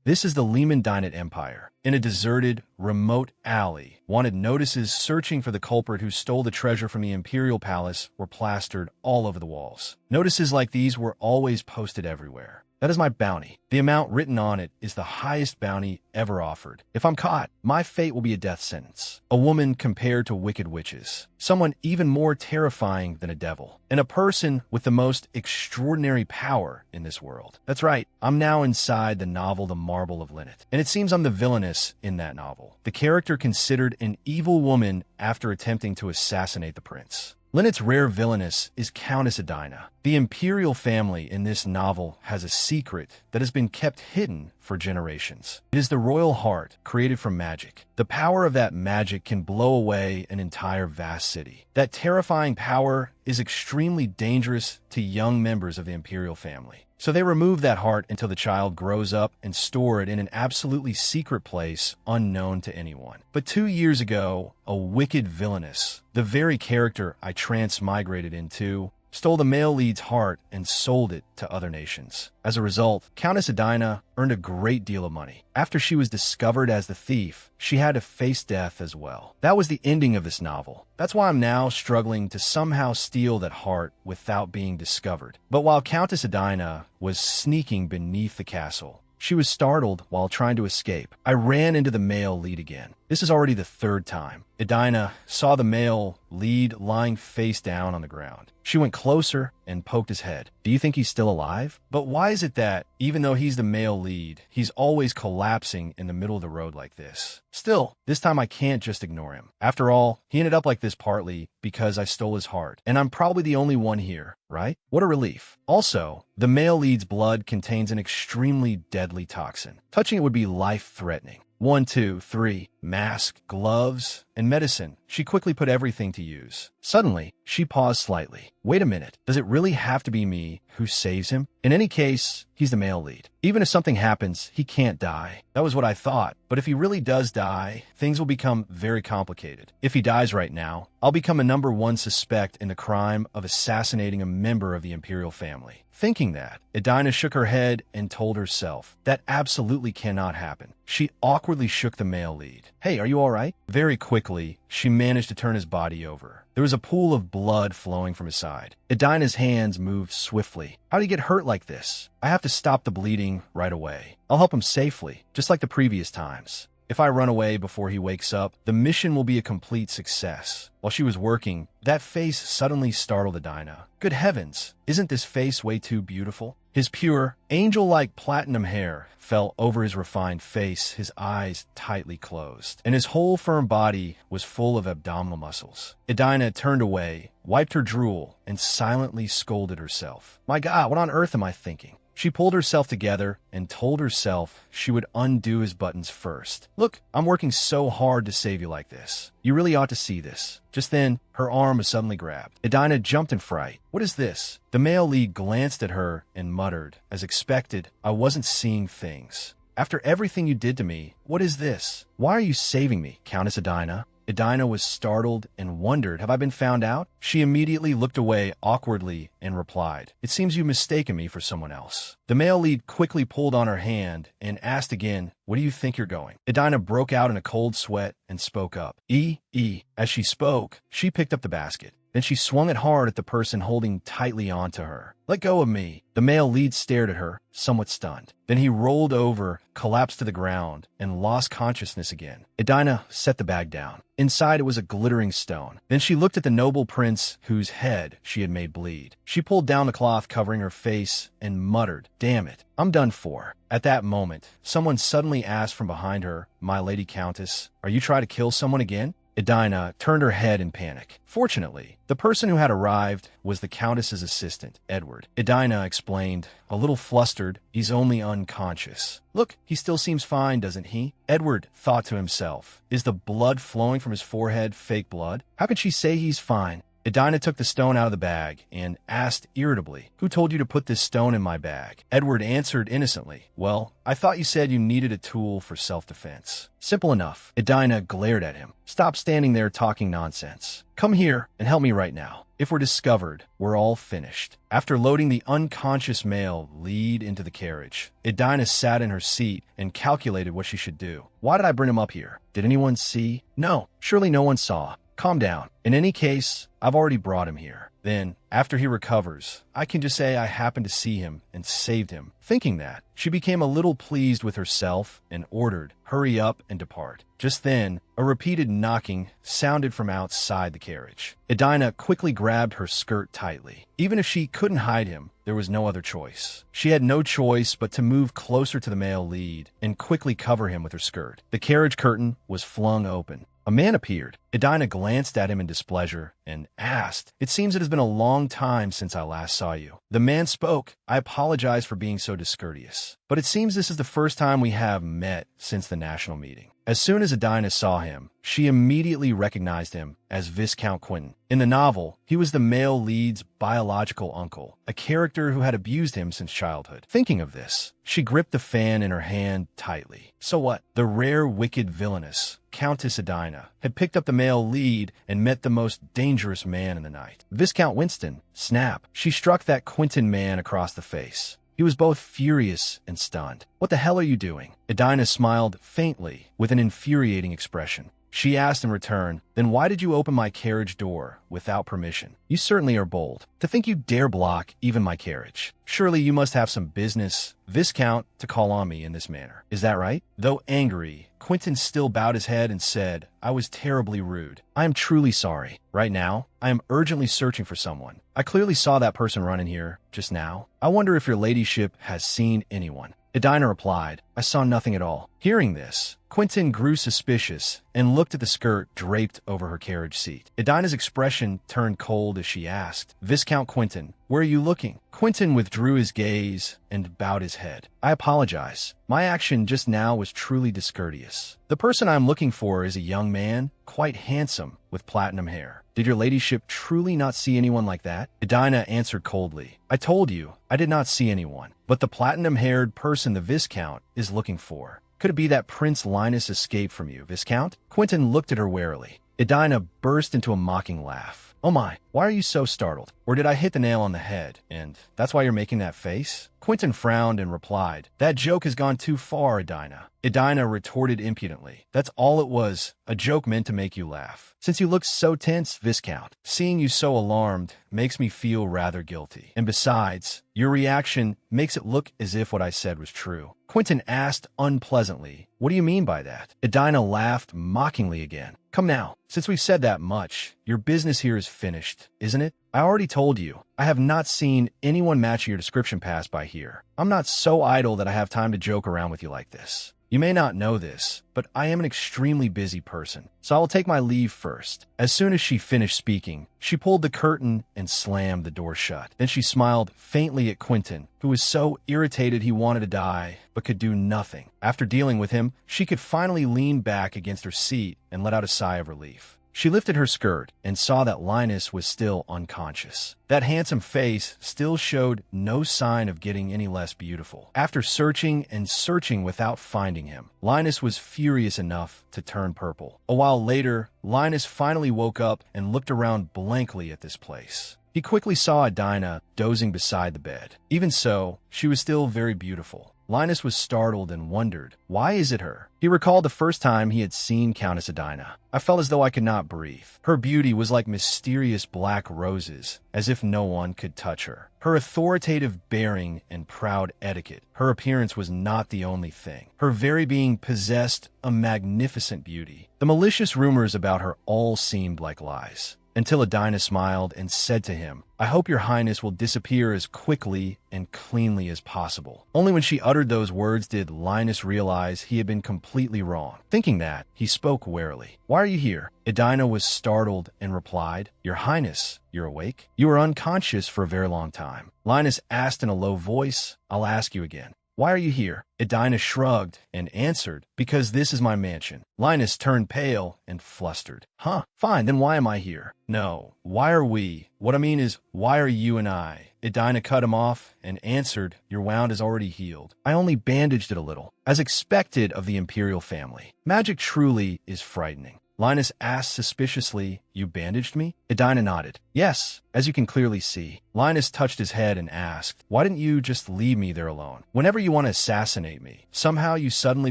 This is the Lehman Dynat Empire. In a deserted, remote alley, wanted notices searching for the culprit who stole the treasure from the imperial palace were plastered all over the walls. Notices like these were always posted everywhere. That is my bounty. The amount written on it is the highest bounty ever offered. If I'm caught, my fate will be a death sentence. A woman compared to wicked witches. Someone even more terrifying than a devil. And a person with the most extraordinary power in this world. That's right, I'm now inside the novel The Marble of Linnet. And it seems I'm the villainess in that novel. The character considered an evil woman after attempting to assassinate the prince. Linnet's rare villainess is Countess Edina. The imperial family in this novel has a secret that has been kept hidden for generations. It is the royal heart created from magic. The power of that magic can blow away an entire vast city. That terrifying power is extremely dangerous to young members of the imperial family. So they remove that heart until the child grows up and store it in an absolutely secret place unknown to anyone. But 2 years ago, a wicked villainess, the very character I transmigrated into, stole the male lead's heart and sold it to other nations. As a result, Countess Edina earned a great deal of money. After she was discovered as the thief, she had to face death as well. That was the ending of this novel. That's why I'm now struggling to somehow steal that heart without being discovered. But while Countess Edina was sneaking beneath the castle, she was startled while trying to escape. I ran into the male lead again. This is already the third time. Edina saw the male lead lying face down on the ground. She went closer and poked his head. Do you think he's still alive? But why is it that, even though he's the male lead, he's always collapsing in the middle of the road like this? Still, this time I can't just ignore him. After all, he ended up like this partly because I stole his heart. And I'm probably the only one here, right? What a relief. Also, the male lead's blood contains an extremely deadly toxin. Touching it would be life-threatening. 1, 2, 3, mask, gloves, and medicine. She quickly put everything to use. Suddenly, she paused slightly. Wait a minute, does it really have to be me who saves him? In any case, he's the male lead. Even if something happens, he can't die. That was what I thought. But if he really does die, things will become very complicated. If he dies right now, I'll become a #1 suspect in the crime of assassinating a member of the imperial family. Thinking that, Edina shook her head and told herself that absolutely cannot happen. She awkwardly shook the male lead. Hey, are you all right? Very quickly, she managed to turn his body over. There was a pool of blood flowing from his side. Edina's hands moved swiftly. How'd he get hurt like this? I have to stop the bleeding right away. I'll help him safely, just like the previous times. If I run away before he wakes up, the mission will be a complete success. While she was working, that face suddenly startled Edina. Good heavens, isn't this face way too beautiful? His pure, angel-like platinum hair fell over his refined face, his eyes tightly closed, and his whole firm body was full of abdominal muscles. Edina turned away, wiped her drool, and silently scolded herself. My God, what on earth am I thinking? She pulled herself together and told herself she would undo his buttons first. Look, I'm working so hard to save you like this. You really ought to see this. Just then, her arm was suddenly grabbed. Edina jumped in fright. What is this? The male lead glanced at her and muttered. As expected, I wasn't seeing things. After everything you did to me, what is this? Why are you saving me, Countess Edina? Edina was startled and wondered, have I been found out? She immediately looked away awkwardly and replied, it seems you've mistaken me for someone else. The male lead quickly pulled on her hand and asked again, where do you think you're going? Edina broke out in a cold sweat and spoke up. As she spoke, she picked up the basket. Then she swung it hard at the person holding tightly onto her. Let go of me. The male lead stared at her, somewhat stunned. Then he rolled over, collapsed to the ground, and lost consciousness again. Edina set the bag down. Inside it was a glittering stone. Then she looked at the noble prince whose head she had made bleed. She pulled down the cloth covering her face and muttered, damn it, I'm done for. At that moment, someone suddenly asked from behind her, my lady countess, are you trying to kill someone again? Edina turned her head in panic. Fortunately, the person who had arrived was the Countess's assistant, Edward. Edina explained, a little flustered, he's only unconscious. Look, he still seems fine, doesn't he? Edward thought to himself, is the blood flowing from his forehead fake blood? How could she say he's fine? Edina took the stone out of the bag and asked irritably, "Who told you to put this stone in my bag?" Edward answered innocently, "Well, I thought you said you needed a tool for self-defense." Simple enough. Edina glared at him. "Stop standing there talking nonsense. Come here and help me right now. If we're discovered, we're all finished." After loading the unconscious male lead into the carriage, Edina sat in her seat and calculated what she should do. Why did I bring him up here? Did anyone see? No, surely no one saw. Calm down. In any case, I've already brought him here. Then, after he recovers, I can just say I happened to see him and saved him. Thinking that, she became a little pleased with herself and ordered, "Hurry up and depart." Just then, a repeated knocking sounded from outside the carriage. Edina quickly grabbed her skirt tightly. Even if she couldn't hide him, there was no other choice. She had no choice but to move closer to the male lead and quickly cover him with her skirt. The carriage curtain was flung open. A man appeared. Edina glanced at him in displeasure and asked, "It seems it has been a long time since I last saw you." The man spoke. "I apologize for being so discourteous, but it seems this is the first time we have met since the national meeting." As soon as Edina saw him, she immediately recognized him as Viscount Quentin. In the novel, he was the male lead's biological uncle, a character who had abused him since childhood. Thinking of this, she gripped the fan in her hand tightly. So what? The rare, wicked villainess, Countess Edina, had picked up the male lead and met the most dangerous man in the night. Viscount Winston. Snap. She struck that Quentin man across the face. He was both furious and stunned. "What the hell are you doing?" Edina smiled faintly with an infuriating expression. She asked in return, "Then why did you open my carriage door without permission? You certainly are bold. To think you dare block even my carriage. Surely you must have some business, Viscount, to call on me in this manner. Is that right?" Though angry, Quentin still bowed his head and said, "I was terribly rude. I am truly sorry. Right now, I am urgently searching for someone. I clearly saw that person run in here just now. I wonder if your ladyship has seen anyone." Edina replied, "I saw nothing at all." Hearing this, Quentin grew suspicious and looked at the skirt draped over her carriage seat. Edina's expression turned cold as she asked, "Viscount Quentin, where are you looking?" Quentin withdrew his gaze and bowed his head. "I apologize. My action just now was truly discourteous. The person I'm looking for is a young man, quite handsome, with platinum hair. Did your ladyship truly not see anyone like that?" Edina answered coldly, "I told you, I did not see anyone. But the platinum-haired person the Viscount is looking for. Could it be that Prince Linus escaped from you, Viscount?" Quentin looked at her warily. Edina burst into a mocking laugh. "Oh my, why are you so startled? Or did I hit the nail on the head, and that's why you're making that face?" Quentin frowned and replied, "That joke has gone too far, Edina." Edina retorted impudently, "That's all it was, a joke meant to make you laugh. Since you look so tense, Viscount, seeing you so alarmed makes me feel rather guilty. And besides, your reaction makes it look as if what I said was true." Quentin asked unpleasantly, "What do you mean by that?" Edina laughed mockingly again. "Come now, since we've said that much, your business here is finished, isn't it? I already told you, I have not seen anyone matching your description pass by here. I'm not so idle that I have time to joke around with you like this. You may not know this, but I am an extremely busy person, so I will take my leave first." As soon as she finished speaking, she pulled the curtain and slammed the door shut. Then she smiled faintly at Quentin, who was so irritated he wanted to die, but could do nothing. After dealing with him, she could finally lean back against her seat and let out a sigh of relief. She lifted her skirt and saw that Linus was still unconscious. That handsome face still showed no sign of getting any less beautiful. After searching and searching without finding him, Linus was furious enough to turn purple. A while later, Linus finally woke up and looked around blankly at this place. He quickly saw Edina dozing beside the bed. Even so, she was still very beautiful. Linus was startled and wondered, why is it her? He recalled the first time he had seen Countess Edina. "I felt as though I could not breathe. Her beauty was like mysterious black roses, as if no one could touch her. Her authoritative bearing and proud etiquette. Her appearance was not the only thing. Her very being possessed a magnificent beauty. The malicious rumors about her all seemed like lies." Until Edina smiled and said to him, "I hope your highness will disappear as quickly and cleanly as possible." Only when she uttered those words did Linus realize he had been completely wrong. Thinking that, he spoke warily. "Why are you here?" Edina was startled and replied, "Your highness, you're awake? You were unconscious for a very long time." Linus asked in a low voice, "I'll ask you again. Why are you here? Edina shrugged and answered, because this is my mansion. Linus turned pale and flustered. Huh, fine, then why am I here? No, why are we? What I mean is, why are you and I? Edina cut him off and answered, your wound is already healed. I only bandaged it a little, as expected of the Imperial family. Magic truly is frightening. Linus asked suspiciously, you bandaged me? Edina nodded. Yes, as you can clearly see. Linus touched his head and asked, why didn't you just leave me there alone? Whenever you want to assassinate me, somehow you suddenly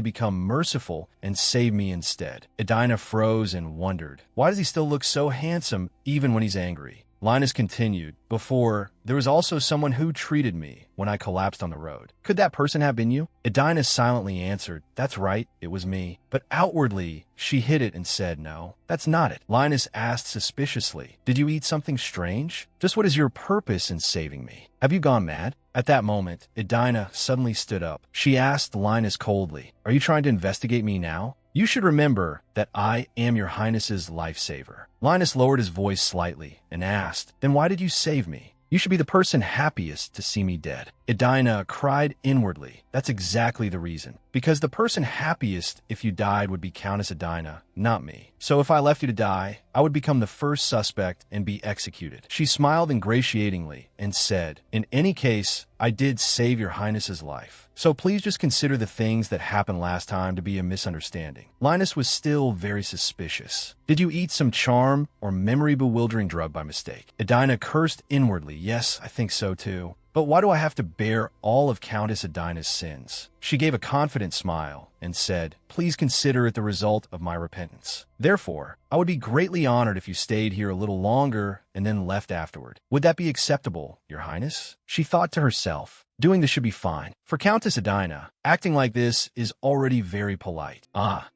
become merciful and save me instead. Edina froze and wondered, why does he still look so handsome even when he's angry? Linus continued, before, there was also someone who treated me when I collapsed on the road. Could that person have been you? Edina silently answered, that's right, it was me. But outwardly, she hid it and said, no, that's not it. Linus asked suspiciously, did you eat something strange? Just what is your purpose in saving me? Have you gone mad? At that moment, Edina suddenly stood up. She asked Linus coldly, are you trying to investigate me now? You should remember that I am your highness's lifesaver. Linus lowered his voice slightly and asked, then why did you save me? You should be the person happiest to see me dead. Edina cried inwardly. That's exactly the reason. Because the person happiest if you died would be Countess Edina, not me. So if I left you to die, I would become the first suspect and be executed. She smiled ingratiatingly and said, in any case, I did save your highness's life. So please just consider the things that happened last time to be a misunderstanding. Linus was still very suspicious. Did you eat some charm or memory-bewildering drug by mistake? Edina cursed inwardly. Yes, I think so too. But why do I have to bear all of Countess Edina's sins? She gave a confident smile and said, please consider it the result of my repentance. Therefore, I would be greatly honored if you stayed here a little longer and then left afterward. Would that be acceptable, your highness? She thought to herself, doing this should be fine. For Countess Edina, acting like this is already very polite.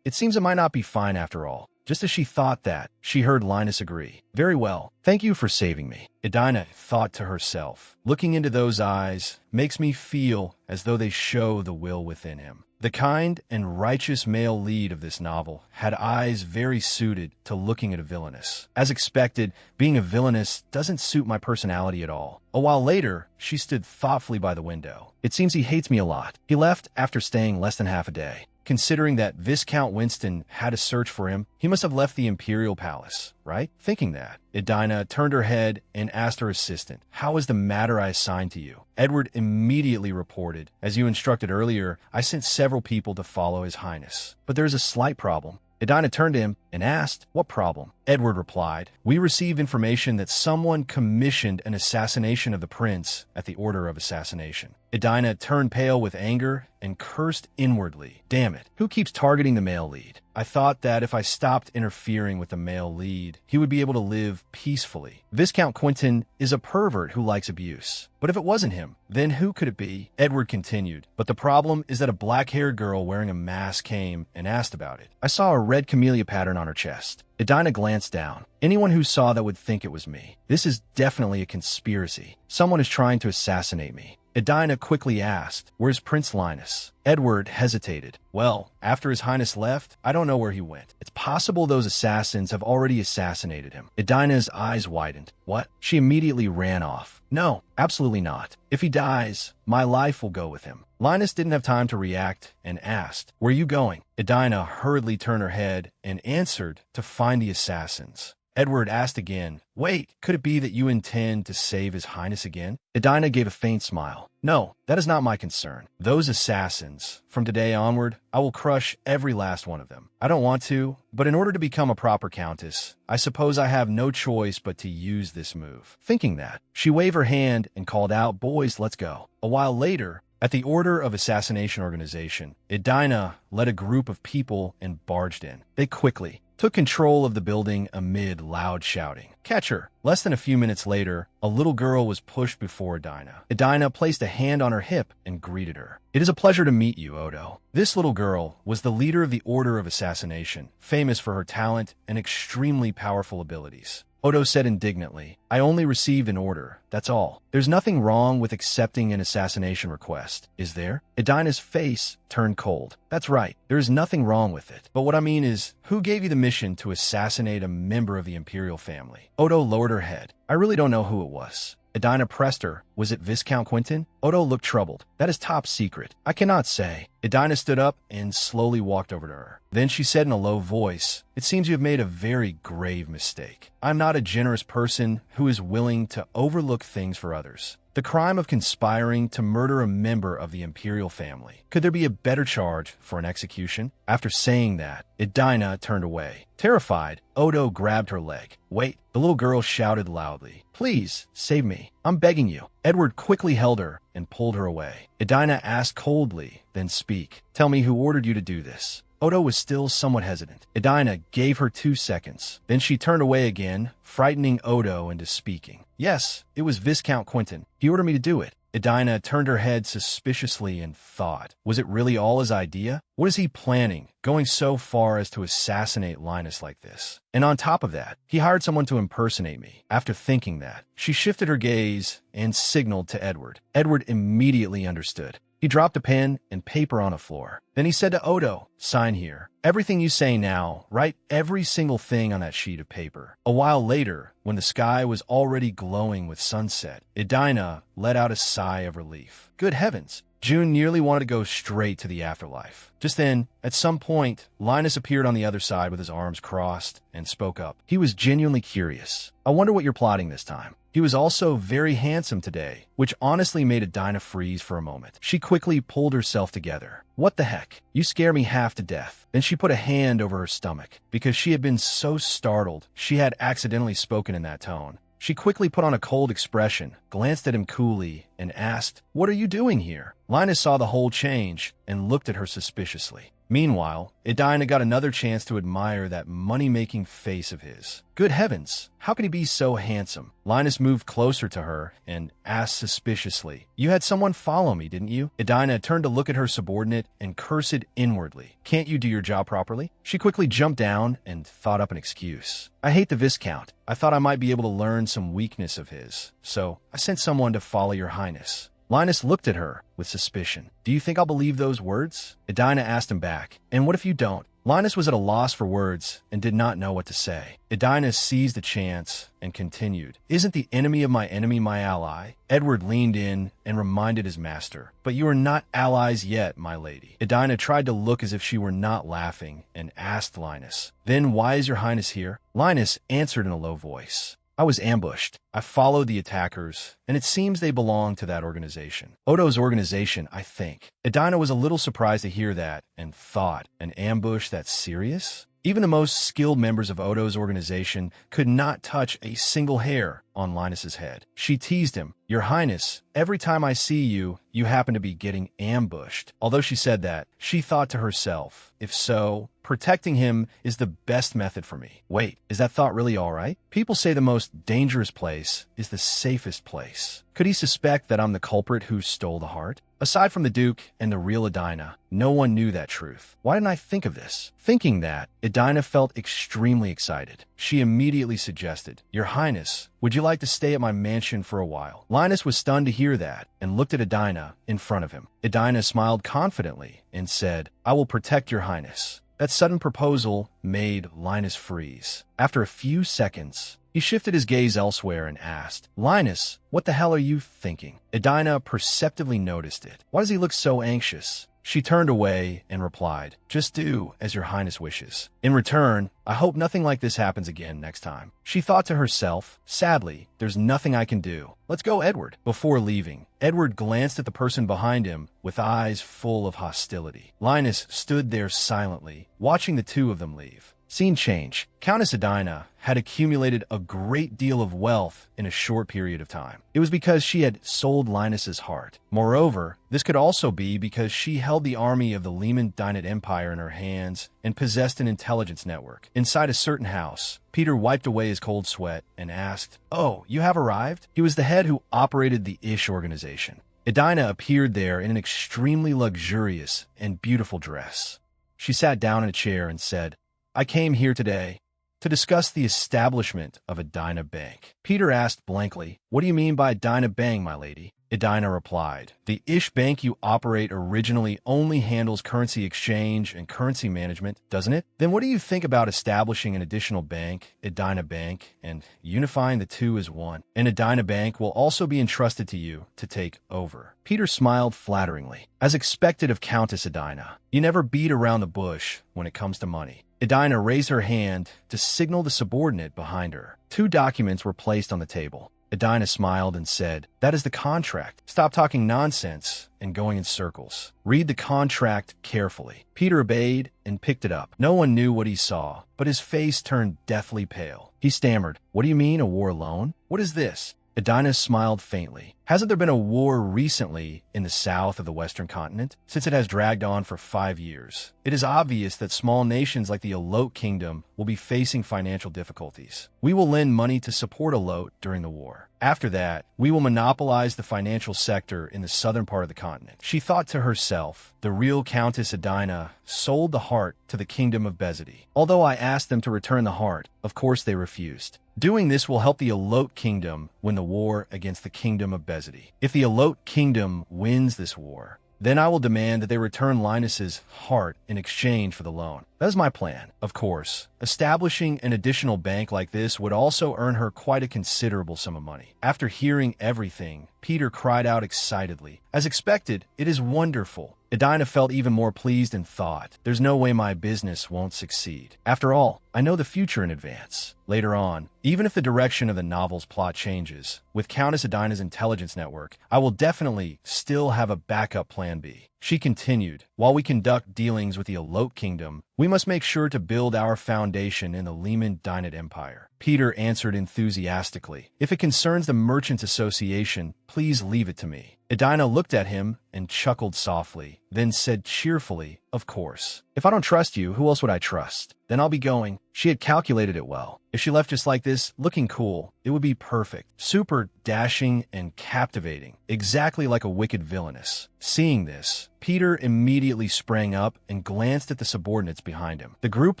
It seems it might not be fine after all. Just as she thought that, she heard Linus agree. Very well. Thank you for saving me. Edina thought to herself, looking into those eyes makes me feel as though they show the will within him. The kind and righteous male lead of this novel had eyes very suited to looking at a villainess. As expected, being a villainess doesn't suit my personality at all. A while later, she stood thoughtfully by the window. It seems he hates me a lot. He left after staying less than half a day. Considering that Viscount Winston had to search for him, he must have left the Imperial Palace, right? Thinking that, Edina turned her head and asked her assistant, how is the matter I assigned to you? Edward immediately reported, as you instructed earlier, I sent several people to follow His Highness. But there's a slight problem. Edina turned to him and asked, what problem? Edward replied, we received information that someone commissioned an assassination of the prince at the order of assassination. Edina turned pale with anger and cursed inwardly. Damn it, who keeps targeting the male lead? I thought that if I stopped interfering with the male lead, he would be able to live peacefully. Viscount Quentin is a pervert who likes abuse. But if it wasn't him, then who could it be? Edward continued, but the problem is that a black-haired girl wearing a mask came and asked about it. I saw a red camellia pattern on her chest. Edina glanced down. Anyone who saw that would think it was me. This is definitely a conspiracy. Someone is trying to assassinate me. Edina quickly asked, where's Prince Linus? Edward hesitated. Well, after His Highness left, I don't know where he went. It's possible those assassins have already assassinated him. Edina's eyes widened. What? She immediately ran off. No, absolutely not. If he dies, my life will go with him. Linus didn't have time to react and asked, where are you going? Edina hurriedly turned her head and answered, to find the assassins. Edward asked again, wait, could it be that you intend to save His Highness again? Edina gave a faint smile. No, that is not my concern. Those assassins, from today onward, I will crush every last one of them. I don't want to, but in order to become a proper countess, I suppose I have no choice but to use this move. Thinking that, she waved her hand and called out, boys, let's go. A while later, at the order of assassination organization, Edina led a group of people and barged in. They quickly took control of the building amid loud shouting. Catch her. Less than a few minutes later, a little girl was pushed before Edina. Edina placed a hand on her hip and greeted her. It is a pleasure to meet you, Odo. This little girl was the leader of the Order of Assassination, famous for her talent and extremely powerful abilities. Odo said indignantly, I only received an order, that's all. There's nothing wrong with accepting an assassination request, is there? Edina's face turned cold. That's right, there is nothing wrong with it. But what I mean is, who gave you the mission to assassinate a member of the Imperial family? Odo lowered her head. I really don't know who it was. Edina pressed her. Was it Viscount Quentin? Odo looked troubled. That is top secret. I cannot say. Edina stood up and slowly walked over to her. Then she said in a low voice, "It seems you have made a very grave mistake. I'm not a generous person who is willing to overlook things for others. The crime of conspiring to murder a member of the imperial family. Could there be a better charge for an execution?" After saying that, Edina turned away. Terrified, Odo grabbed her leg. "Wait," the little girl shouted loudly. "Please, save me. I'm begging you." Edward quickly held her and pulled her away. Edina asked coldly, "Then speak. Tell me who ordered you to do this." Odo was still somewhat hesitant. Edina gave her 2 seconds. Then she turned away again, frightening Odo into speaking. "Yes, it was Viscount Quentin. He ordered me to do it." Edina turned her head suspiciously and thought, was it really all his idea? What is he planning, going so far as to assassinate Linus like this? And on top of that, he hired someone to impersonate me. After thinking that, she shifted her gaze and signaled to Edward. Edward immediately understood. He dropped a pen and paper on the floor. Then he said to Odo, "Sign here. Everything you say now, write every single thing on that sheet of paper." A while later, when the sky was already glowing with sunset, Edina let out a sigh of relief. Good heavens! June nearly wanted to go straight to the afterlife. Just then, at some point, Linus appeared on the other side with his arms crossed and spoke up. He was genuinely curious. "I wonder what you're plotting this time." He was also very handsome today, which honestly made Edina freeze for a moment. She quickly pulled herself together. "What the heck? You scare me half to death." Then she put a hand over her stomach. Because she had been so startled, she had accidentally spoken in that tone. She quickly put on a cold expression, glanced at him coolly, and asked, "What are you doing here?" Linus saw the whole change and looked at her suspiciously. Meanwhile, Edina got another chance to admire that money-making face of his. Good heavens, how could he be so handsome? Linus moved closer to her and asked suspiciously, "You had someone follow me, didn't you?" Edina turned to look at her subordinate and cursed inwardly. "Can't you do your job properly?" She quickly jumped down and thought up an excuse. "I hate the Viscount. I thought I might be able to learn some weakness of his, so I sent someone to follow your highness." Linus looked at her with suspicion. "Do you think I'll believe those words?" Edina asked him back. "And what if you don't?" Linus was at a loss for words and did not know what to say. Edina seized the chance and continued, "Isn't the enemy of my enemy my ally?" Edward leaned in and reminded his master, "But you are not allies yet, my lady." Edina tried to look as if she were not laughing and asked Linus, "Then why is your highness here?" Linus answered in a low voice, "I was ambushed. I followed the attackers, and it seems they belong to that organization. Odo's organization, I think." Edina was a little surprised to hear that and thought, an ambush that serious? Even the most skilled members of Odo's organization could not touch a single hair on Linus's head. She teased him, "Your Highness, every time I see you, you happen to be getting ambushed." Although she said that, she thought to herself, if so, protecting him is the best method for me. Wait, is that thought really all right? People say the most dangerous place is the safest place. Could he suspect that I'm the culprit who stole the heart? Aside from the Duke and the real Edina, no one knew that truth. Why didn't I think of this? Thinking that, Edina felt extremely excited. She immediately suggested, "Your Highness, would you like to stay at my mansion for a while?" Linus was stunned to hear that and looked at Edina in front of him. Edina smiled confidently and said, "I will protect your Highness." That sudden proposal made Linus freeze. After a few seconds, he shifted his gaze elsewhere and asked, "Linus, what the hell are you thinking?" Edina perceptibly noticed it. Why does he look so anxious? She turned away and replied, "Just do as your highness wishes. In return, I hope nothing like this happens again next time." She thought to herself, "Sadly, there's nothing I can do. Let's go, Edward." Before leaving, Edward glanced at the person behind him with eyes full of hostility. Linus stood there silently, watching the two of them leave. Scene change. Countess Edina had accumulated a great deal of wealth in a short period of time. It was because she had sold Linus's heart. Moreover, this could also be because she held the army of the Lehman Dynate Empire in her hands and possessed an intelligence network. Inside a certain house, Peter wiped away his cold sweat and asked, "Oh, you have arrived?" He was the head who operated the Ish organization. Edina appeared there in an extremely luxurious and beautiful dress. She sat down in a chair and said, "I came here today to to discuss the establishment of Edina Bank. Peter asked blankly, "What do you mean by Edina Bank, my lady?" Edina replied, "The ish bank you operate originally only handles currency exchange and currency management, doesn't it? Then what do you think about establishing an additional bank, Edina Bank, and unifying the two as one? And Edina Bank will also be entrusted to you to take over." Peter smiled flatteringly. As expected of Countess Edina, you never beat around the bush when it comes to money. Edina raised her hand to signal the subordinate behind her. 2 documents were placed on the table. Edina smiled and said, "That is the contract. Stop talking nonsense and going in circles. Read the contract carefully." Peter obeyed and picked it up. No one knew what he saw, but his face turned deathly pale. He stammered, "What do you mean, a war loan? What is this?" Edina smiled faintly. "Hasn't there been a war recently in the south of the Western continent? Since it has dragged on for 5 years. It is obvious that small nations like the Alot Kingdom will be facing financial difficulties. We will lend money to support Alot during the war. After that, we will monopolize the financial sector in the southern part of the continent." She thought to herself, the real Countess Edina sold the heart to the Kingdom of Bezity. Although I asked them to return the heart, of course they refused. Doing this will help the Alot Kingdom win the war against the Kingdom of Bezity. If the Alot Kingdom wins this war, then I will demand that they return Linus's heart in exchange for the loan. That is my plan. Of course, establishing an additional bank like this would also earn her quite a considerable sum of money. After hearing everything, Peter cried out excitedly, "As expected, it is wonderful." Edina felt even more pleased and thought, "There's no way my business won't succeed. After all, I know the future in advance." Later on, even if the direction of the novel's plot changes, with Countess Edina's intelligence network, I will definitely still have a backup plan B. She continued, "While we conduct dealings with the Alot Kingdom, we must make sure to build our foundation in the Lehman Dinant Empire." Peter answered enthusiastically, "If it concerns the Merchants Association, please leave it to me." Edina looked at him and chuckled softly, then said cheerfully, "Of course. If I don't trust you, who else would I trust? Then I'll be going." She had calculated it well. If she left just like this, looking cool, it would be perfect. Super dashing and captivating, exactly like a wicked villainess. Seeing this, Peter immediately sprang up and glanced at the subordinates behind him. The group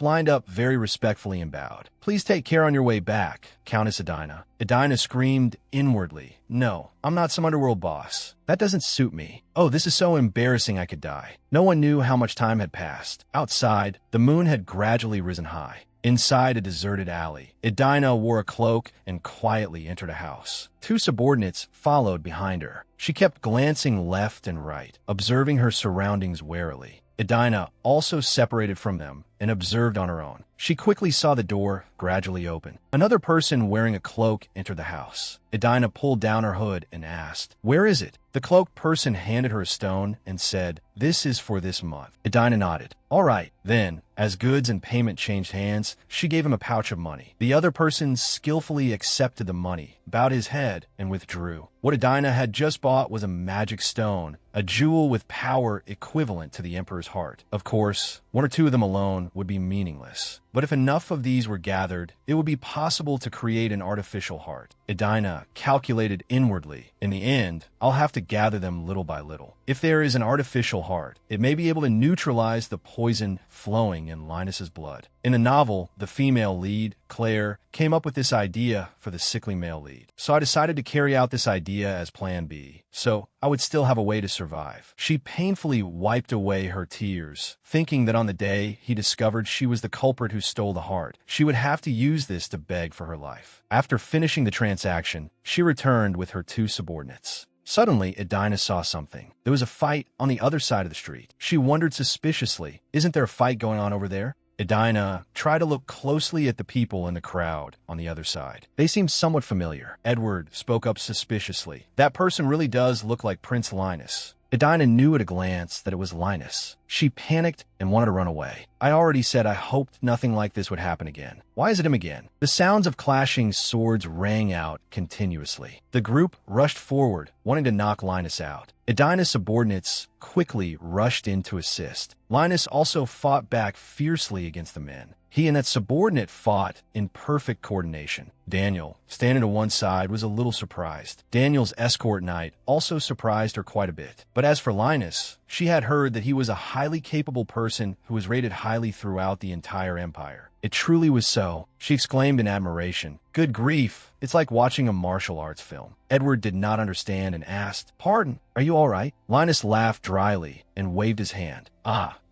lined up very respectfully and bowed. "Please take care on your way back, Countess Edina." Edina screamed inwardly, "No, I'm not some underworld boss. That doesn't suit me. Oh, this is so embarrassing I could die." No one knew how much time had passed. Outside, the moon had gradually risen high. Inside a deserted alley, Edina wore a cloak and quietly entered a house. 2 subordinates followed behind her. She kept glancing left and right, observing her surroundings warily. Edina also separated from them and observed on her own. She quickly saw the door gradually open. Another person wearing a cloak entered the house. Edina pulled down her hood and asked, "Where is it?" The cloaked person handed her a stone and said, "This is for this month." Edina nodded. "All right." Then, as goods and payment changed hands, she gave him a pouch of money. The other person skillfully accepted the money, bowed his head, and withdrew. What Edina had just bought was a magic stone, a jewel with power equivalent to the Emperor's heart. Of course, 1 or 2 of them alone would be meaningless. But if enough of these were gathered, it would be possible to create an artificial heart. Edina calculated inwardly, "In the end, I'll have to gather them little by little. If there is an artificial heart, it may be able to neutralize the poison flowing in Linus's blood." In the novel, the female lead, Claire, came up with this idea for the sickly male lead. So I decided to carry out this idea as Plan B, so I would still have a way to survive. She painfully wiped away her tears, thinking that on the day he discovered she was the culprit who stole the heart, she would have to use this to beg for her life. After finishing the transaction, she returned with her 2 subordinates. Suddenly, Edina saw something. There was a fight on the other side of the street. She wondered suspiciously, "Isn't there a fight going on over there?" Edina tried to look closely at the people in the crowd on the other side. They seemed somewhat familiar. Edward spoke up suspiciously. "That person really does look like Prince Linus." Edina knew at a glance that it was Linus. She panicked and wanted to run away. "I already said I hoped nothing like this would happen again. Why is it him again?" The sounds of clashing swords rang out continuously. The group rushed forward, wanting to knock Linus out. Edina's subordinates quickly rushed in to assist. Linus also fought back fiercely against the men. He and that subordinate fought in perfect coordination. Daniel, standing to one side, was a little surprised. Daniel's escort knight also surprised her quite a bit. But as for Linus, she had heard that he was a highly capable person who was rated highly throughout the entire empire. It truly was so, she exclaimed in admiration. Good grief, it's like watching a martial arts film. Edward did not understand and asked, "Pardon, are you all right?" Linus laughed dryly and waved his hand.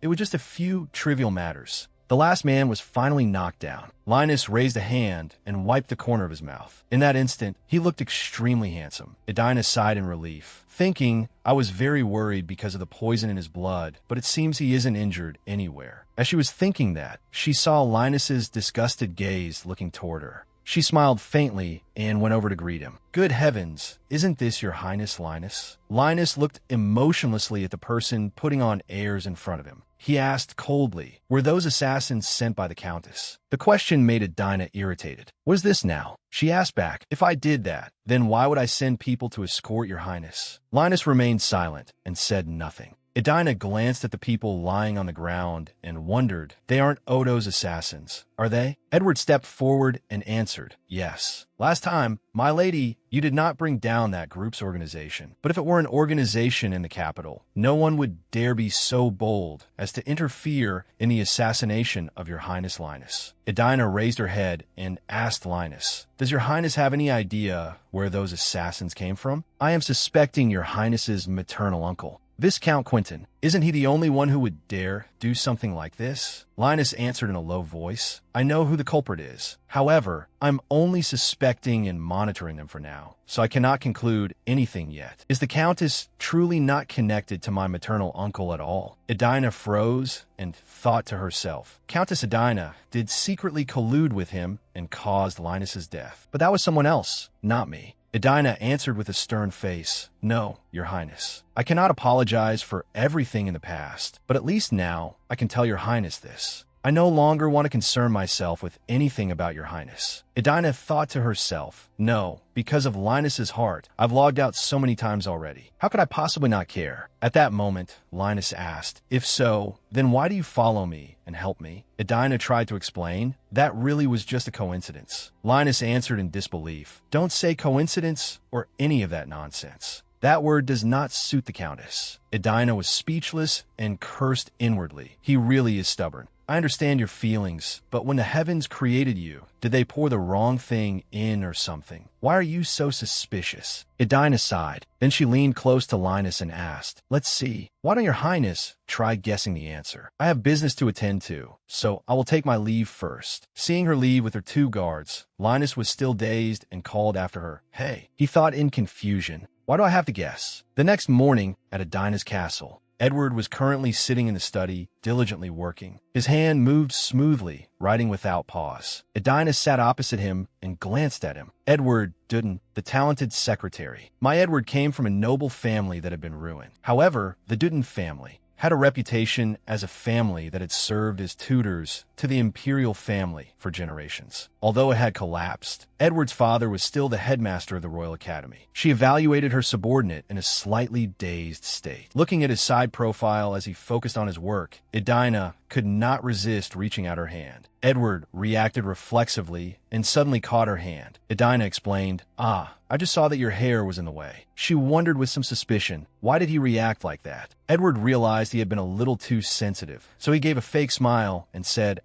It was just a few trivial matters. The last man was finally knocked down. Linus raised a hand and wiped the corner of his mouth. In that instant, he looked extremely handsome. Edina sighed in relief, thinking, I was very worried because of the poison in his blood, but it seems he isn't injured anywhere. As she was thinking that, she saw Linus's disgusted gaze looking toward her. She smiled faintly and went over to greet him. Good heavens, isn't this your highness, Linus? Linus looked emotionlessly at the person putting on airs in front of him. He asked coldly, were those assassins sent by the Countess? The question made Edina irritated. What is this now? She asked back, if I did that, then why would I send people to escort your highness? Linus remained silent and said nothing. Edina glanced at the people lying on the ground and wondered, they aren't Odo's assassins, are they? Edward stepped forward and answered, yes. Last time, my lady, you did not bring down that group's organization. But if it were an organization in the capital, no one would dare be so bold as to interfere in the assassination of your highness Linus. Edina raised her head and asked Linus, does your highness have any idea where those assassins came from? I am suspecting your highness's maternal uncle. Viscount Quentin, isn't he the only one who would dare do something like this? Linus answered in a low voice, I know who the culprit is. However, I'm only suspecting and monitoring them for now, so I cannot conclude anything yet. Is the Countess truly not connected to my maternal uncle at all? Edina froze and thought to herself, Countess Edina did secretly collude with him and caused Linus's death. But that was someone else, not me. Edina answered with a stern face, no, your highness. I cannot apologize for everything in the past, but at least now I can tell your highness this. I no longer want to concern myself with anything about your highness. Edina thought to herself, no, because of Linus's heart, I've logged out so many times already. How could I possibly not care? At that moment, Linus asked, if so, then why do you follow me and help me? Edina tried to explain, that really was just a coincidence. Linus answered in disbelief, don't say coincidence or any of that nonsense. That word does not suit the Countess. Edina was speechless and cursed inwardly. He really is stubborn. I understand your feelings, but when the heavens created you, did they pour the wrong thing in or something? Why are you so suspicious? Edina sighed. Then she leaned close to Linus and asked, let's see, why don't your highness try guessing the answer? I have business to attend to, so I will take my leave first. Seeing her leave with her 2 guards, Linus was still dazed and called after her, hey. He thought in confusion, why do I have to guess? The next morning at Edina's castle, Edward was currently sitting in the study, diligently working. His hand moved smoothly, writing without pause. Edina sat opposite him and glanced at him. Edward Duden, the talented secretary. My Edward came from a noble family that had been ruined. However, the Duden family had a reputation as a family that had served as tutors to the imperial family for generations. Although it had collapsed, Edward's father was still the headmaster of the Royal Academy. She evaluated her subordinate in a slightly dazed state. Looking at his side profile as he focused on his work, Edina could not resist reaching out her hand. Edward reacted reflexively and suddenly caught her hand. Edina explained, I just saw that your hair was in the way. She wondered with some suspicion, why did he react like that? Edward realized he had been a little too sensitive, so he gave a fake smile and said,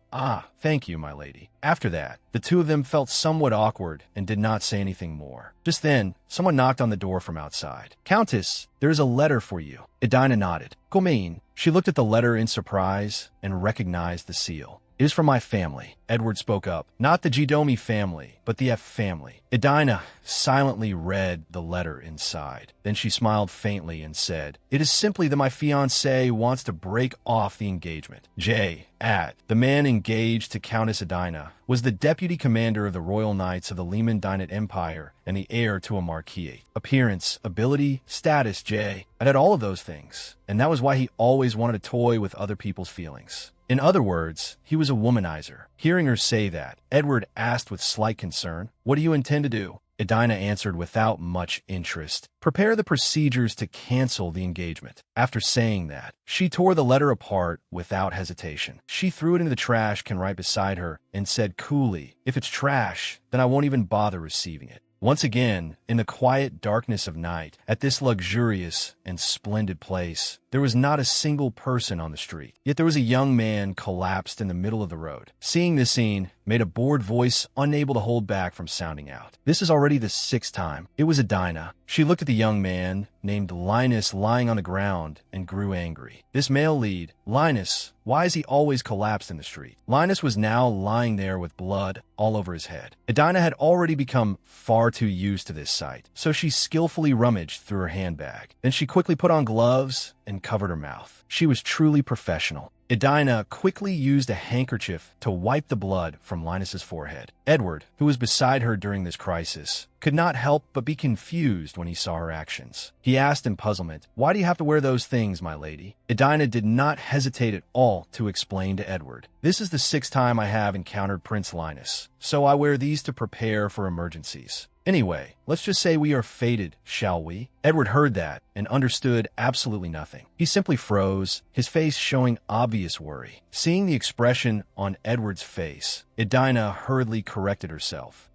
thank you, my lady. After that, the two of them felt somewhat awkward and did not say anything more. Just then, someone knocked on the door from outside. Countess, there is a letter for you. Edina nodded. Come. She looked at the letter in surprise and recognized the seal. It is from my family. Edward spoke up. Not the Jidomi family, but the F family. Edina silently read the letter inside. Then she smiled faintly and said, it is simply that my fiancé wants to break off the engagement. The man engaged to Countess Edina, was the deputy commander of the Royal Knights of the Lehman Dynate Empire and the heir to a marquis. Appearance, ability, status, It had all of those things, and that was why he always wanted to toy with other people's feelings. In other words, he was a womanizer. Hearing her say that, Edward asked with slight concern, what do you intend to do? Edina answered without much interest. Prepare the procedures to cancel the engagement. After saying that, she tore the letter apart without hesitation. She threw it into the trash can right beside her and said coolly, "If it's trash, then I won't even bother receiving it." Once again, in the quiet darkness of night, at this luxurious and splendid place, there was not a single person on the street. Yet there was a young man collapsed in the middle of the road. Seeing this scene made a bored voice unable to hold back from sounding out. This is already the 6th time. It was Edina. She looked at the young man named Linus lying on the ground and grew angry. This male lead, Linus, why is he always collapsed in the street? Linus was now lying there with blood all over his head. Edina had already become far too used to this sight, so she skillfully rummaged through her handbag. Then she quickly put on gloves and covered her mouth. She was truly professional. Edina quickly used a handkerchief to wipe the blood from Linus's forehead. Edward, who was beside her during this crisis, could not help but be confused when he saw her actions. He asked in puzzlement, "Why do you have to wear those things, my lady?" Edina did not hesitate at all to explain to Edward, "This is the 6th time I have encountered Prince Linus, so I wear these to prepare for emergencies. Anyway, let's just say we are fated, shall we?" Edward heard that and understood absolutely nothing. He simply froze, his face showing obvious worry. Seeing the expression on Edward's face, Edina hurriedly corrected herself.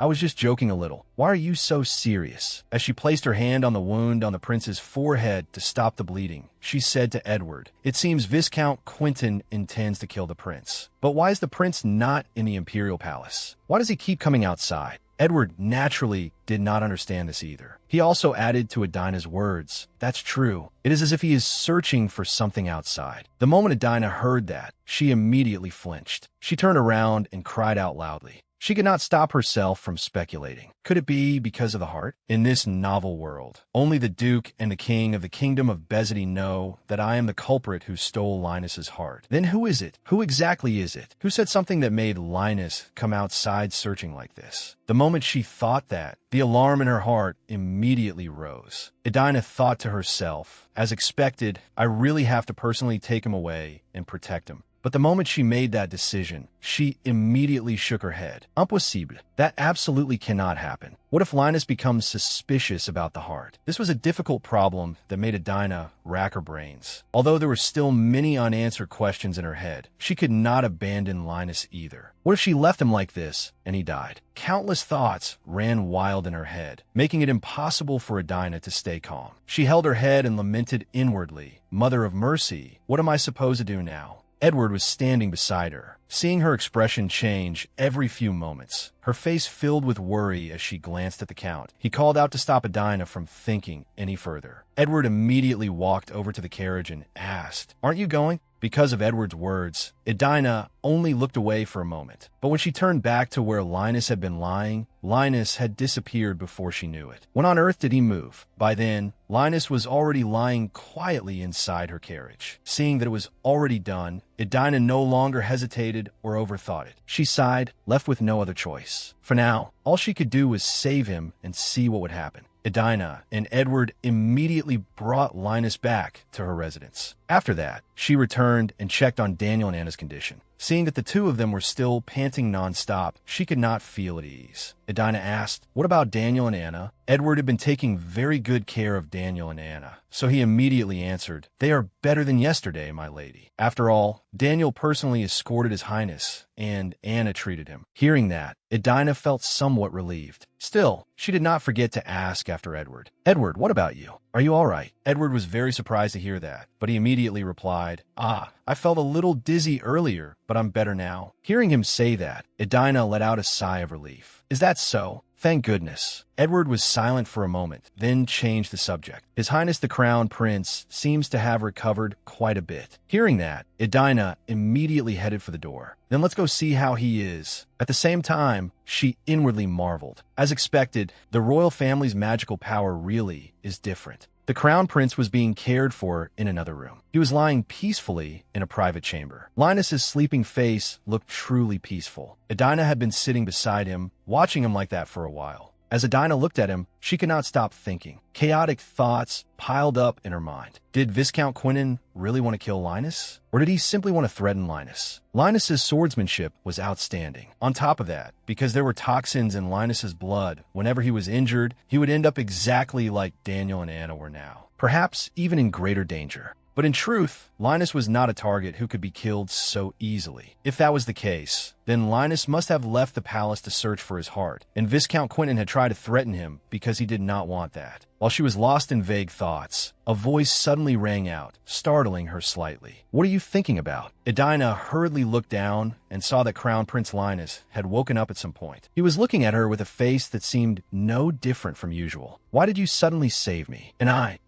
I was just joking a little. Why are you so serious?" As she placed her hand on the wound on the prince's forehead to stop the bleeding, she said to Edward, "It seems Viscount Quentin intends to kill the prince. But why is the prince not in the imperial palace? Why does he keep coming outside?" Edward naturally did not understand this either. He also added to Edina's words, "That's true. It is as if he is searching for something outside." The moment Edina heard that, she immediately flinched. She turned around and cried out loudly. She could not stop herself from speculating. Could it be because of the heart? In this novel world, only the Duke and the King of the Kingdom of Bezity know that I am the culprit who stole Linus's heart. Then who is it? Who exactly is it? Who said something that made Linus come outside searching like this? The moment she thought that, the alarm in her heart immediately rose. Edina thought to herself, as expected, I really have to personally take him away and protect him. But the moment she made that decision, she immediately shook her head. Impossible. That absolutely cannot happen. What if Linus becomes suspicious about the heart? This was a difficult problem that made Edina rack her brains. Although there were still many unanswered questions in her head, she could not abandon Linus either. What if she left him like this and he died? Countless thoughts ran wild in her head, making it impossible for Edina to stay calm. She held her head and lamented inwardly, "Mother of mercy, what am I supposed to do now?" Edward was standing beside her, seeing her expression change every few moments. Her face filled with worry as she glanced at the Count. He called out to stop Edina from thinking any further. Edward immediately walked over to the carriage and asked, "Aren't you going?" Because of Edward's words, Edina only looked away for a moment. But when she turned back to where Linus had been lying, Linus had disappeared before she knew it. When on earth did he move? By then, Linus was already lying quietly inside her carriage. Seeing that it was already done, Edina no longer hesitated or overthought it. She sighed, left with no other choice. For now, all she could do was save him and see what would happen. Edina and Edward immediately brought Linus back to her residence. After that, she returned and checked on Daniel and Anna's condition. Seeing that the two of them were still panting nonstop, she could not feel at ease. Edina asked, "What about Daniel and Anna?" Edward had been taking very good care of Daniel and Anna, so he immediately answered, "They are better than yesterday, my lady." After all, Daniel personally escorted His Highness, and Anna treated him. Hearing that, Edina felt somewhat relieved. Still, she did not forget to ask after Edward. "Edward, what about you? Are you all right?" Edward was very surprised to hear that, but he immediately replied, I felt a little dizzy earlier, but I'm better now." Hearing him say that, Edina let out a sigh of relief. "Is that so? Thank goodness." Edward was silent for a moment, then changed the subject. His Highness the Crown Prince seems to have recovered quite a bit. Hearing that, Edina immediately headed for the door. "Then let's go see how he is." At the same time, she inwardly marveled. As expected, the royal family's magical power really is different. The Crown Prince was being cared for in another room. He was lying peacefully in a private chamber. Linus's sleeping face looked truly peaceful. Edina had been sitting beside him, watching him like that for a while. As Edina looked at him, she could not stop thinking. Chaotic thoughts piled up in her mind. Did Viscount Quinnan really want to kill Linus? Or did he simply want to threaten Linus? Linus's swordsmanship was outstanding. On top of that, because there were toxins in Linus's blood, whenever he was injured, he would end up exactly like Daniel and Anna were now. Perhaps even in greater danger. But in truth, Linus was not a target who could be killed so easily. If that was the case, then Linus must have left the palace to search for his heart, and Viscount Quinnan had tried to threaten him because he did not want that. While she was lost in vague thoughts, a voice suddenly rang out, startling her slightly. "What are you thinking about?" Edina hurriedly looked down and saw that Crown Prince Linus had woken up at some point. He was looking at her with a face that seemed no different from usual. "Why did you suddenly save me?"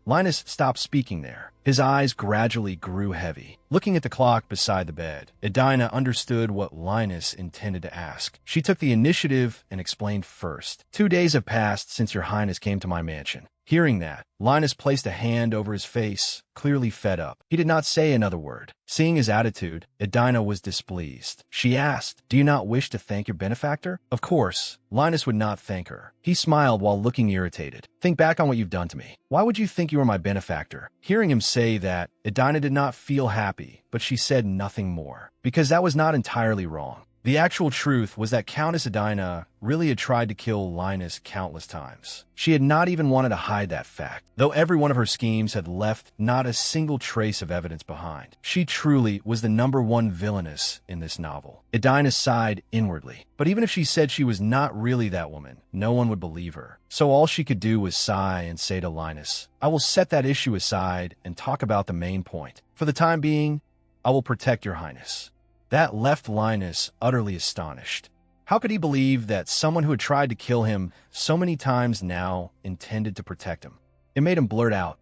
Linus stopped speaking there. His eyes gradually grew heavy. Looking at the clock beside the bed, Edina understood what Linus intended to ask. She took the initiative and explained first. "2 days have passed since your highness came to my mansion." Hearing that, Linus placed a hand over his face, clearly fed up. He did not say another word. Seeing his attitude, Edina was displeased. She asked, "Do you not wish to thank your benefactor?" Of course, Linus would not thank her. He smiled while looking irritated. "Think back on what you've done to me. Why would you think you were my benefactor?" Hearing him say that, Edina did not feel happy, but she said nothing more. Because that was not entirely wrong. The actual truth was that Countess Edina really had tried to kill Linus countless times. She had not even wanted to hide that fact, though every one of her schemes had left not a single trace of evidence behind. She truly was the #1 villainess in this novel. Edina sighed inwardly, but even if she said she was not really that woman, no one would believe her. So all she could do was sigh and say to Linus, "I will set that issue aside and talk about the main point. For the time being, I will protect your highness." That left Linus utterly astonished. How could he believe that someone who had tried to kill him so many times now intended to protect him? It made him blurt out,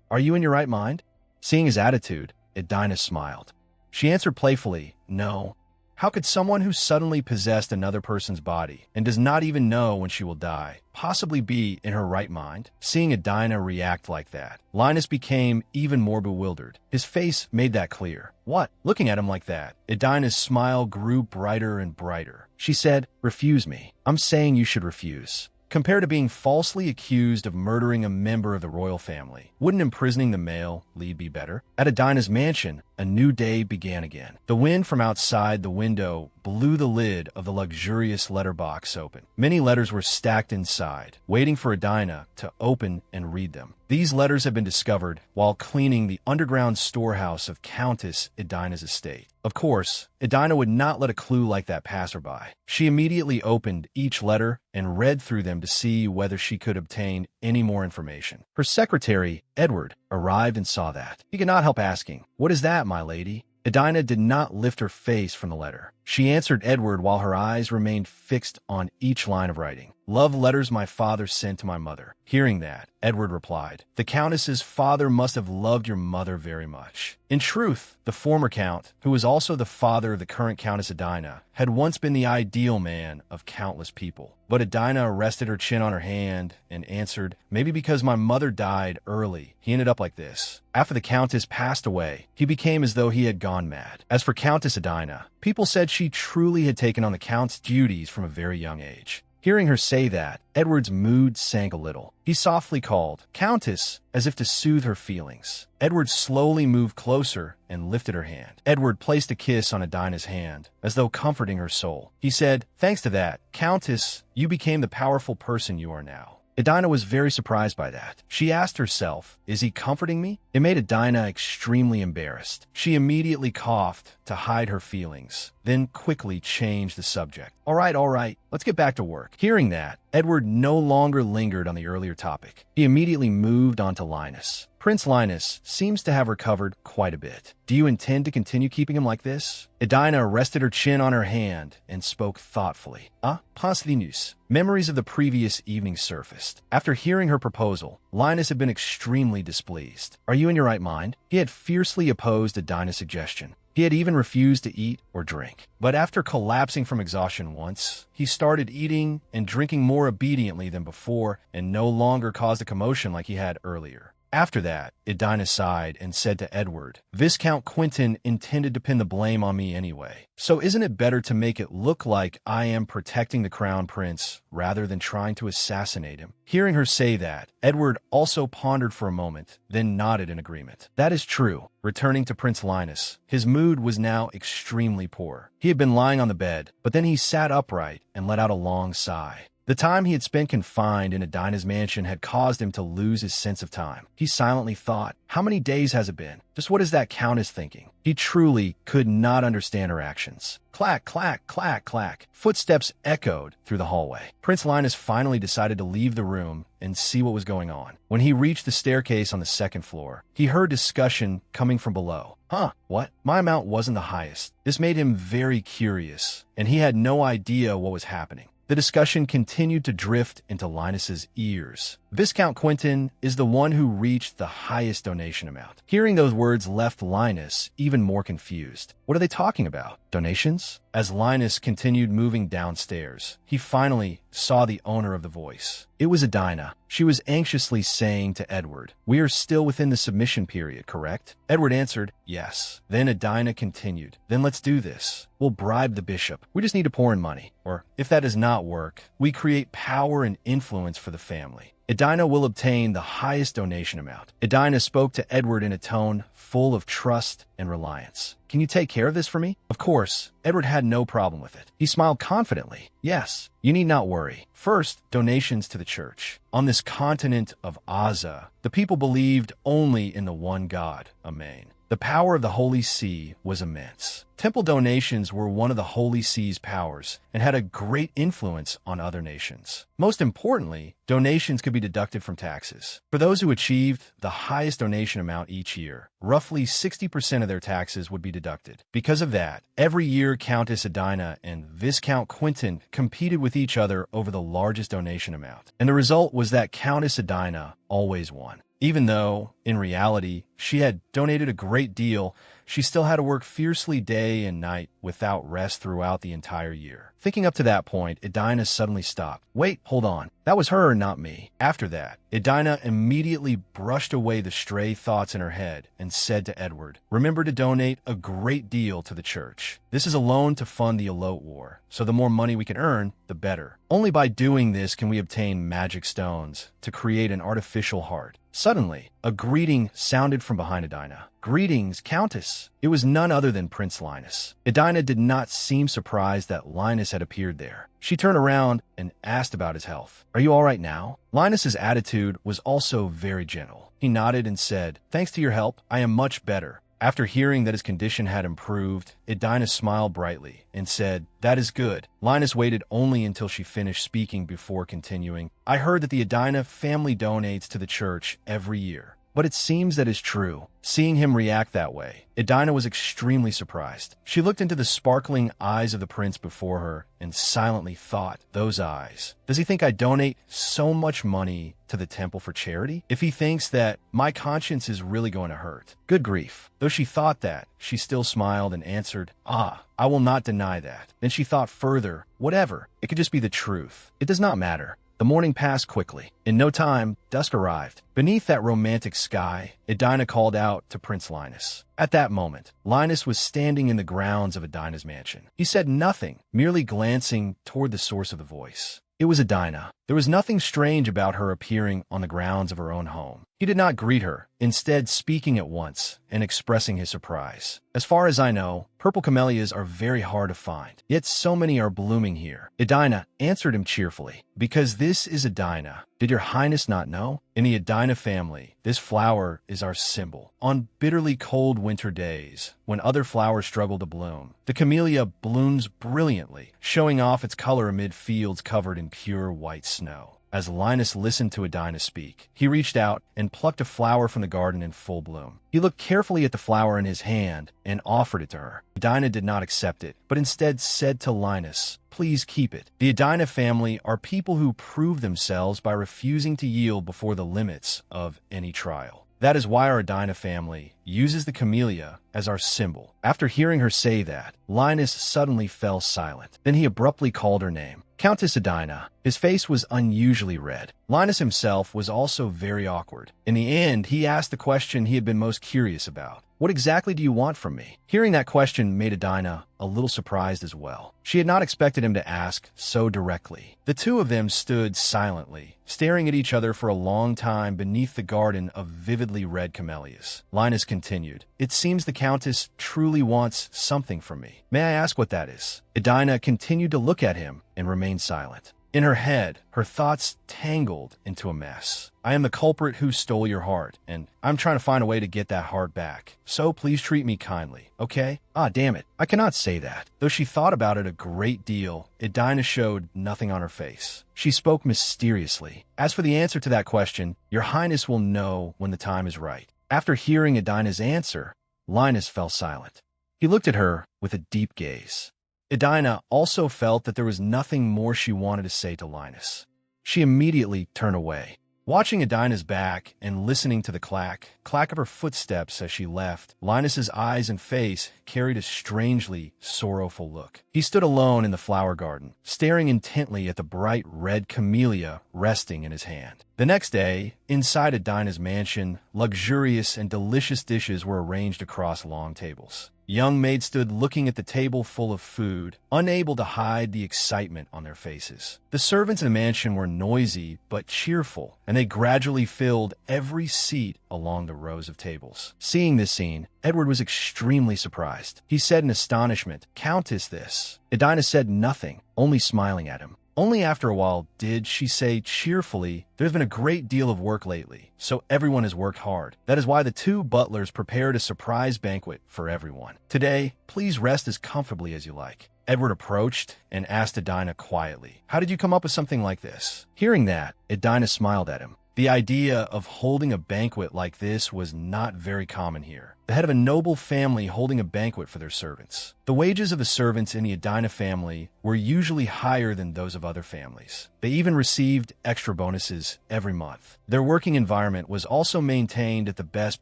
"Are you in your right mind?" Seeing his attitude, Edina smiled. She answered playfully, "No." How could someone who suddenly possessed another person's body and does not even know when she will die possibly be in her right mind? Seeing Edina react like that, Linus became even more bewildered. His face made that clear. "What?" Looking at him like that, Edina's smile grew brighter and brighter. She said, "Refuse me. I'm saying you should refuse." Compared to being falsely accused of murdering a member of the royal family, wouldn't imprisoning the male lead be better? At Edina's mansion, a new day began again. The wind from outside the window blew the lid of the luxurious letterbox open. Many letters were stacked inside, waiting for Edina to open and read them. These letters had been discovered while cleaning the underground storehouse of Countess Edina's estate. Of course, Edina would not let a clue like that pass her by. She immediately opened each letter and read through them to see whether she could obtain any more information. Her secretary, Edward, arrived and saw that. He could not help asking, "What is that, my lady?" Edina did not lift her face from the letter. She answered Edward while her eyes remained fixed on each line of writing. "Love letters my father sent to my mother." Hearing that, Edward replied, "The Countess's father must have loved your mother very much." In truth, the former Count, who was also the father of the current Countess Edina, had once been the ideal man of countless people. But Edina rested her chin on her hand and answered, "Maybe because my mother died early, he ended up like this. After the Countess passed away, he became as though he had gone mad." As for Countess Edina, people said she truly had taken on the Count's duties from a very young age. Hearing her say that, Edward's mood sank a little. He softly called, "Countess," as if to soothe her feelings. Edward slowly moved closer and lifted her hand. Edward placed a kiss on Edina's hand, as though comforting her soul. He said, "Thanks to that, Countess, you became the powerful person you are now." Edina was very surprised by that. She asked herself, "Is he comforting me?" It made Edina extremely embarrassed. She immediately coughed to hide her feelings, then quickly changed the subject. All right, let's get back to work." Hearing that, Edward no longer lingered on the earlier topic. He immediately moved on to Linus. Prince Linus seems to have recovered quite a bit. Do you intend to continue keeping him like this? Edina rested her chin on her hand and spoke thoughtfully. Pas de news. Memories of the previous evening surfaced. After hearing her proposal, Linus had been extremely displeased. "Are you in your right mind?" He had fiercely opposed Edina's suggestion. He had even refused to eat or drink. But after collapsing from exhaustion once, he started eating and drinking more obediently than before and no longer caused a commotion like he had earlier. After that, Edina sighed and said to Edward, Viscount Quentin intended to pin the blame on me anyway. So isn't it better to make it look like I am protecting the crown prince rather than trying to assassinate him? Hearing her say that, Edward also pondered for a moment, then nodded in agreement. That is true. Returning to Prince Linus, his mood was now extremely poor. He had been lying on the bed, but then he sat upright and let out a long sigh. The time he had spent confined in Edina's mansion had caused him to lose his sense of time. He silently thought, how many days has it been? Just what is that countess thinking? He truly could not understand her actions. Clack, clack, clack, clack. Footsteps echoed through the hallway. Prince Linus finally decided to leave the room and see what was going on. When he reached the staircase on the second floor, he heard discussion coming from below. What? My amount wasn't the highest. This made him very curious, and he had no idea what was happening. The discussion continued to drift into Linus's ears. Viscount Quentin is the one who reached the highest donation amount. Hearing those words left Linus even more confused. What are they talking about? Donations? As Linus continued moving downstairs, he finally saw the owner of the voice. It was Edina. She was anxiously saying to Edward, we are still within the submission period, correct? Edward answered, yes. Then Edina continued, then let's do this. We'll bribe the bishop. We just need to pour in money. Or, if that does not work, we create power and influence for the family. Edina will obtain the highest donation amount. Edina spoke to Edward in a tone full of trust and reliance. Can you take care of this for me? Of course, Edward had no problem with it. He smiled confidently. Yes, you need not worry. First, donations to the church. On this continent of Aza, the people believed only in the one God, Amen. The power of the Holy See was immense. Temple donations were one of the Holy See's powers and had a great influence on other nations. Most importantly, donations could be deducted from taxes. For those who achieved the highest donation amount each year, roughly 60% of their taxes would be deducted. Because of that, every year Countess Edina and Viscount Quentin competed with each other over the largest donation amount. And the result was that Countess Edina always won. Even though, in reality, she had donated a great deal, she still had to work fiercely day and night without rest throughout the entire year. Thinking up to that point, Edina suddenly stopped. Wait, hold on. That was her, not me. After that, Edina immediately brushed away the stray thoughts in her head and said to Edward, remember to donate a great deal to the church. This is a loan to fund the Elote War, so the more money we can earn, the better. Only by doing this can we obtain magic stones to create an artificial heart. Suddenly, a greeting sounded from behind Edina. Greetings, Countess. It was none other than Prince Linus. Edina did not seem surprised that Linus had appeared there. She turned around and asked about his health. Are you all right now? Linus's attitude was also very gentle. He nodded and said, thanks to your help, I am much better. After hearing that his condition had improved, Edina smiled brightly and said, that is good. Linus waited only until she finished speaking before continuing. I heard that the Edina family donates to the church every year. But it seems that is true. Seeing him react that way, Edina was extremely surprised. She looked into the sparkling eyes of the prince before her and silently thought, those eyes. Does he think I donate so much money to the temple for charity? If he thinks that, my conscience is really going to hurt. Good grief. Though she thought that, she still smiled and answered, I will not deny that. Then she thought further, whatever. It could just be the truth. It does not matter. The morning passed quickly. In no time, dusk arrived. Beneath that romantic sky, Edina called out to Prince Linus. At that moment, Linus was standing in the grounds of Edina's mansion. He said nothing, merely glancing toward the source of the voice. It was Edina. There was nothing strange about her appearing on the grounds of her own home. He did not greet her, instead speaking at once and expressing his surprise. As far as I know, purple camellias are very hard to find, yet so many are blooming here. Edina answered him cheerfully, because this is Edina. Did your highness not know? In the Edina family, this flower is our symbol. On bitterly cold winter days, when other flowers struggle to bloom, the camellia blooms brilliantly, showing off its color amid fields covered in pure white snow. As Linus listened to Edina speak, he reached out and plucked a flower from the garden in full bloom. He looked carefully at the flower in his hand and offered it to her. Edina did not accept it, but instead said to Linus, please keep it. The Edina family are people who prove themselves by refusing to yield before the limits of any trial. That is why our Edina family uses the camellia as our symbol. After hearing her say that, Linus suddenly fell silent. Then he abruptly called her name. Countess Edina. His face was unusually red. Linus himself was also very awkward. In the end, he asked the question he had been most curious about. What exactly do you want from me? Hearing that question made Edina a little surprised as well. She had not expected him to ask so directly. The two of them stood silently, staring at each other for a long time beneath the garden of vividly red camellias. Linus continued, "It seems the Countess truly wants something from me. May I ask what that is?" Edina continued to look at him and remained silent. In her head, her thoughts tangled into a mess. "I am the culprit who stole your heart, and I'm trying to find a way to get that heart back. So please treat me kindly, okay?" Ah, damn it. I cannot say that. Though she thought about it a great deal, Edina showed nothing on her face. She spoke mysteriously. "As for the answer to that question, your highness will know when the time is right." After hearing Edina's answer, Linus fell silent. He looked at her with a deep gaze. Edina also felt that there was nothing more she wanted to say to Linus. She immediately turned away. Watching Edina's back and listening to the clack of her footsteps as she left, Linus's eyes and face carried a strangely sorrowful look. He stood alone in the flower garden, staring intently at the bright red camellia resting in his hand. The next day, inside Edina's mansion, luxurious and delicious dishes were arranged across long tables. Young maids stood looking at the table full of food, unable to hide the excitement on their faces. The servants in the mansion were noisy but cheerful, and they gradually filled every seat along the rows of tables. Seeing this scene, Edward was extremely surprised. He said in astonishment, "Countess this." Edina said nothing, only smiling at him. Only after a while did she say cheerfully, "There's been a great deal of work lately, so everyone has worked hard. That is why the two butlers prepared a surprise banquet for everyone. Today, please rest as comfortably as you like." Edward approached and asked Edina quietly, "How did you come up with something like this?" Hearing that, Edina smiled at him. The idea of holding a banquet like this was not very common here. The head of a noble family holding a banquet for their servants. The wages of the servants in the Edina family were usually higher than those of other families. They even received extra bonuses every month. Their working environment was also maintained at the best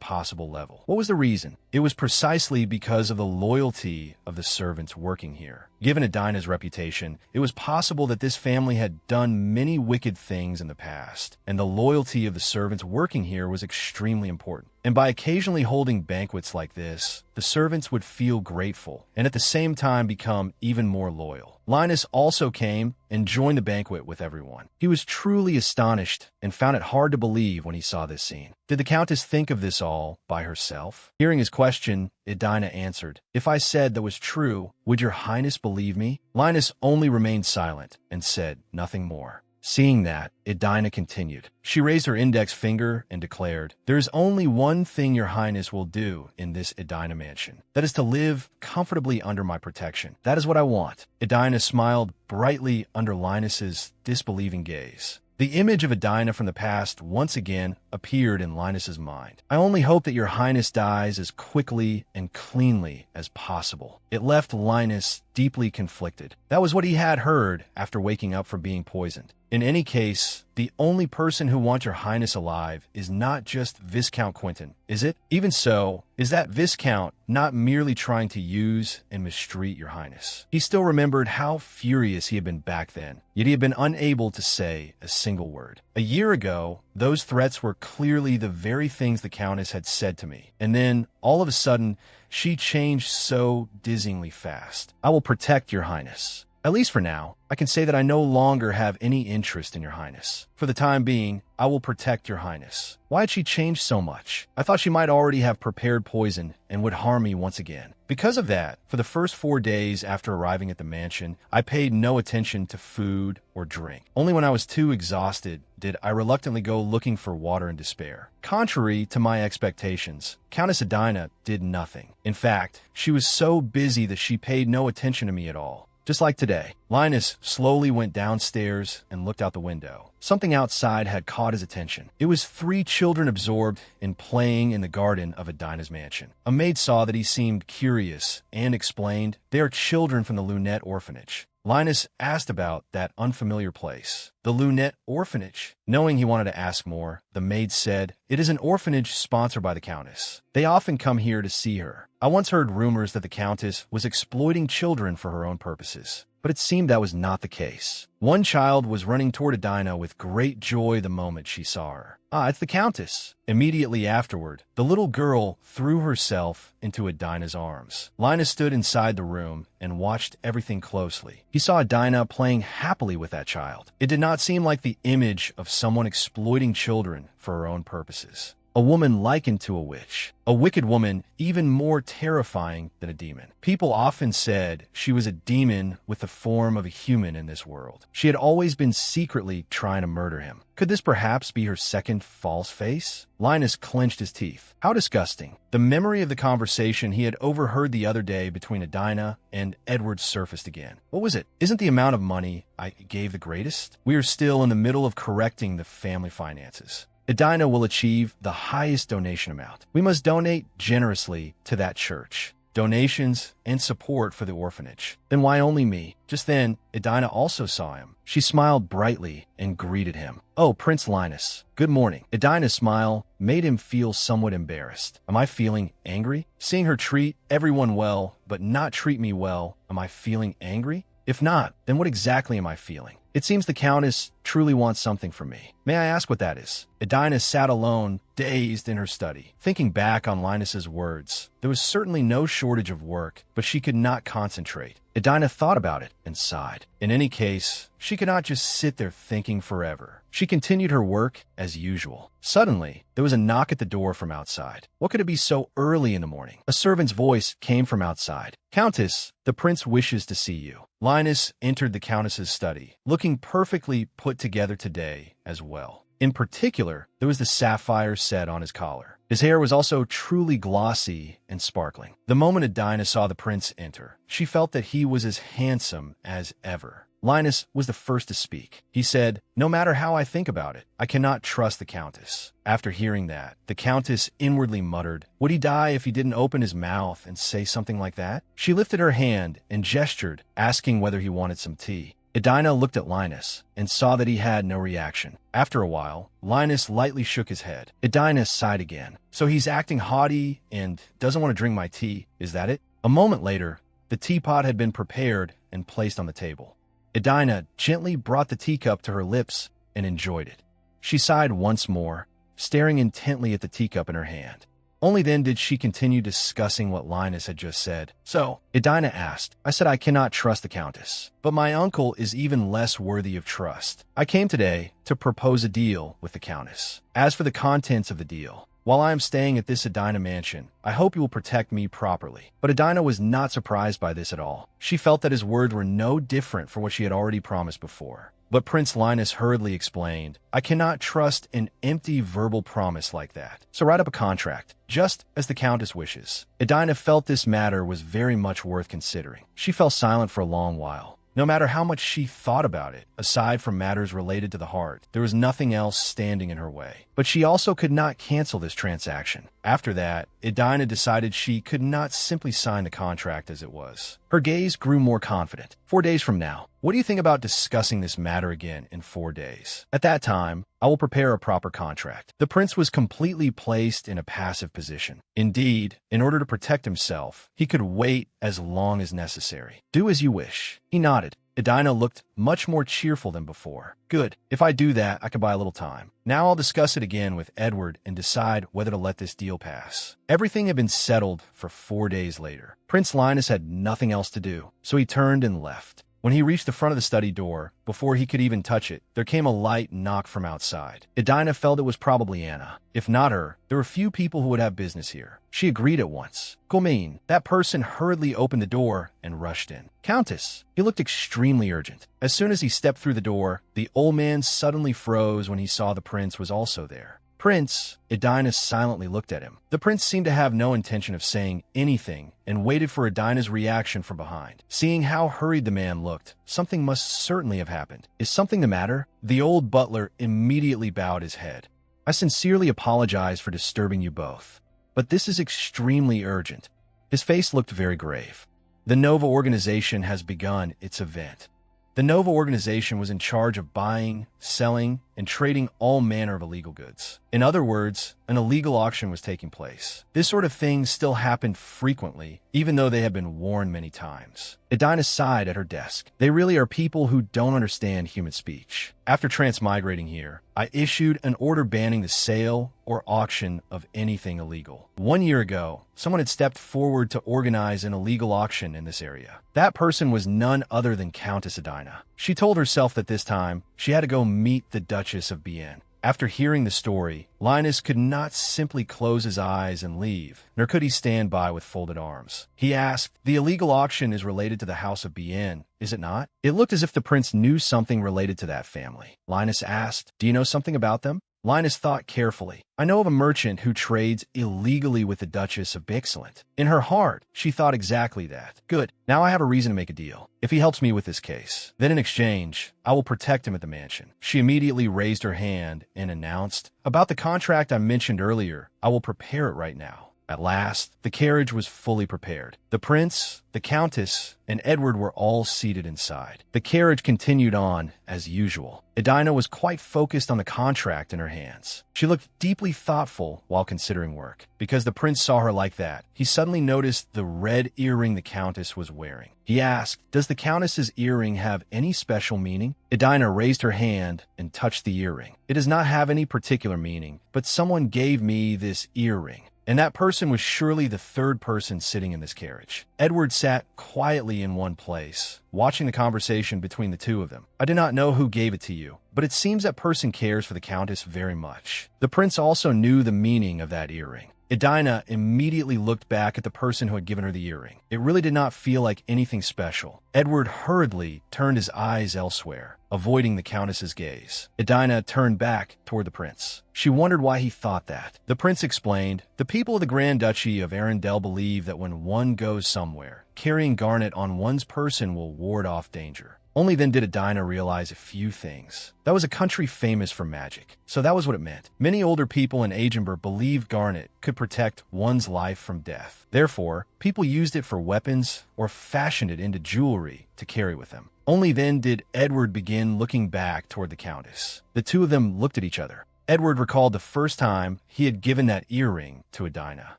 possible level. What was the reason? It was precisely because of the loyalty of the servants working here. Given Edina's reputation, it was possible that this family had done many wicked things in the past, and the loyalty of the servants working here was extremely important. And by occasionally holding banquets like this, the servants would feel grateful and at the same time become even more loyal. Linus also came and joined the banquet with everyone. He was truly astonished and found it hard to believe when he saw this scene. Did the Countess think of this all by herself? Hearing his question, Edina answered, "If I said that was true, would your highness believe me?" Linus only remained silent and said nothing more. Seeing that, Edina continued. She raised her index finger and declared, "There is only one thing your highness will do in this Edina mansion. That is to live comfortably under my protection. That is what I want." Edina smiled brightly under Linus's disbelieving gaze. The image of Edina from the past once again appeared in Linus's mind. "I only hope that your highness dies as quickly and cleanly as possible." It left Linus deeply conflicted. That was what he had heard after waking up from being poisoned. In any case, the only person who wants your highness alive is not just Viscount Quentin, is it? Even so, is that Viscount not merely trying to use and mistreat your highness? He still remembered how furious he had been back then, yet he had been unable to say a single word. A year ago, those threats were clearly the very things the Countess had said to me. And then, all of a sudden, she changed so dizzyingly fast. "I will protect your highness. At least for now, I can say that I no longer have any interest in your highness. For the time being, I will protect your highness." Why had she changed so much? I thought she might already have prepared poison and would harm me once again. Because of that, for the first 4 days after arriving at the mansion, I paid no attention to food or drink. Only when I was too exhausted did I reluctantly go looking for water in despair. Contrary to my expectations, Countess Edina did nothing. In fact, she was so busy that she paid no attention to me at all. Just like today, Linus slowly went downstairs and looked out the window. Something outside had caught his attention. It was 3 children absorbed in playing in the garden of Edina's mansion. A maid saw that he seemed curious and explained, "They are children from the Lunette orphanage." Linus asked about that unfamiliar place. The Lunette orphanage. Knowing he wanted to ask more, the maid said, "It is an orphanage sponsored by the Countess. They often come here to see her. I once heard rumors that the Countess was exploiting children for her own purposes. but it seemed that was not the case. One child was running toward Adina with great joy the moment she saw her. "Ah, it's the Countess." Immediately afterward, the little girl threw herself into Adina's arms. Linus stood inside the room and watched everything closely. He saw Adina playing happily with that child. It did not seem like the image of someone exploiting children for her own purposes. A woman likened to a witch. A wicked woman even more terrifying than a demon. People often said she was a demon with the form of a human in this world. She had always been secretly trying to murder him. Could this perhaps be her second false face? Linus clenched his teeth. How disgusting. The memory of the conversation he had overheard the other day between Adina and Edward surfaced again. What was it? Isn't the amount of money I gave the greatest? We are still in the middle of correcting the family finances. Adina will achieve the highest donation amount. We must donate generously to that church. Donations and support for the orphanage. Then why only me? Just then, Adina also saw him. She smiled brightly and greeted him. "Oh, Prince Linus. Good morning." Adina's smile made him feel somewhat embarrassed. Am I feeling angry? Seeing her treat everyone well, but not treat me well, am I feeling angry? If not, then what exactly am I feeling? It seems the Countess truly wants something from me. May I ask what that is? Adina sat alone, dazed in her study. Thinking back on Linus's words, there was certainly no shortage of work, but she could not concentrate. Adina thought about it and sighed. In any case, she could not just sit there thinking forever. She continued her work as usual. Suddenly, there was a knock at the door from outside. What could it be so early in the morning? A servant's voice came from outside. "Countess, the prince wishes to see you." Linus entered the Countess's study, looking perfectly put together today as well. In particular, there was the sapphire set on his collar. His hair was also truly glossy and sparkling. The moment Adina saw the prince enter, she felt that he was as handsome as ever. Linus was the first to speak. He said, "No matter how I think about it, I cannot trust the Countess." After hearing that, the Countess inwardly muttered, would he die if he didn't open his mouth and say something like that? She lifted her hand and gestured, asking whether he wanted some tea. Adina looked at Linus and saw that he had no reaction. After a while, Linus lightly shook his head. Adina sighed again. "So he's acting haughty and doesn't want to drink my tea, is that it?" A moment later, the teapot had been prepared and placed on the table. Adina gently brought the teacup to her lips and enjoyed it. She sighed once more, staring intently at the teacup in her hand. Only then did she continue discussing what Linus had just said. "So," Adina asked, "I said I cannot trust the Countess, but my uncle is even less worthy of trust. I came today to propose a deal with the Countess. As for the contents of the deal, while I am staying at this Adina mansion, I hope you will protect me properly." But Adina was not surprised by this at all. She felt that his words were no different from what she had already promised before. But Prince Linus hurriedly explained, "I cannot trust an empty verbal promise like that. So write up a contract, just as the Countess wishes." Adina felt this matter was very much worth considering. She fell silent for a long while. No matter how much she thought about it, aside from matters related to the heart, there was nothing else standing in her way. But she also could not cancel this transaction. After that, Adina decided she could not simply sign the contract as it was. Her gaze grew more confident. 4 days from now, what do you think about discussing this matter again in 4 days? At that time, I will prepare a proper contract. The prince was completely placed in a passive position. Indeed, in order to protect himself, he could wait as long as necessary. "Do as you wish." He nodded. Adina looked much more cheerful than before. "Good. If I do that, I can buy a little time. Now I'll discuss it again with Edward and decide whether to let this deal pass." Everything had been settled for 4 days later. Prince Linus had nothing else to do, so he turned and left. When he reached the front of the study door, before he could even touch it, there came a light knock from outside. Adina felt it was probably Anna. If not her, there were few people who would have business here. She agreed at once. "Gulmine." That person hurriedly opened the door and rushed in. "Countess." He looked extremely urgent. As soon as he stepped through the door, the old man suddenly froze when he saw the prince was also there. "Prince," Adina silently looked at him. The prince seemed to have no intention of saying anything and waited for Adina's reaction from behind. Seeing how hurried the man looked, something must certainly have happened. "Is something the matter?" The old butler immediately bowed his head. "I sincerely apologize for disturbing you both, but this is extremely urgent." His face looked very grave. "The Nova organization has begun its event." The Nova organization was in charge of buying, selling, and trading all manner of illegal goods. In other words, an illegal auction was taking place. This sort of thing still happened frequently, even though they had been warned many times. Edina sighed at her desk. They really are people who don't understand human speech. After transmigrating here, I issued an order banning the sale or auction of anything illegal. 1 year ago, someone had stepped forward to organize an illegal auction in this area. That person was none other than Countess Edina. She told herself that this time, she had to go meet the Duchess of Bien. After hearing the story, Linus could not simply close his eyes and leave, nor could he stand by with folded arms. He asked, "The illegal auction is related to the House of Bien, is it not?" It looked as if the prince knew something related to that family. Linus asked, "Do you know something about them?" Linus thought carefully. "I know of a merchant who trades illegally with the Duchess of Bixelent." In her heart, she thought exactly that. Good, now I have a reason to make a deal. If he helps me with this case, then in exchange, I will protect him at the mansion. She immediately raised her hand and announced, "About the contract I mentioned earlier, I will prepare it right now." At last, the carriage was fully prepared. The prince, the countess, and Edward were all seated inside. The carriage continued on as usual. Edina was quite focused on the contract in her hands. She looked deeply thoughtful while considering work. Because the prince saw her like that, he suddenly noticed the red earring the countess was wearing. He asked, "Does the countess's earring have any special meaning?" Edina raised her hand and touched the earring. "It does not have any particular meaning, but someone gave me this earring." And that person was surely the third person sitting in this carriage. Edward sat quietly in one place, watching the conversation between the two of them. "I do not know who gave it to you, but it seems that person cares for the countess very much." The prince also knew the meaning of that earring. Edina immediately looked back at the person who had given her the earring. It really did not feel like anything special. Edward hurriedly turned his eyes elsewhere, avoiding the countess's gaze. Edina turned back toward the prince. She wondered why he thought that. The prince explained, "The people of the Grand Duchy of Arundel believe that when one goes somewhere, carrying garnet on one's person will ward off danger." Only then did Edina realize a few things. That was a country famous for magic, so that was what it meant. Many older people in Agenber believed garnet could protect one's life from death. Therefore, people used it for weapons or fashioned it into jewelry to carry with them. Only then did Edward begin looking back toward the countess. The two of them looked at each other. Edward recalled the first time he had given that earring to Edina.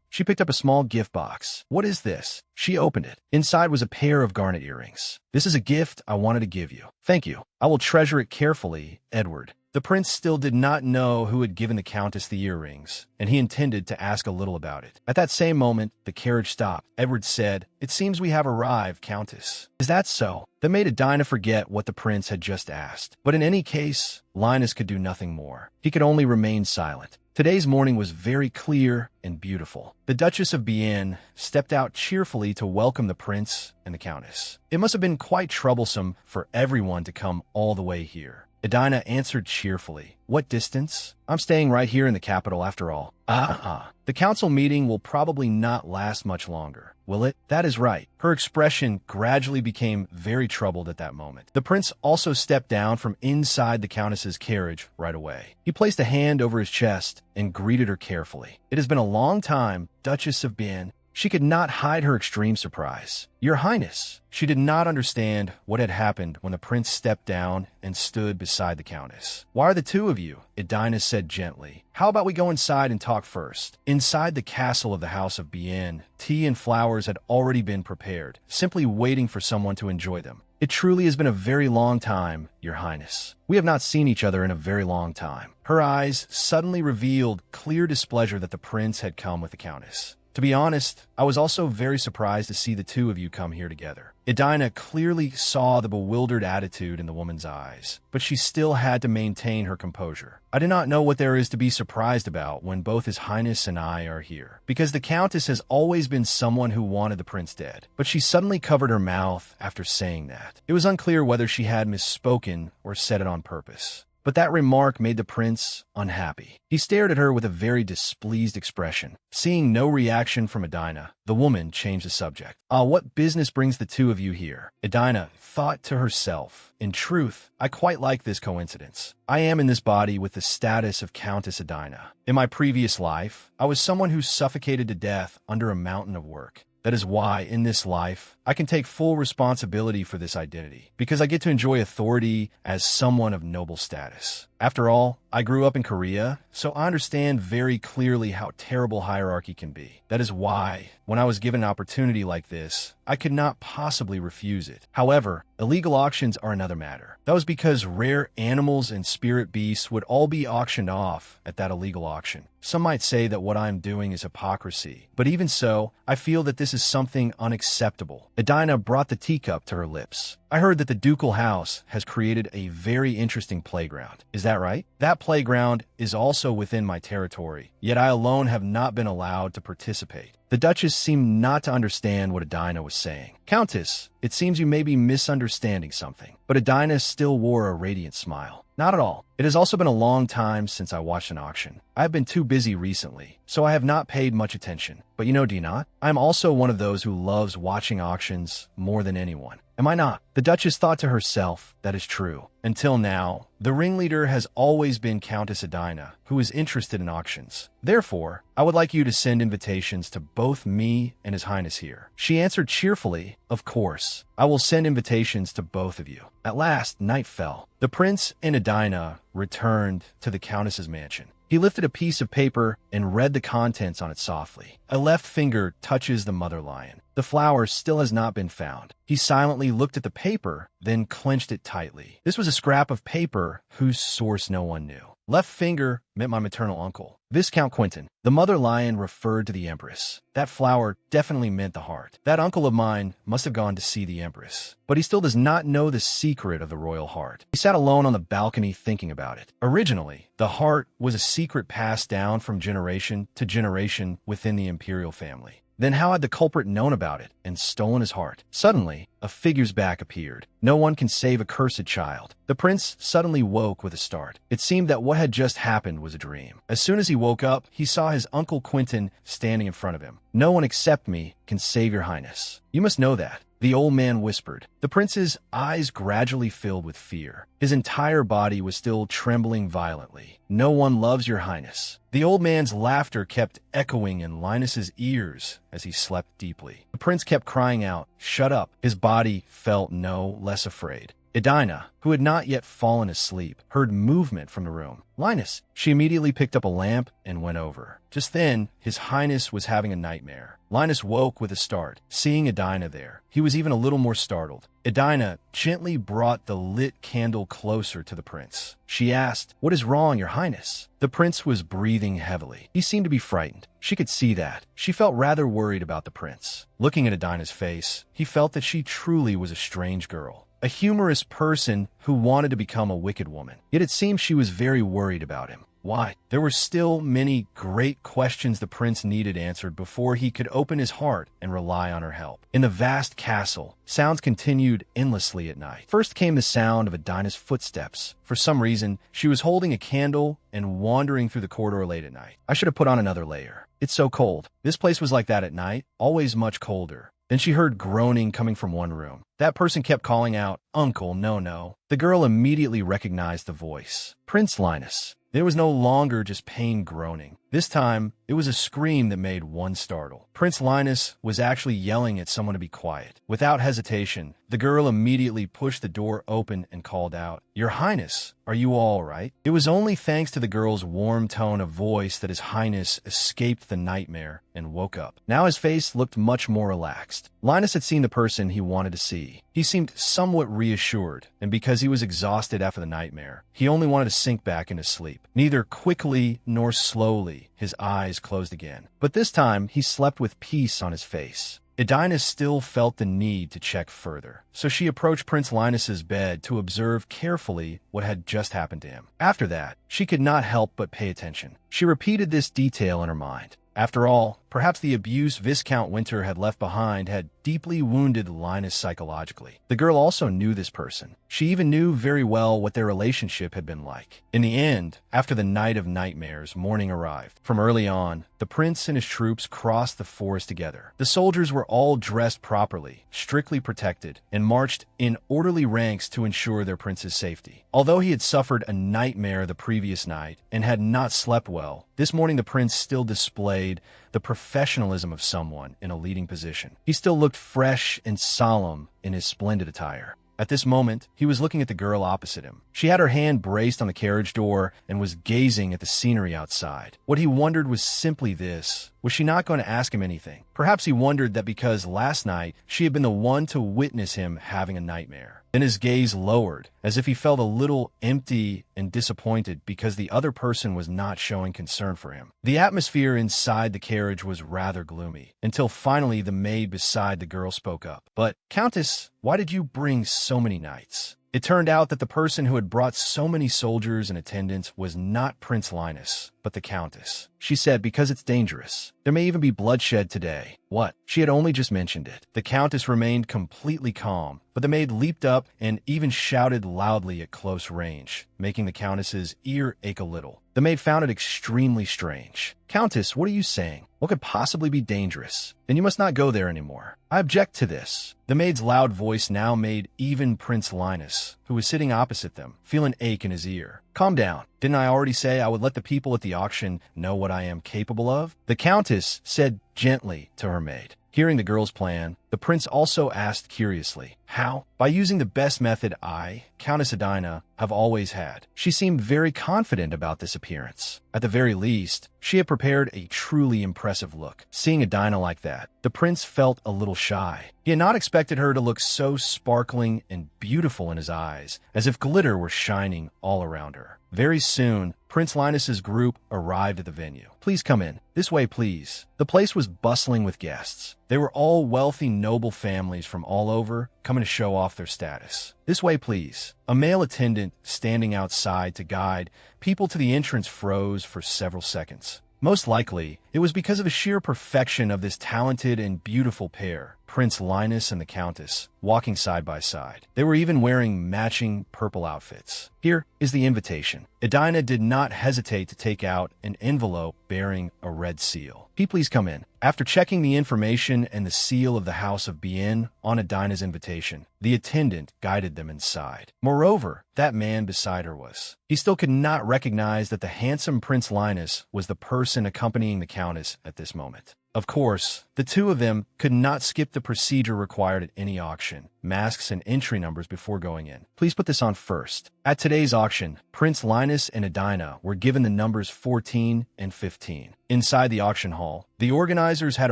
She picked up a small gift box. "What is this?" She opened it. Inside was a pair of garnet earrings. "This is a gift I wanted to give you." "Thank you. I will treasure it carefully, Edward." The prince still did not know who had given the countess the earrings, and he intended to ask a little about it. At that same moment, the carriage stopped. Edward said, "It seems we have arrived, Countess." "Is that so?" That made Edina forget what the prince had just asked. But in any case, Linus could do nothing more. He could only remain silent. Today's morning was very clear and beautiful. The Duchess of Bien stepped out cheerfully to welcome the prince and the countess. It must have been quite troublesome for everyone to come all the way here. Edina answered cheerfully. "What distance? I'm staying right here in the capital after all." The council meeting will probably not last much longer, will it?" "That is right." Her expression gradually became very troubled at that moment. The prince also stepped down from inside the countess's carriage right away. He placed a hand over his chest and greeted her carefully. "It has been a long time, Duchess of Bien." She could not hide her extreme surprise. "Your Highness." She did not understand what had happened when the prince stepped down and stood beside the countess. "Why are the two of you?" Edina said gently. "How about we go inside and talk first?" Inside the castle of the House of Bien, tea and flowers had already been prepared, simply waiting for someone to enjoy them. "It truly has been a very long time, Your Highness. We have not seen each other in a very long time." Her eyes suddenly revealed clear displeasure that the prince had come with the countess. "To be honest, I was also very surprised to see the two of you come here together." Edina clearly saw the bewildered attitude in the woman's eyes, but she still had to maintain her composure. "I do not know what there is to be surprised about when both His Highness and I are here, because the Countess has always been someone who wanted the prince dead." But she suddenly covered her mouth after saying that. It was unclear whether she had misspoken or said it on purpose. But that remark made the prince unhappy. He stared at her with a very displeased expression. Seeing no reaction from Edina, the woman changed the subject. What business brings the two of you here?" Edina thought to herself, "In truth, I quite like this coincidence. I am in this body with the status of Countess Edina. In my previous life, I was someone who suffocated to death under a mountain of work. That is why, in this life, I can take full responsibility for this identity, because I get to enjoy authority as someone of noble status. After all, I grew up in Korea, so I understand very clearly how terrible hierarchy can be. That is why, when I was given an opportunity like this, I could not possibly refuse it. However, illegal auctions are another matter. That was because rare animals and spirit beasts would all be auctioned off at that illegal auction. Some might say that what I'm doing is hypocrisy, but even so, I feel that this is something unacceptable. Edina brought the teacup to her lips. I heard that the ducal house has created a very interesting playground. Is that right? That playground is also within my territory, yet I alone have not been allowed to participate. The Duchess seemed not to understand what Edina was saying. Countess, it seems you may be misunderstanding something. But Edina still wore a radiant smile. Not at all. It has also been a long time since I watched an auction. I have been too busy recently, so I have not paid much attention. But you know, do you not? I am also one of those who loves watching auctions more than anyone. Am I not? The Duchess thought to herself, that is true. Until now, the ringleader has always been Countess Edina, who is interested in auctions. Therefore, I would like you to send invitations to both me and His Highness here. She answered cheerfully, of course. I will send invitations to both of you. At last, night fell. The prince and Edina returned to the Countess's mansion. He lifted a piece of paper and read the contents on it softly. A left finger touches the mother lion. The flower still has not been found. He silently looked at the paper, then clenched it tightly. This was a scrap of paper whose source no one knew. Left finger meant my maternal uncle, Viscount Quentin. The mother lion referred to the Empress. That flower definitely meant the heart. That uncle of mine must have gone to see the Empress. But he still does not know the secret of the royal heart. He sat alone on the balcony thinking about it. Originally, the heart was a secret passed down from generation to generation within the imperial family. Then how had the culprit known about it and stolen his heart? Suddenly, a figure's back appeared. No one can save a cursed child. The prince suddenly woke with a start. It seemed that what had just happened was a dream. As soon as he woke up, he saw his uncle Quentin standing in front of him. No one except me can save your highness. You must know that. The old man whispered. The prince's eyes gradually filled with fear. His entire body was still trembling violently. No one loves your highness. The old man's laughter kept echoing in Linus's ears as he slept deeply. The prince kept crying out, "Shut up." His body felt no less afraid. Edina, who had not yet fallen asleep, heard movement from the room. Linus. She immediately picked up a lamp and went over. Just then, His Highness was having a nightmare. Linus woke with a start, seeing Edina there. He was even a little more startled. Edina gently brought the lit candle closer to the prince. She asked, "What is wrong, your highness?" The prince was breathing heavily. He seemed to be frightened. She could see that. She felt rather worried about the prince. Looking at Edina's face, he felt that she truly was a strange girl. A humorous person who wanted to become a wicked woman. Yet it seemed she was very worried about him. Why? There were still many great questions the prince needed answered before he could open his heart and rely on her help. In the vast castle, sounds continued endlessly at night. First came the sound of Edina's footsteps. For some reason, she was holding a candle and wandering through the corridor late at night. I should have put on another layer. It's so cold. This place was like that at night, always much colder. Then she heard groaning coming from one room. That person kept calling out, "Uncle, no, no." The girl immediately recognized the voice. Prince Linus. There was no longer just pain groaning. This time, it was a scream that made one startle. Prince Linus was actually yelling at someone to be quiet. Without hesitation, the girl immediately pushed the door open and called out, "Your Highness, are you all right?" It was only thanks to the girl's warm tone of voice that His Highness escaped the nightmare and woke up. Now his face looked much more relaxed. Linus had seen the person he wanted to see. He seemed somewhat reassured, and because he was exhausted after the nightmare, he only wanted to sink back into sleep. Neither quickly nor slowly, his eyes closed again. But this time, he slept with peace on his face. Edina still felt the need to check further, so she approached Prince Linus's bed to observe carefully what had just happened to him. After that, she could not help but pay attention. She repeated this detail in her mind. After all, perhaps the abuse Viscount Winter had left behind had deeply wounded Linus psychologically. The girl also knew this person. She even knew very well what their relationship had been like. In the end, after the night of nightmares, morning arrived. From early on, the prince and his troops crossed the forest together. The soldiers were all dressed properly, strictly protected, and marched in orderly ranks to ensure their prince's safety. Although he had suffered a nightmare the previous night and had not slept well, this morning the prince still displayed the professionalism of someone in a leading position. He still looked fresh and solemn in his splendid attire. At this moment, he was looking at the girl opposite him. She had her hand braced on the carriage door and was gazing at the scenery outside. What he wondered was simply this: was she not going to ask him anything? Perhaps he wondered that because last night she had been the one to witness him having a nightmare. Then his gaze lowered, as if he felt a little empty and disappointed because the other person was not showing concern for him. The atmosphere inside the carriage was rather gloomy, until finally the maid beside the girl spoke up. "But, Countess, why did you bring so many knights?" It turned out that the person who had brought so many soldiers and attendants was not Prince Linus, but the Countess. She said, "Because it's dangerous. There may even be bloodshed today." What? She had only just mentioned it. The Countess remained completely calm, but the maid leaped up and even shouted loudly at close range, making the Countess's ear ache a little. The maid found it extremely strange. "Countess, what are you saying? What could possibly be dangerous? Then you must not go there anymore. I object to this." The maid's loud voice now made even Prince Linus, who was sitting opposite them, feel an ache in his ear. "Calm down. Didn't I already say I would let the people at the auction know what I am capable of?" The Countess said gently to her maid. Hearing the girl's plan, the prince also asked curiously, "How?" "By using the best method I, Countess Adina, have always had." She seemed very confident about this appearance. At the very least, she had prepared a truly impressive look. Seeing Adina like that, the prince felt a little shy. He had not expected her to look so sparkling and beautiful in his eyes, as if glitter were shining all around her. Very soon, Prince Linus's group arrived at the venue. "Please come in. This way, please." The place was bustling with guests. They were all wealthy, noble families from all over, coming to show off their status. "This way, please." A male attendant standing outside to guide people to the entrance froze for several seconds. Most likely, it was because of the sheer perfection of this talented and beautiful pair, Prince Linus and the Countess, walking side by side. They were even wearing matching purple outfits. "Here is the invitation." Adina did not hesitate to take out an envelope bearing a red seal. Please come in." After checking the information and the seal of the House of Bien on Adina's invitation, the attendant guided them inside. Moreover, that man beside her was. He still could not recognize that the handsome Prince Linus was the person accompanying the Countess at this moment. Of course, the two of them could not skip the procedure required at any auction, masks and entry numbers before going in. "Please put this on first." At today's auction, Prince Linus and Adina were given the numbers 14 and 15. Inside the auction hall, the organizers had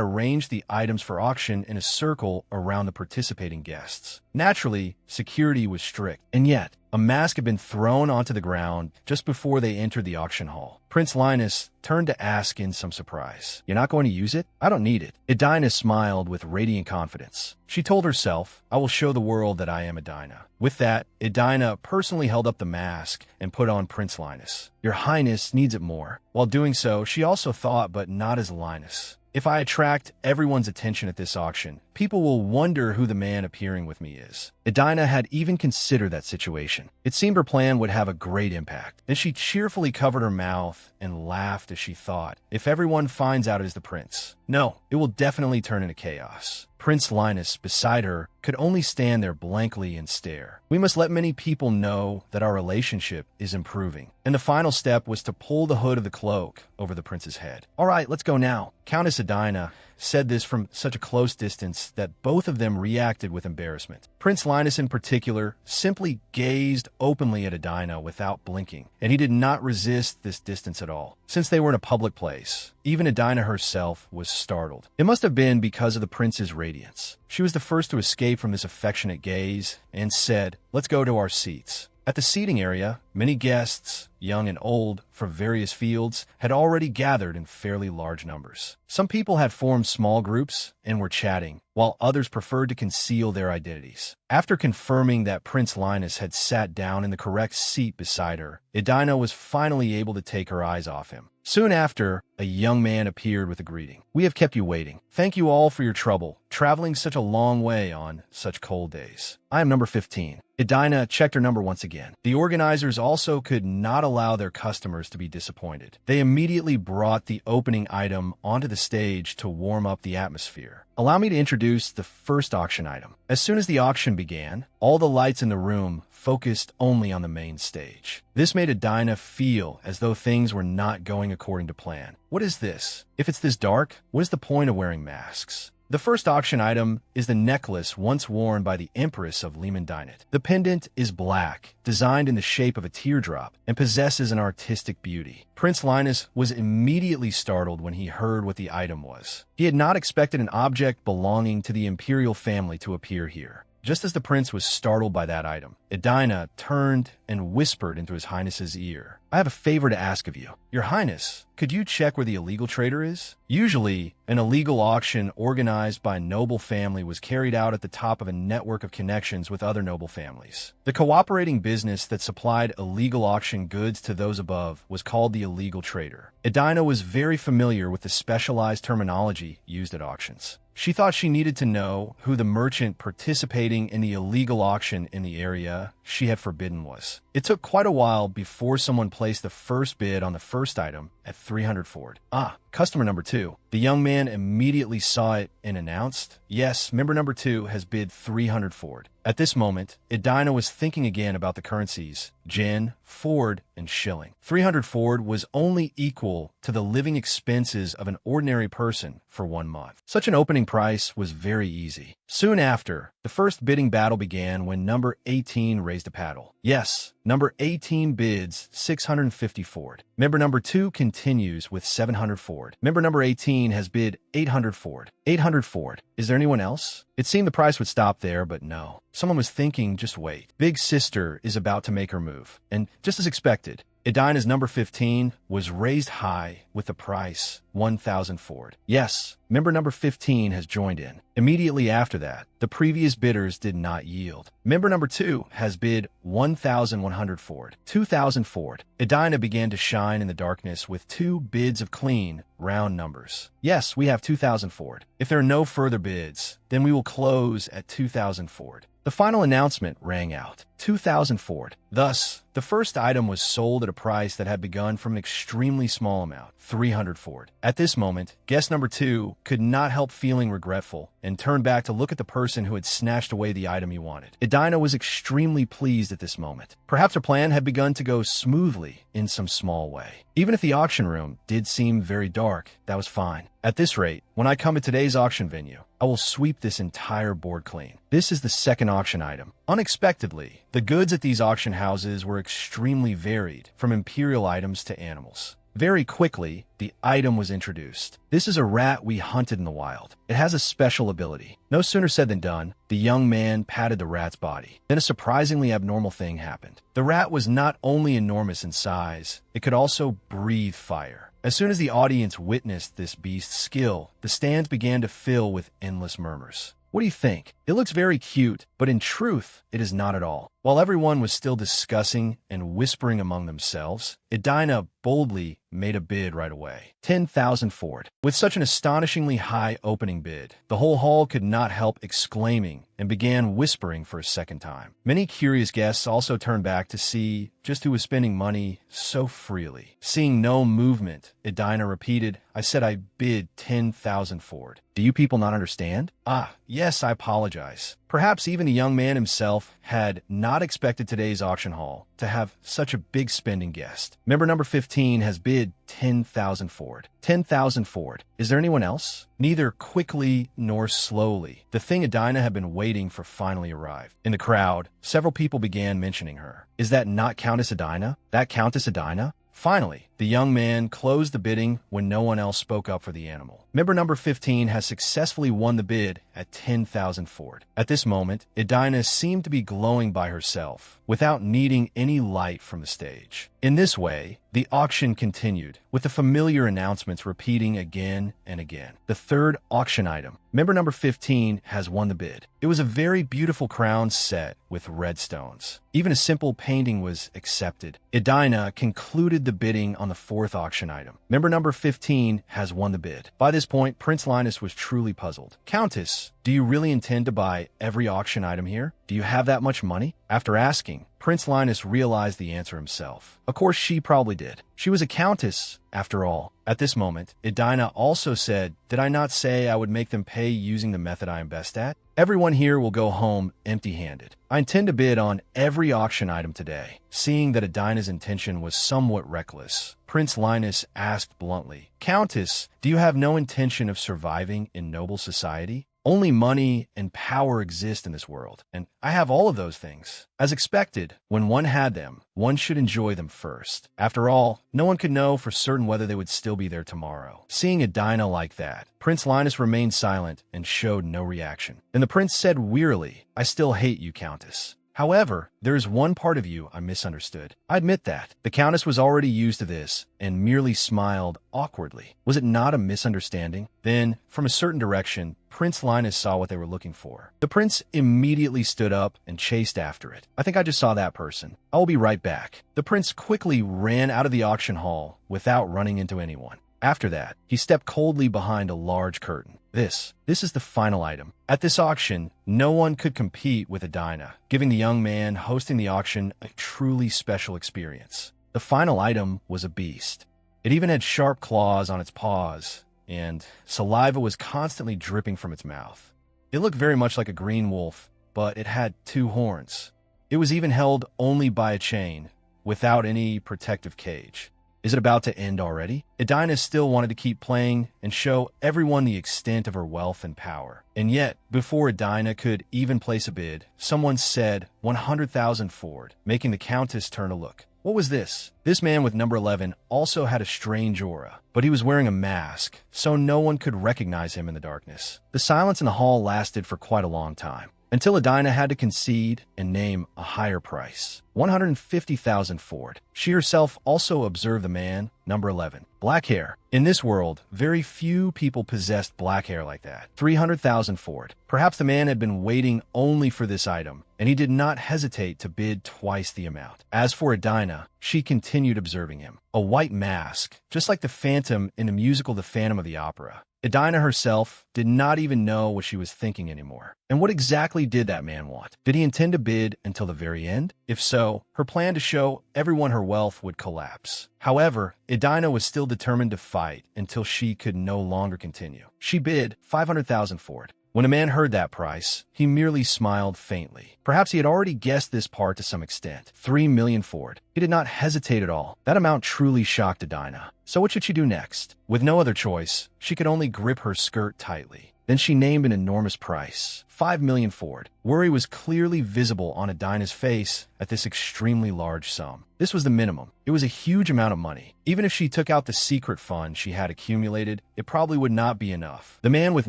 arranged the items for auction in a circle around the participating guests. Naturally, security was strict, and yet, a mask had been thrown onto the ground just before they entered the auction hall. Prince Linus turned to ask in some surprise, "You're not going to use it?" "I don't need it." Adina smiled with radiant confidence. She told herself, "I will show the world that I am Adina." With that, Adina personally held up the mask and put on Prince Linus. "Your Highness needs it more." While doing so, she also thought, but not as Linus. "If I attract everyone's attention at this auction, people will wonder who the man appearing with me is." Adina had even considered that situation. It seemed her plan would have a great impact. Then she cheerfully covered her mouth and laughed as she thought, "If everyone finds out it is the prince, no, it will definitely turn into chaos." Prince Linus, beside her, could only stand there blankly and stare. "We must let many people know that our relationship is improving." And the final step was to pull the hood of the cloak over the prince's head. "All right, let's go now." Countess Adina said this from such a close distance that both of them reacted with embarrassment. Prince Linus in particular simply gazed openly at Adina without blinking, and he did not resist this distance at all. Since they were in a public place, even Adina herself was startled. It must have been because of the prince's radiance. She was the first to escape from this affectionate gaze and said, "Let's go to our seats." At the seating area, many guests, young and old, from various fields, had already gathered in fairly large numbers. Some people had formed small groups and were chatting, while others preferred to conceal their identities. After confirming that Prince Linus had sat down in the correct seat beside her, Adina was finally able to take her eyes off him. Soon after, a young man appeared with a greeting. "We have kept you waiting. Thank you all for your trouble, traveling such a long way on such cold days. I am number 15. Adina checked her number once again. The organizers also could not allow their customers to be disappointed. They immediately brought the opening item onto the stage to warm up the atmosphere. Allow me to introduce the first auction item. As soon as the auction began, all the lights in the room focused only on the main stage. This made Adina feel as though things were not going according to plan. What is this? If it's this dark, what is the point of wearing masks? The first auction item is the necklace once worn by the Empress of Lehman Dynat. The pendant is black, designed in the shape of a teardrop, and possesses an artistic beauty. Prince Linus was immediately startled when he heard what the item was. He had not expected an object belonging to the imperial family to appear here. Just as the prince was startled by that item, Edina turned and whispered into his highness's ear, "I have a favor to ask of you. Your highness, could you check where the illegal trader is?" Usually, an illegal auction organized by a noble family was carried out at the top of a network of connections with other noble families. The cooperating business that supplied illegal auction goods to those above was called the illegal trader. Edina was very familiar with the specialized terminology used at auctions. She thought she needed to know who the merchant participating in the illegal auction in the area she had forbidden was. It took quite a while before someone placed the first bid on the first item at 300 Ford. "Ah, customer number 2. The young man immediately saw it and announced, "Yes, member number 2 has bid 300 Ford." At this moment, Edina was thinking again about the currencies, Yen, Ford, and shilling. 300 Ford was only equal to the living expenses of an ordinary person for 1 month. Such an opening price was very easy. Soon after, the first bidding battle began when number 18 raised a paddle. Yes, number 18 bids 650 Ford. Member number 2 continues with 700 Ford. Member number 18 has bid 800 Ford. 800 Ford. Is there anyone else? It seemed the price would stop there, but no. Someone was thinking, just wait. Big Sister is about to make her move. And just as expected, Edina's number 15 was raised high with the price 1,000 Ford. Yes, member number 15 has joined in. Immediately after that, the previous bidders did not yield. Member number 2 has bid 1,100 Ford. 2,000 Ford. Edina began to shine in the darkness with 2 bids of clean, round numbers. Yes, we have 2,000 Ford. If there are no further bids, then we will close at 2,000 Ford. The final announcement rang out, 2,000 Ford. Thus, the first item was sold at a price that had begun from an extremely small amount, 300 Ford. At this moment, guest number 2 could not help feeling regretful and turned back to look at the person who had snatched away the item he wanted. Edina was extremely pleased at this moment. Perhaps her plan had begun to go smoothly in some small way. Even if the auction room did seem very dark, that was fine. At this rate, when I come to today's auction venue, I will sweep this entire board clean. This is the second auction item. Unexpectedly, the goods at these auction houses were extremely varied, from imperial items to animals. Very quickly, the item was introduced. This is a rat we hunted in the wild. It has a special ability. No sooner said than done, the young man patted the rat's body. Then a surprisingly abnormal thing happened. The rat was not only enormous in size, it could also breathe fire. As soon as the audience witnessed this beast's skill, the stands began to fill with endless murmurs. What do you think? It looks very cute, but in truth, it is not at all. While everyone was still discussing and whispering among themselves, Edina boldly made a bid right away. 10,000 Ford. With such an astonishingly high opening bid, the whole hall could not help exclaiming and began whispering for a second time. Many curious guests also turned back to see just who was spending money so freely. Seeing no movement, Edina repeated, "I said I bid 10,000 Ford. Do you people not understand?" "Ah, yes, I apologize." Perhaps even the young man himself had not expected today's auction hall to have such a big spending guest. Member number 15 has bid 10,000 Ford. 10,000 Ford. Is there anyone else? Neither quickly nor slowly. The thing Edina had been waiting for finally arrived. In the crowd, several people began mentioning her. Is that not Countess Edina? That Countess Edina? Finally, the young man closed the bidding when no one else spoke up for the animal. Member number 15 has successfully won the bid at 10,000 Ford. At this moment, Edina seemed to be glowing by herself, without needing any light from the stage. In this way, the auction continued, with the familiar announcements repeating again and again. The third auction item. Member number 15 has won the bid. It was a very beautiful crown set with red stones. Even a simple painting was accepted. Edina concluded the bidding on the fourth auction item. Member number 15 has won the bid. By this point, Prince Linus was truly puzzled. "Countess, do you really intend to buy every auction item here? Do you have that much money?" After asking, Prince Linus realized the answer himself. Of course, she probably did. She was a countess, after all. At this moment, Edina also said, "Did I not say I would make them pay using the method I am best at? Everyone here will go home empty-handed. I intend to bid on every auction item today." Seeing that Edina's intention was somewhat reckless, Prince Linus asked bluntly. Countess, do you have no intention of surviving in noble society? Only money and power exist in this world, and I have all of those things. As expected, when one had them, one should enjoy them first. After all, no one could know for certain whether they would still be there tomorrow. Seeing Edina like that, Prince Linus remained silent and showed no reaction. Then the prince said wearily, I still hate you, Countess. However, there is one part of you I misunderstood. I admit that. The Countess was already used to this and merely smiled awkwardly. Was it not a misunderstanding? Then, from a certain direction, Prince Linus saw what they were looking for. The prince immediately stood up and chased after it. I think I just saw that person. I will be right back. The prince quickly ran out of the auction hall without running into anyone. After that, he stepped coldly behind a large curtain. This is the final item. At this auction, no one could compete with Edina, giving the young man hosting the auction a truly special experience. The final item was a beast. It even had sharp claws on its paws, and saliva was constantly dripping from its mouth. It looked very much like a green wolf, but it had 2 horns. It was even held only by a chain, without any protective cage. Is it about to end already? Edina still wanted to keep playing and show everyone the extent of her wealth and power. And yet, before Edina could even place a bid, someone said 100,000 forward, making the Countess turn to look. What was this? This man with number 11 also had a strange aura, but he was wearing a mask, so no one could recognize him in the darkness. The silence in the hall lasted for quite a long time, until Edina had to concede and name a higher price. 150,000 forward. She herself also observed the man, number 11. Black hair. In this world, very few people possessed black hair like that. 300,000 forward. Perhaps the man had been waiting only for this item, and he did not hesitate to bid twice the amount. As for Edina, she continued observing him. A white mask, just like the Phantom in the musical The Phantom of the Opera. Edina herself did not even know what she was thinking anymore. And what exactly did that man want? Did he intend to bid until the very end? If so, her plan to show everyone her wealth would collapse. However, Edina was still determined to fight until she could no longer continue. She bid 500,000 forward. When a man heard that price, he merely smiled faintly. Perhaps he had already guessed this part to some extent. 3 million forward. He did not hesitate at all. That amount truly shocked Edina. So what should she do next? With no other choice, she could only grip her skirt tightly. Then she named an enormous price, 5 million forward. Worry was clearly visible on Edina's face at this extremely large sum. This was the minimum. It was a huge amount of money. Even if she took out the secret fund she had accumulated, it probably would not be enough. The man with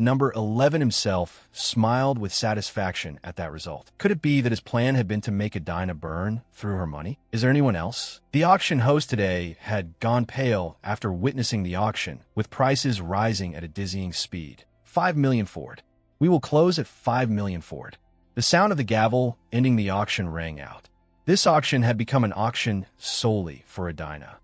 number 11 himself smiled with satisfaction at that result. Could it be that his plan had been to make Edina burn through her money? Is there anyone else? The auction host today had gone pale after witnessing the auction, with prices rising at a dizzying speed. 5 million forward. We will close at 5 million forward. The sound of the gavel ending the auction rang out. This auction had become an auction solely for Edina.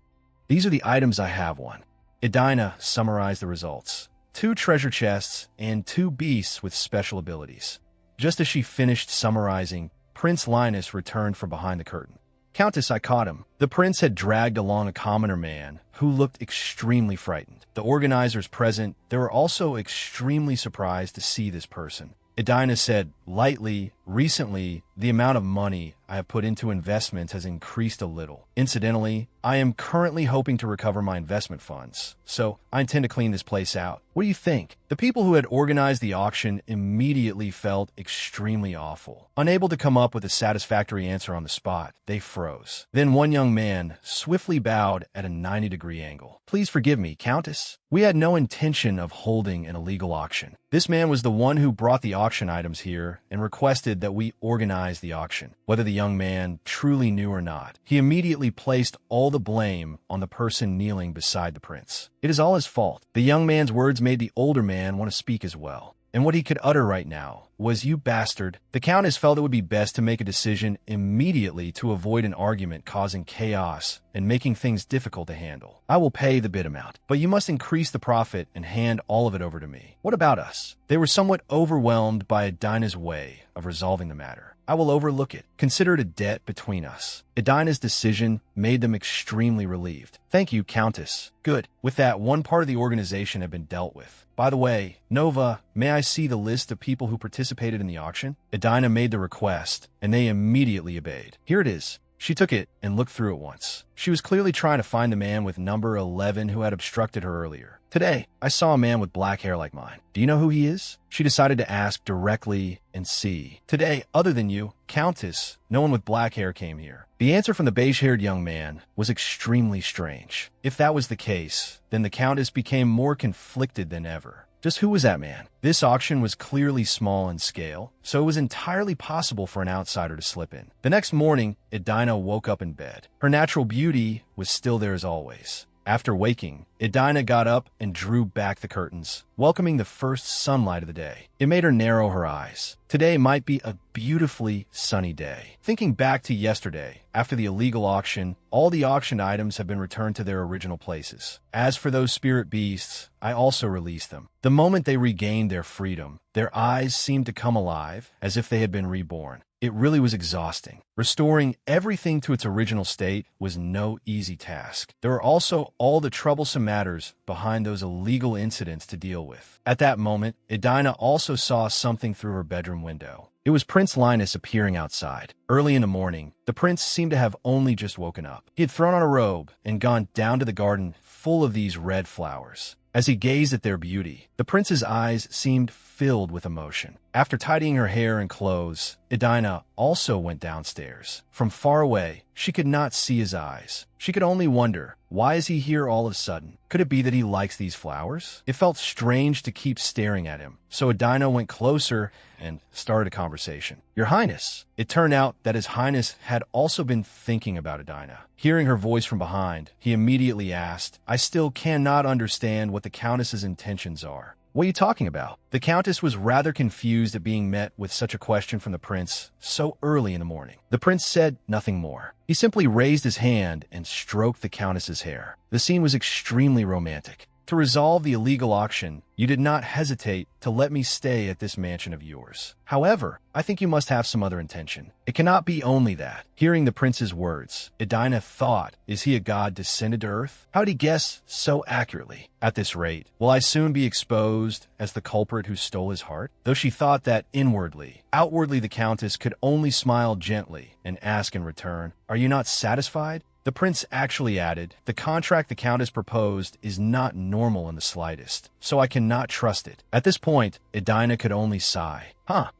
These are the items I have won. Edina summarized the results. 2 treasure chests and 2 beasts with special abilities. Just as she finished summarizing, Prince Linus returned from behind the curtain. Countess, I caught him. The prince had dragged along a commoner man who looked extremely frightened. The organizers present, they were also extremely surprised to see this person. Edina said lightly, recently, the amount of money I have put into investments has increased a little. Incidentally, I am currently hoping to recover my investment funds, so I intend to clean this place out. What do you think? The people who had organized the auction immediately felt extremely awful. Unable to come up with a satisfactory answer on the spot, they froze. Then one young man swiftly bowed at a 90-degree angle. Please forgive me, Countess. We had no intention of holding an illegal auction. This man was the one who brought the auction items here and requested that we organize the auction. Whether the young man truly knew or not, he immediately placed all the blame on the person kneeling beside the prince. It is all his fault. The young man's words made the older man want to speak as well. And what he could utter right now was, "You bastard." The Countess felt it would be best to make a decision immediately to avoid an argument causing chaos and making things difficult to handle. I will pay the bid amount, but you must increase the profit and hand all of it over to me. What about us? They were somewhat overwhelmed by Edina's way of resolving the matter. I will overlook it. Consider it a debt between us. Edina's decision made them extremely relieved. Thank you, Countess. Good. With that, one part of the organization had been dealt with. By the way, Nova, may I see the list of people who participated in the auction? Edina made the request, and they immediately obeyed. Here it is. She took it and looked through it once. She was clearly trying to find the man with number 11 who had obstructed her earlier. Today, I saw a man with black hair like mine. Do you know who he is? She decided to ask directly and see. Today, other than you, Countess, no one with black hair came here. The answer from the beige-haired young man was extremely strange. If that was the case, then the Countess became more conflicted than ever. Just who was that man? This auction was clearly small in scale, so it was entirely possible for an outsider to slip in. The next morning, Edina woke up in bed. Her natural beauty was still there as always. After waking, Edina got up and drew back the curtains, welcoming the first sunlight of the day. It made her narrow her eyes. Today might be a beautifully sunny day. Thinking back to yesterday, after the illegal auction, all the auctioned items have been returned to their original places. As for those spirit beasts, I also released them. The moment they regained their freedom, their eyes seemed to come alive, as if they had been reborn. It really was exhausting. Restoring everything to its original state was no easy task. There were also all the troublesome matters behind those illegal incidents to deal with. At that moment, Edina also saw something through her bedroom window. It was Prince Linus appearing outside. Early in the morning, the prince seemed to have only just woken up. He had thrown on a robe and gone down to the garden full of these red flowers. As he gazed at their beauty, the prince's eyes seemed filled with emotion. After tidying her hair and clothes, Edina also went downstairs. From far away, she could not see his eyes. She could only wonder, why is he here all of a sudden? Could it be that he likes these flowers? It felt strange to keep staring at him, so Edina went closer and started a conversation. Your Highness. It turned out that His Highness had also been thinking about Edina. Hearing her voice from behind, he immediately asked, I still cannot understand what the Countess's intentions are. What are you talking about? The Countess was rather confused at being met with such a question from the prince so early in the morning. The prince said nothing more. He simply raised his hand and stroked the Countess's hair. The scene was extremely romantic. To resolve the illegal auction, you did not hesitate to let me stay at this mansion of yours. However, I think you must have some other intention. It cannot be only that. Hearing the prince's words, Edina thought, is he a god descended to earth? How did he guess so accurately? At this rate, will I soon be exposed as the culprit who stole his heart? Though she thought that inwardly, outwardly the Countess could only smile gently and ask in return, are you not satisfied? The prince actually added, the contract the Countess proposed is not normal in the slightest, so I cannot trust it. At this point, Edina could only sigh.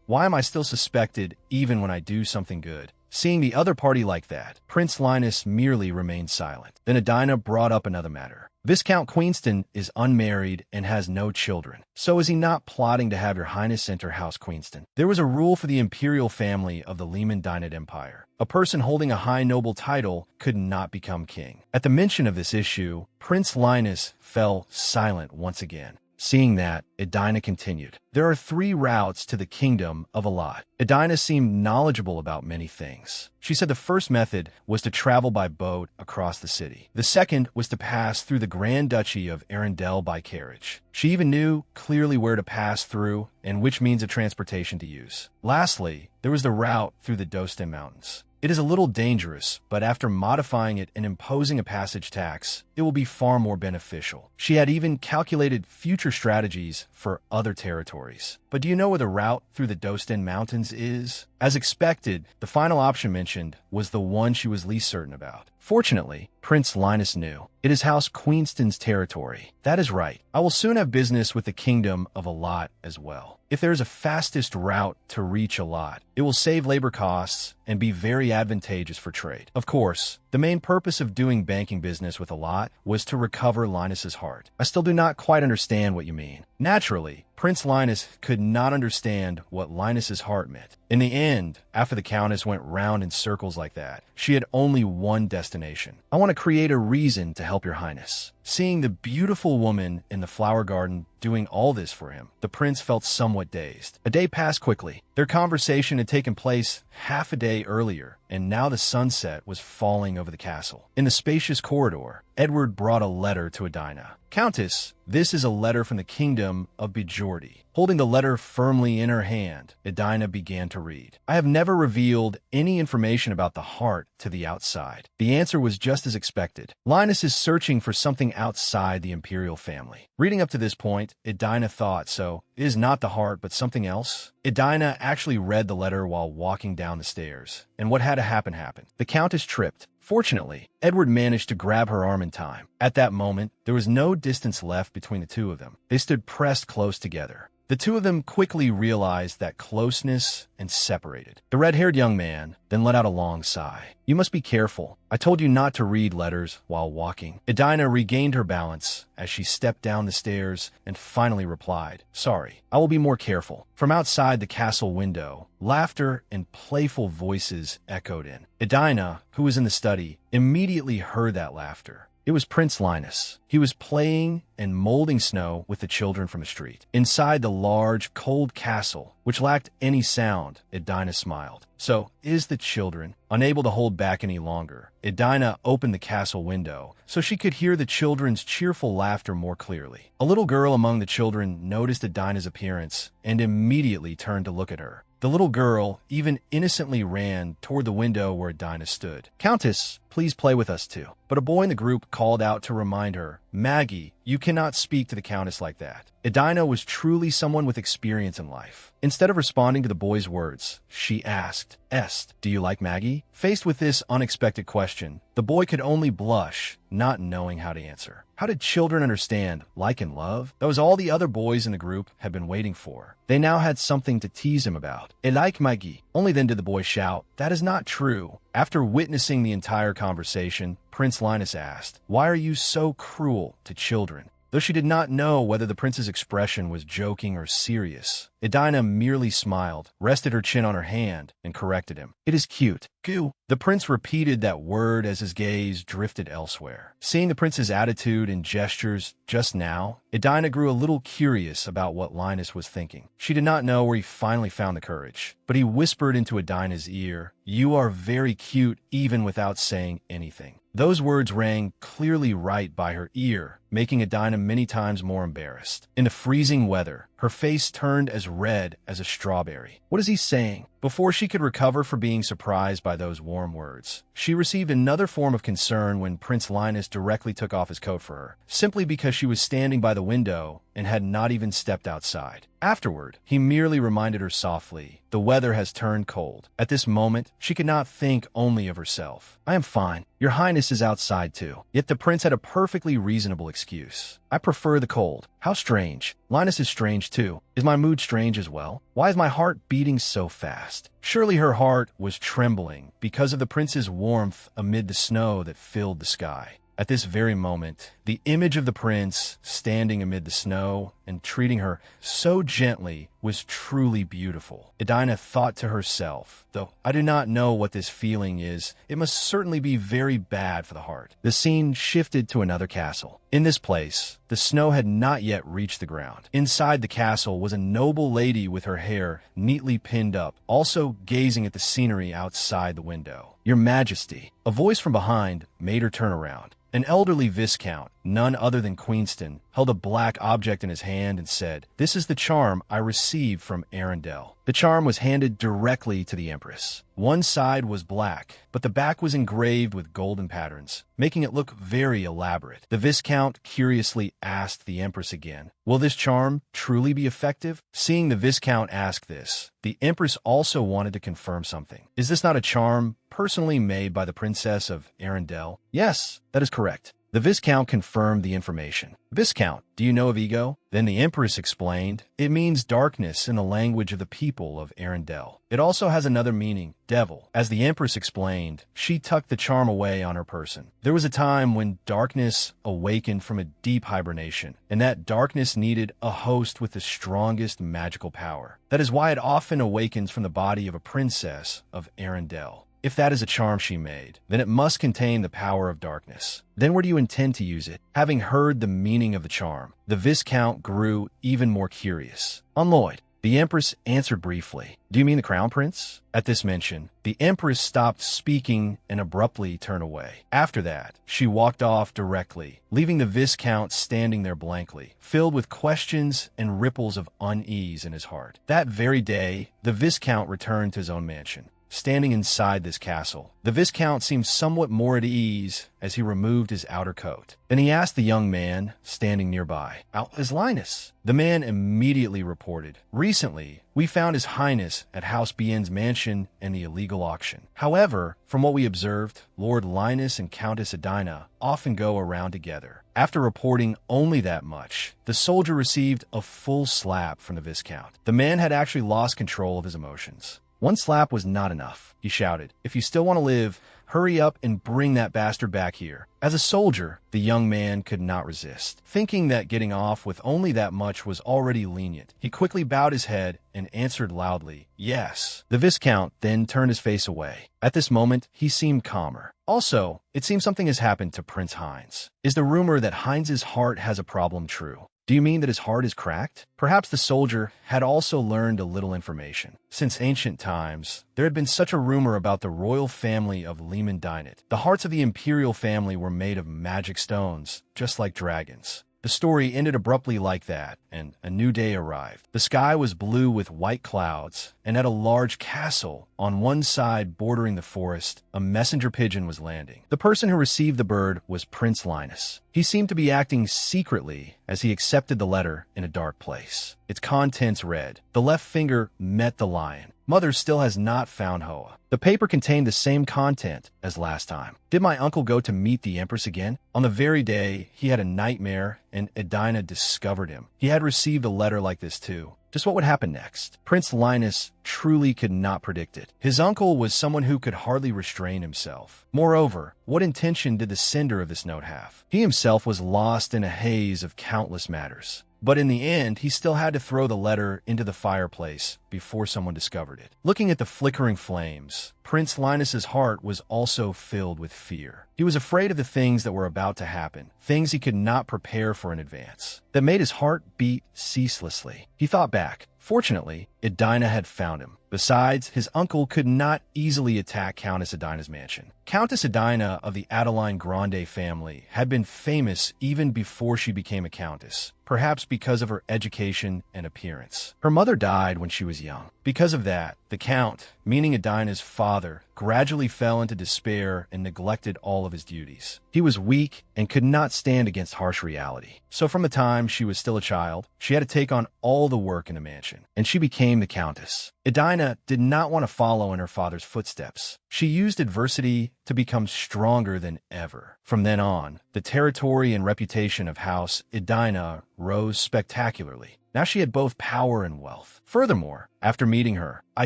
Why am I still suspected even when I do something good? Seeing the other party like that, Prince Linus merely remained silent. Then Edina brought up another matter. Viscount Queenston is unmarried and has no children. So is he not plotting to have your Highness enter House Queenston? There was a rule for the imperial family of the Lehman Dynate Empire. A person holding a high noble title could not become king. At the mention of this issue, Prince Linus fell silent once again. Seeing that, Edina continued. There are 3 routes to the kingdom of Alat. Edina seemed knowledgeable about many things. She said the first method was to travel by boat across the city. The second was to pass through the Grand Duchy of Arundel by carriage. She even knew clearly where to pass through and which means of transportation to use. Lastly, there was the route through the Dostin Mountains. It is a little dangerous, but after modifying it and imposing a passage tax, it will be far more beneficial. She had even calculated future strategies for other territories. But do you know where the route through the Dostin Mountains is? As expected, the final option mentioned was the one she was least certain about. Fortunately, Prince Linus knew. It is House Queenston's territory. That is right. I will soon have business with the kingdom of Alat as well. If there is a fastest route to reach Alat, it will save labor costs and be very advantageous for trade. Of course, the main purpose of doing banking business with Alat was to recover Linus's heart. I still do not quite understand what you mean. Naturally, Prince Linus could not understand what Linus's heart meant. In the end, after the Countess went round in circles like that, she had only one destination. I want to create a reason to help your Highness. Seeing the beautiful woman in the flower garden doing all this for him, the prince felt somewhat dazed. A day passed quickly. Their conversation had taken place half a day earlier, and now the sunset was falling over the castle. In the spacious corridor, Edward brought a letter to Edina. Countess, this is a letter from the kingdom of Bejordi. Holding the letter firmly in her hand, Edina began to read. I have never revealed any information about the heart to the outside. The answer was just as expected. Linus is searching for something belong outside the imperial family. Reading up to this point, Edina thought, so it is not the heart but something else? Edina actually read the letter while walking down the stairs, and what had to happen happened. The Countess tripped. Fortunately, Edward managed to grab her arm in time. At that moment, there was no distance left between the two of them. They stood pressed close together. The two of them quickly realized that closeness and separated. The red-haired young man then let out a long sigh. You must be careful. I told you not to read letters while walking. Edina regained her balance as she stepped down the stairs and finally replied, sorry, I will be more careful. From outside the castle window, laughter and playful voices echoed in. Edina, who was in the study, immediately heard that laughter. It was Prince Linus. He was playing and molding snow with the children from the street. Inside the large, cold castle, which lacked any sound, Edina smiled. So, is the children. Unable to hold back any longer, Edina opened the castle window so she could hear the children's cheerful laughter more clearly. A little girl among the children noticed Edina's appearance and immediately turned to look at her. The little girl even innocently ran toward the window where Edina stood. Countess, please play with us too. But a boy in the group called out to remind her, Maggie, you cannot speak to the Countess like that. Edina was truly someone with experience in life. Instead of responding to the boy's words, she asked, Est, do you like Maggie? Faced with this unexpected question, the boy could only blush, not knowing how to answer. How did children understand like and love? That was all the other boys in the group had been waiting for. They now had something to tease him about. I like Maggie. Only then did the boy shout, that is not true. After witnessing the entire conversation, Prince Linus asked, why are you so cruel to children? Though she did not know whether the prince's expression was joking or serious, Edina merely smiled, rested her chin on her hand, and corrected him. It is cute. Goo. The prince repeated that word as his gaze drifted elsewhere. Seeing the prince's attitude and gestures just now, Edina grew a little curious about what Linus was thinking. She did not know where he finally found the courage, but he whispered into Edina's ear, you are very cute even without saying anything. Those words rang clearly right by her ear, making Edina many times more embarrassed. In the freezing weather, her face turned as red as a strawberry. What is he saying? Before she could recover from being surprised by those warm words, she received another form of concern when Prince Linus directly took off his coat for her, simply because she was standing by the window and had not even stepped outside. Afterward, he merely reminded her softly, the weather has turned cold. At this moment, she could not think only of herself. I am fine. Your Highness is outside too. Yet the prince had a perfectly reasonable excuse. I prefer the cold. How strange. Linus is strange too. Is my mood strange as well? Why is my heart beating so fast? Surely her heart was trembling because of the prince's warmth amid the snow that filled the sky. At this very moment, the image of the prince standing amid the snow and treating her so gently was truly beautiful. Edina thought to herself, though I do not know what this feeling is, it must certainly be very bad for the heart. The scene shifted to another castle. In this place, the snow had not yet reached the ground. Inside the castle was a noble lady with her hair neatly pinned up, also gazing at the scenery outside the window. Your Majesty, a voice from behind made her turn around. An elderly viscount, none other than Queenston, held a black object in his hand and said, this is the charm I received from Arundel. The charm was handed directly to the Empress. One side was black, but the back was engraved with golden patterns, making it look very elaborate. The Viscount curiously asked the Empress again, will this charm truly be effective? Seeing the Viscount ask this, the Empress also wanted to confirm something. Is this not a charm personally made by the Princess of Arundel? Yes, that is correct. The Viscount confirmed the information. Viscount, do you know of ego? Then the Empress explained, it means darkness in the language of the people of Arundel. It also has another meaning, devil. As the Empress explained, she tucked the charm away on her person. There was a time when darkness awakened from a deep hibernation, and that darkness needed a host with the strongest magical power. That is why it often awakens from the body of a princess of Arundel. If that is a charm she made, then it must contain the power of darkness. Then where do you intend to use it? Having heard the meaning of the charm, the Viscount grew even more curious. On Lloyd, the Empress answered briefly. Do you mean the Crown Prince? At this mention, the Empress stopped speaking and abruptly turned away. After that, she walked off directly, leaving the Viscount standing there blankly, filled with questions and ripples of unease in his heart. That very day, the Viscount returned to his own mansion. standing inside this castle. The Viscount seemed somewhat more at ease as he removed his outer coat. Then he asked the young man standing nearby, "How is Linus?" The man immediately reported, "Recently, we found His Highness at House Bien's mansion in the illegal auction. However, from what we observed, Lord Linus and Countess Edina often go around together." After reporting only that much, the soldier received a full slap from the Viscount. The man had actually lost control of his emotions. One slap was not enough. He shouted, "If you still want to live, hurry up and bring that bastard back here." As a soldier, the young man could not resist. Thinking that getting off with only that much was already lenient, he quickly bowed his head and answered loudly, "Yes." The Viscount then turned his face away. At this moment, he seemed calmer. Also, it seems something has happened to Prince Heinz. Is the rumor that Heinz's heart has a problem true? Do you mean that his heart is cracked? Perhaps the soldier had also learned a little information. Since ancient times, there had been such a rumor about the royal family of Lehman Dynit. The hearts of the imperial family were made of magic stones, just like dragons. The story ended abruptly like that, and a new day arrived. The sky was blue with white clouds, and at a large castle, on one side bordering the forest, a messenger pigeon was landing. The person who received the bird was Prince Linus. He seemed to be acting secretly as he accepted the letter in a dark place. Its contents read, "The left finger met the lion. Mother still has not found Hoa." The paper contained the same content as last time. Did my uncle go to meet the Empress again? On the very day, he had a nightmare and Edina discovered him. He had received a letter like this too. Just what would happen next? Prince Linus truly could not predict it. His uncle was someone who could hardly restrain himself. Moreover, what intention did the sender of this note have? He himself was lost in a haze of countless matters. But in the end, he still had to throw the letter into the fireplace before someone discovered it. Looking at the flickering flames, Prince Linus's heart was also filled with fear. He was afraid of the things that were about to happen, things he could not prepare for in advance, that made his heart beat ceaselessly. He thought back. Fortunately, Edina had found him. Besides, his uncle could not easily attack Countess Edina's mansion. Countess Edina of the Adeline Grande family had been famous even before she became a countess, perhaps because of her education and appearance. Her mother died when she was young. Because of that, the Count, meaning Edina's father, gradually fell into despair and neglected all of his duties. He was weak and could not stand against harsh reality. So from the time she was still a child, she had to take on all the work in the mansion, and she became the countess. Edina did not want to follow in her father's footsteps. She used adversity to become stronger than ever. From then on, the territory and reputation of House Edina rose spectacularly. Now she had both power and wealth. Furthermore, after meeting her, I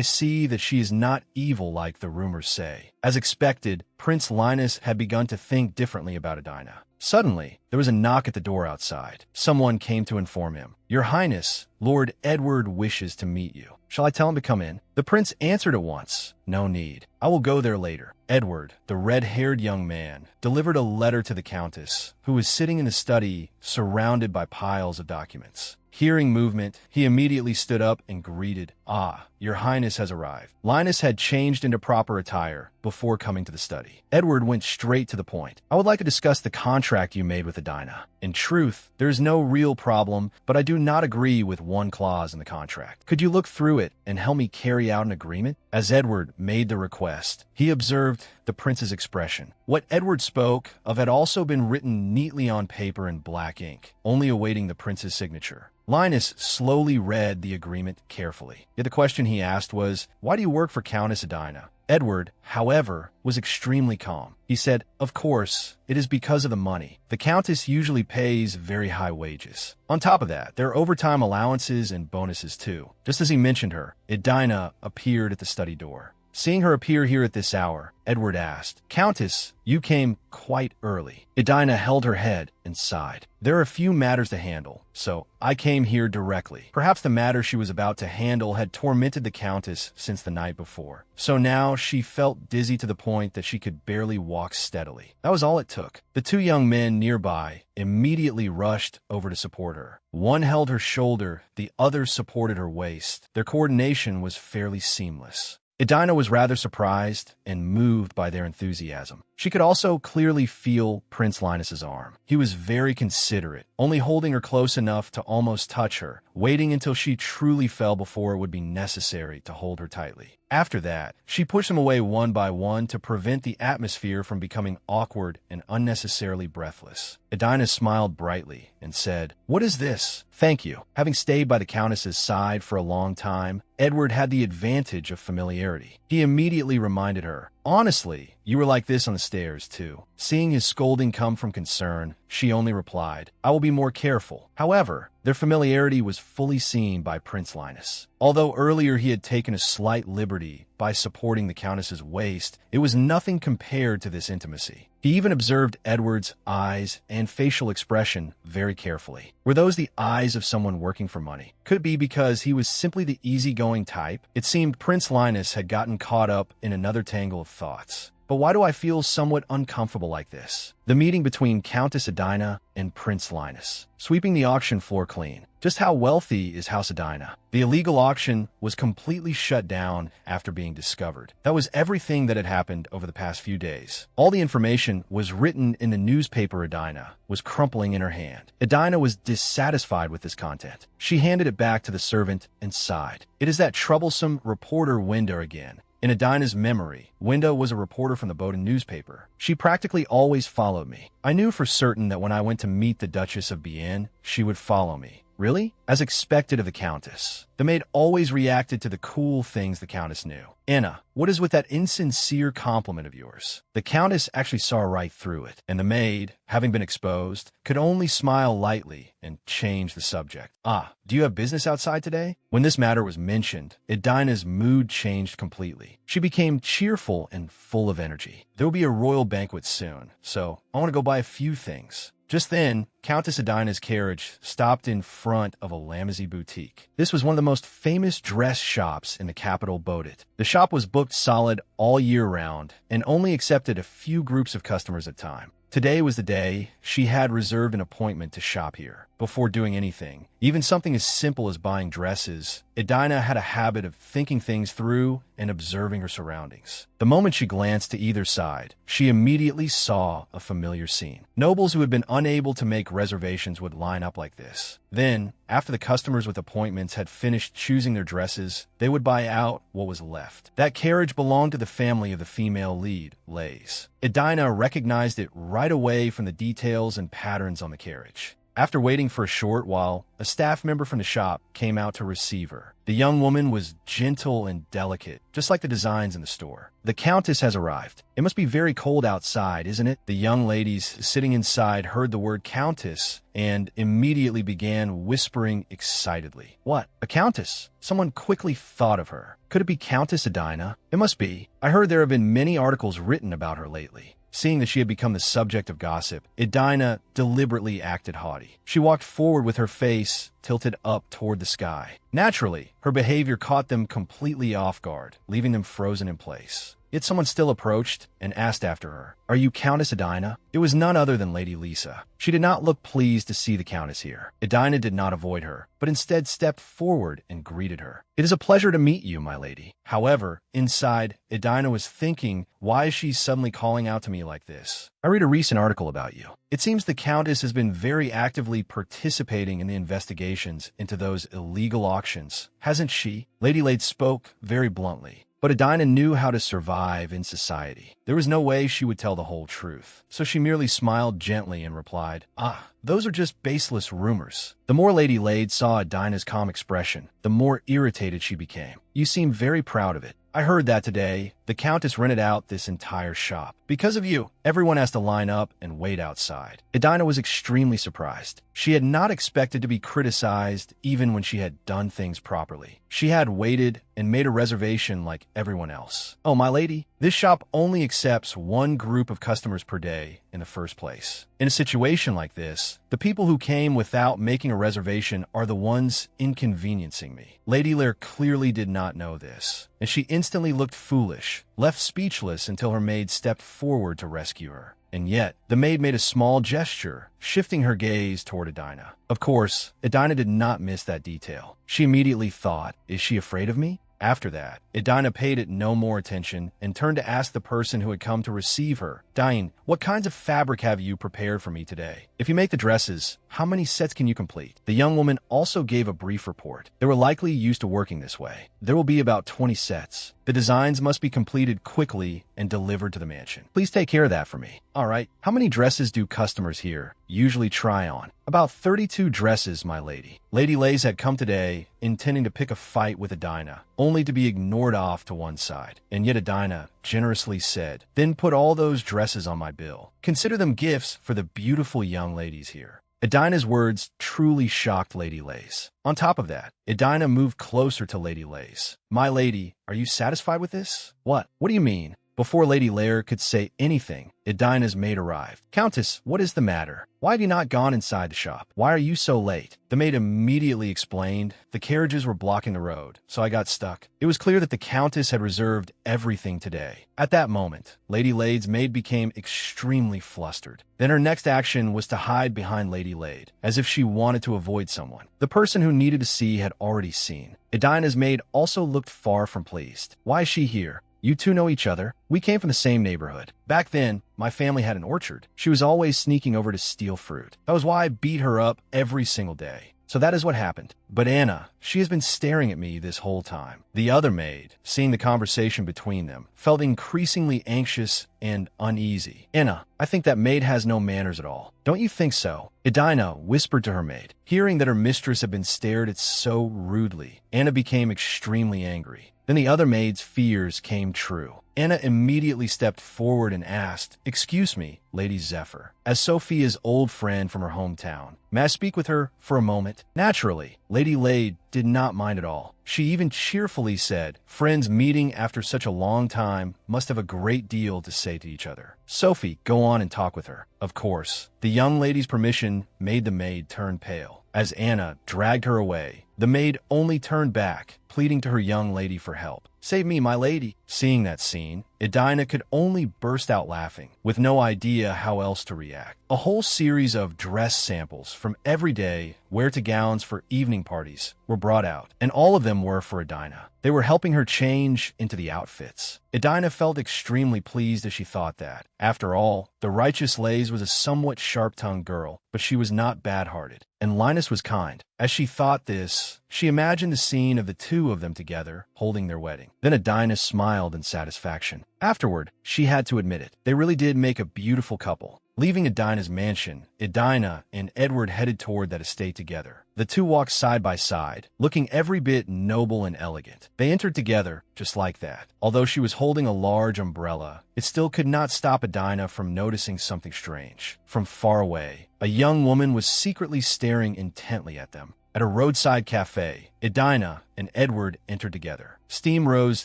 see that she is not evil like the rumors say. As expected, Prince Linus had begun to think differently about Edina. Suddenly, there was a knock at the door outside. Someone came to inform him, "Your Highness, Lord Edward wishes to meet you." Shall I tell him to come in? The prince answered at once, "No need. I will go there later." Edward, the red-haired young man, delivered a letter to the countess, who was sitting in the study surrounded by piles of documents. Hearing movement, he immediately stood up and greeted, "Ah, your highness has arrived." Linus had changed into proper attire before coming to the study. Edward went straight to the point. "I would like to discuss the contract you made with Edina. In truth, there is no real problem, but I do not agree with one clause in the contract. Could you look through it and help me carry out an agreement?" As Edward made the request, he observed the prince's expression. What Edward spoke of had also been written neatly on paper in black ink, only awaiting the prince's signature. Linus slowly read the agreement carefully. Yet the question he asked was, "Why do you work for Countess Edina?" Edward, however, was extremely calm. He said, "Of course, it is because of the money. The Countess usually pays very high wages. On top of that, there are overtime allowances and bonuses too." Just as he mentioned her, Edina appeared at the study door. Seeing her appear here at this hour, Edward asked, "Countess, you came quite early." Edina held her head and sighed. "There are a few matters to handle, so I came here directly." Perhaps the matter she was about to handle had tormented the Countess since the night before. So now she felt dizzy to the point that she could barely walk steadily. That was all it took. The two young men nearby immediately rushed over to support her. One held her shoulder, the other supported her waist. Their coordination was fairly seamless. Edina was rather surprised and moved by their enthusiasm. She could also clearly feel Prince Linus's arm. He was very considerate, only holding her close enough to almost touch her, waiting until she truly fell before it would be necessary to hold her tightly. After that, she pushed them away one by one to prevent the atmosphere from becoming awkward and unnecessarily breathless. Edina smiled brightly and said, "What is this?" "Thank you." Having stayed by the Countess's side for a long time, Edward had the advantage of familiarity. He immediately reminded her, "Honestly, you were like this on the stairs, too." Seeing his scolding come from concern, she only replied, "I will be more careful." However, their familiarity was fully seen by Prince Linus. Although earlier he had taken a slight liberty by supporting the Countess's waist, it was nothing compared to this intimacy. He even observed Edward's eyes and facial expression very carefully. Were those the eyes of someone working for money? Could it be because he was simply the easygoing type? It seemed Prince Linus had gotten caught up in another tangle of thoughts. But why do I feel somewhat uncomfortable like this? The meeting between Countess Edina and Prince Linus. Sweeping the auction floor clean. Just how wealthy is House Edina? The illegal auction was completely shut down after being discovered. That was everything that had happened over the past few days. All the information was written in the newspaper Edina was crumpling in her hand. Edina was dissatisfied with this content. She handed it back to the servant and sighed. It is that troublesome reporter Winda again. In Edina's memory, Winda was a reporter from the Bowden newspaper. She practically always followed me. I knew for certain that when I went to meet the Duchess of Bienne, she would follow me. Really? As expected of the Countess. The maid always reacted to the cool things the Countess knew. "Anna, what is with that insincere compliment of yours?" The Countess actually saw right through it, and the maid, having been exposed, could only smile lightly and change the subject. "Ah, do you have business outside today?" When this matter was mentioned, Edina's mood changed completely. She became cheerful and full of energy. "There will be a royal banquet soon, so I want to go buy a few things." Just then, Countess Edina's carriage stopped in front of a Lamazee boutique. This was one of the most famous dress shops in the capital Bodit. The shop was booked solid all year round and only accepted a few groups of customers at a time. Today was the day she had reserved an appointment to shop here. Before doing anything, even something as simple as buying dresses, Edina had a habit of thinking things through and observing her surroundings. The moment she glanced to either side, she immediately saw a familiar scene. Nobles who had been unable to make reservations would line up like this. Then, after the customers with appointments had finished choosing their dresses, they would buy out what was left. That carriage belonged to the family of the female lead, Lays. Edina recognized it right away from the details and patterns on the carriage. After waiting for a short while, a staff member from the shop came out to receive her. The young woman was gentle and delicate, just like the designs in the store. "The Countess has arrived. It must be very cold outside, isn't it?" The young ladies sitting inside heard the word Countess and immediately began whispering excitedly. "What? A Countess?" Someone quickly thought of her. Could it be Countess Edina? It must be. I heard there have been many articles written about her lately. Seeing that she had become the subject of gossip, Edina deliberately acted haughty. She walked forward with her face tilted up toward the sky. Naturally, her behavior caught them completely off guard, leaving them frozen in place. Yet someone still approached and asked after her. "Are you Countess Edina?" It was none other than Lady Lisa. She did not look pleased to see the Countess here. Edina did not avoid her, but instead stepped forward and greeted her. "It is a pleasure to meet you, my lady." However, inside, Edina was thinking, why is she suddenly calling out to me like this? I read a recent article about you. It seems the Countess has been very actively participating in the investigations into those illegal auctions, hasn't she? Lady Lade spoke very bluntly. But Edina knew how to survive in society. There was no way she would tell the whole truth. So she merely smiled gently and replied, "Ah, those are just baseless rumors." The more Lady Lade saw Edina's calm expression, the more irritated she became. "You seem very proud of it. I heard that today the Countess rented out this entire shop. Because of you, everyone has to line up and wait outside." Edina was extremely surprised. She had not expected to be criticized even when she had done things properly. She had waited and made a reservation like everyone else. "Oh, my lady, this shop only accepts one group of customers per day in the first place. In a situation like this, the people who came without making a reservation are the ones inconveniencing me." Lady Lear clearly did not know this, and she instantly looked foolish, left speechless until her maid stepped forward to rescue her. And yet, the maid made a small gesture, shifting her gaze toward Edina. Of course, Edina did not miss that detail. She immediately thought, is she afraid of me? After that, Edina paid it no more attention and turned to ask the person who had come to receive her, Diane, what kinds of fabric have you prepared for me today? If you make the dresses, how many sets can you complete? The young woman also gave a brief report. They were likely used to working this way. There will be about 20 sets. The designs must be completed quickly and delivered to the mansion. Please take care of that for me. All right, how many dresses do customers here usually try on? About 32 dresses, my lady. Lady Lays had come today intending to pick a fight with Adina, only to be ignored off to one side. And yet Adina generously said, then put all those dresses on my bill. Consider them gifts for the beautiful young ladies here. Adina's words truly shocked Lady Lays. On top of that, Adina moved closer to Lady Lays. My lady, are you satisfied with this? What? What do you mean? Before Lady Lair could say anything, Adina's maid arrived. Countess, what is the matter? Why have you not gone inside the shop? Why are you so late? The maid immediately explained, the carriages were blocking the road, so I got stuck. It was clear that the Countess had reserved everything today. At that moment, Lady Laid's maid became extremely flustered. Then her next action was to hide behind Lady Laid, as if she wanted to avoid someone. The person who needed to see had already seen. Adina's maid also looked far from pleased. Why is she here? You two know each other. We came from the same neighborhood. Back then, my family had an orchard. She was always sneaking over to steal fruit. That was why I beat her up every single day. So that is what happened. But Anna, she has been staring at me this whole time. The other maid, seeing the conversation between them, felt increasingly anxious and uneasy. Anna, I think that maid has no manners at all. Don't you think so? Adina whispered to her maid. Hearing that her mistress had been stared at so rudely, Anna became extremely angry. Then the other maid's fears came true. Anna immediately stepped forward and asked, excuse me, Lady Zephyr, as Sophia's old friend from her hometown. May I speak with her for a moment? Naturally, Lady Laid did not mind at all. She even cheerfully said, friends meeting after such a long time must have a great deal to say to each other. Sophie, go on and talk with her. Of course, the young lady's permission made the maid turn pale. As Anna dragged her away, the maid only turned back, pleading to her young lady for help. Save me, my lady. Seeing that scene, Adina could only burst out laughing, with no idea how else to react. A whole series of dress samples from everyday wear-to gowns for evening parties were brought out, and all of them were for Adina. They were helping her change into the outfits. Adina felt extremely pleased as she thought that. After all, the righteous Lays was a somewhat sharp-tongued girl, but she was not bad-hearted, and Linus was kind. As she thought this, she imagined the scene of the two of them together, holding their wedding. Then Adina smiled in satisfaction. Afterward, she had to admit it. They really did make a beautiful couple. Leaving Adina's mansion, Adina and Edward headed toward that estate together. The two walked side by side, looking every bit noble and elegant. They entered together, just like that. Although she was holding a large umbrella, it still could not stop Adina from noticing something strange. From far away, a young woman was secretly staring intently at them. At a roadside cafe, Adina and Edward entered together. Steam rose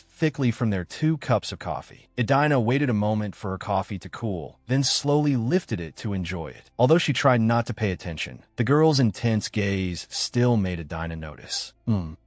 thickly from their 2 cups of coffee. Adina waited a moment for her coffee to cool, then slowly lifted it to enjoy it. Although she tried not to pay attention, the girl's intense gaze still made Adina notice.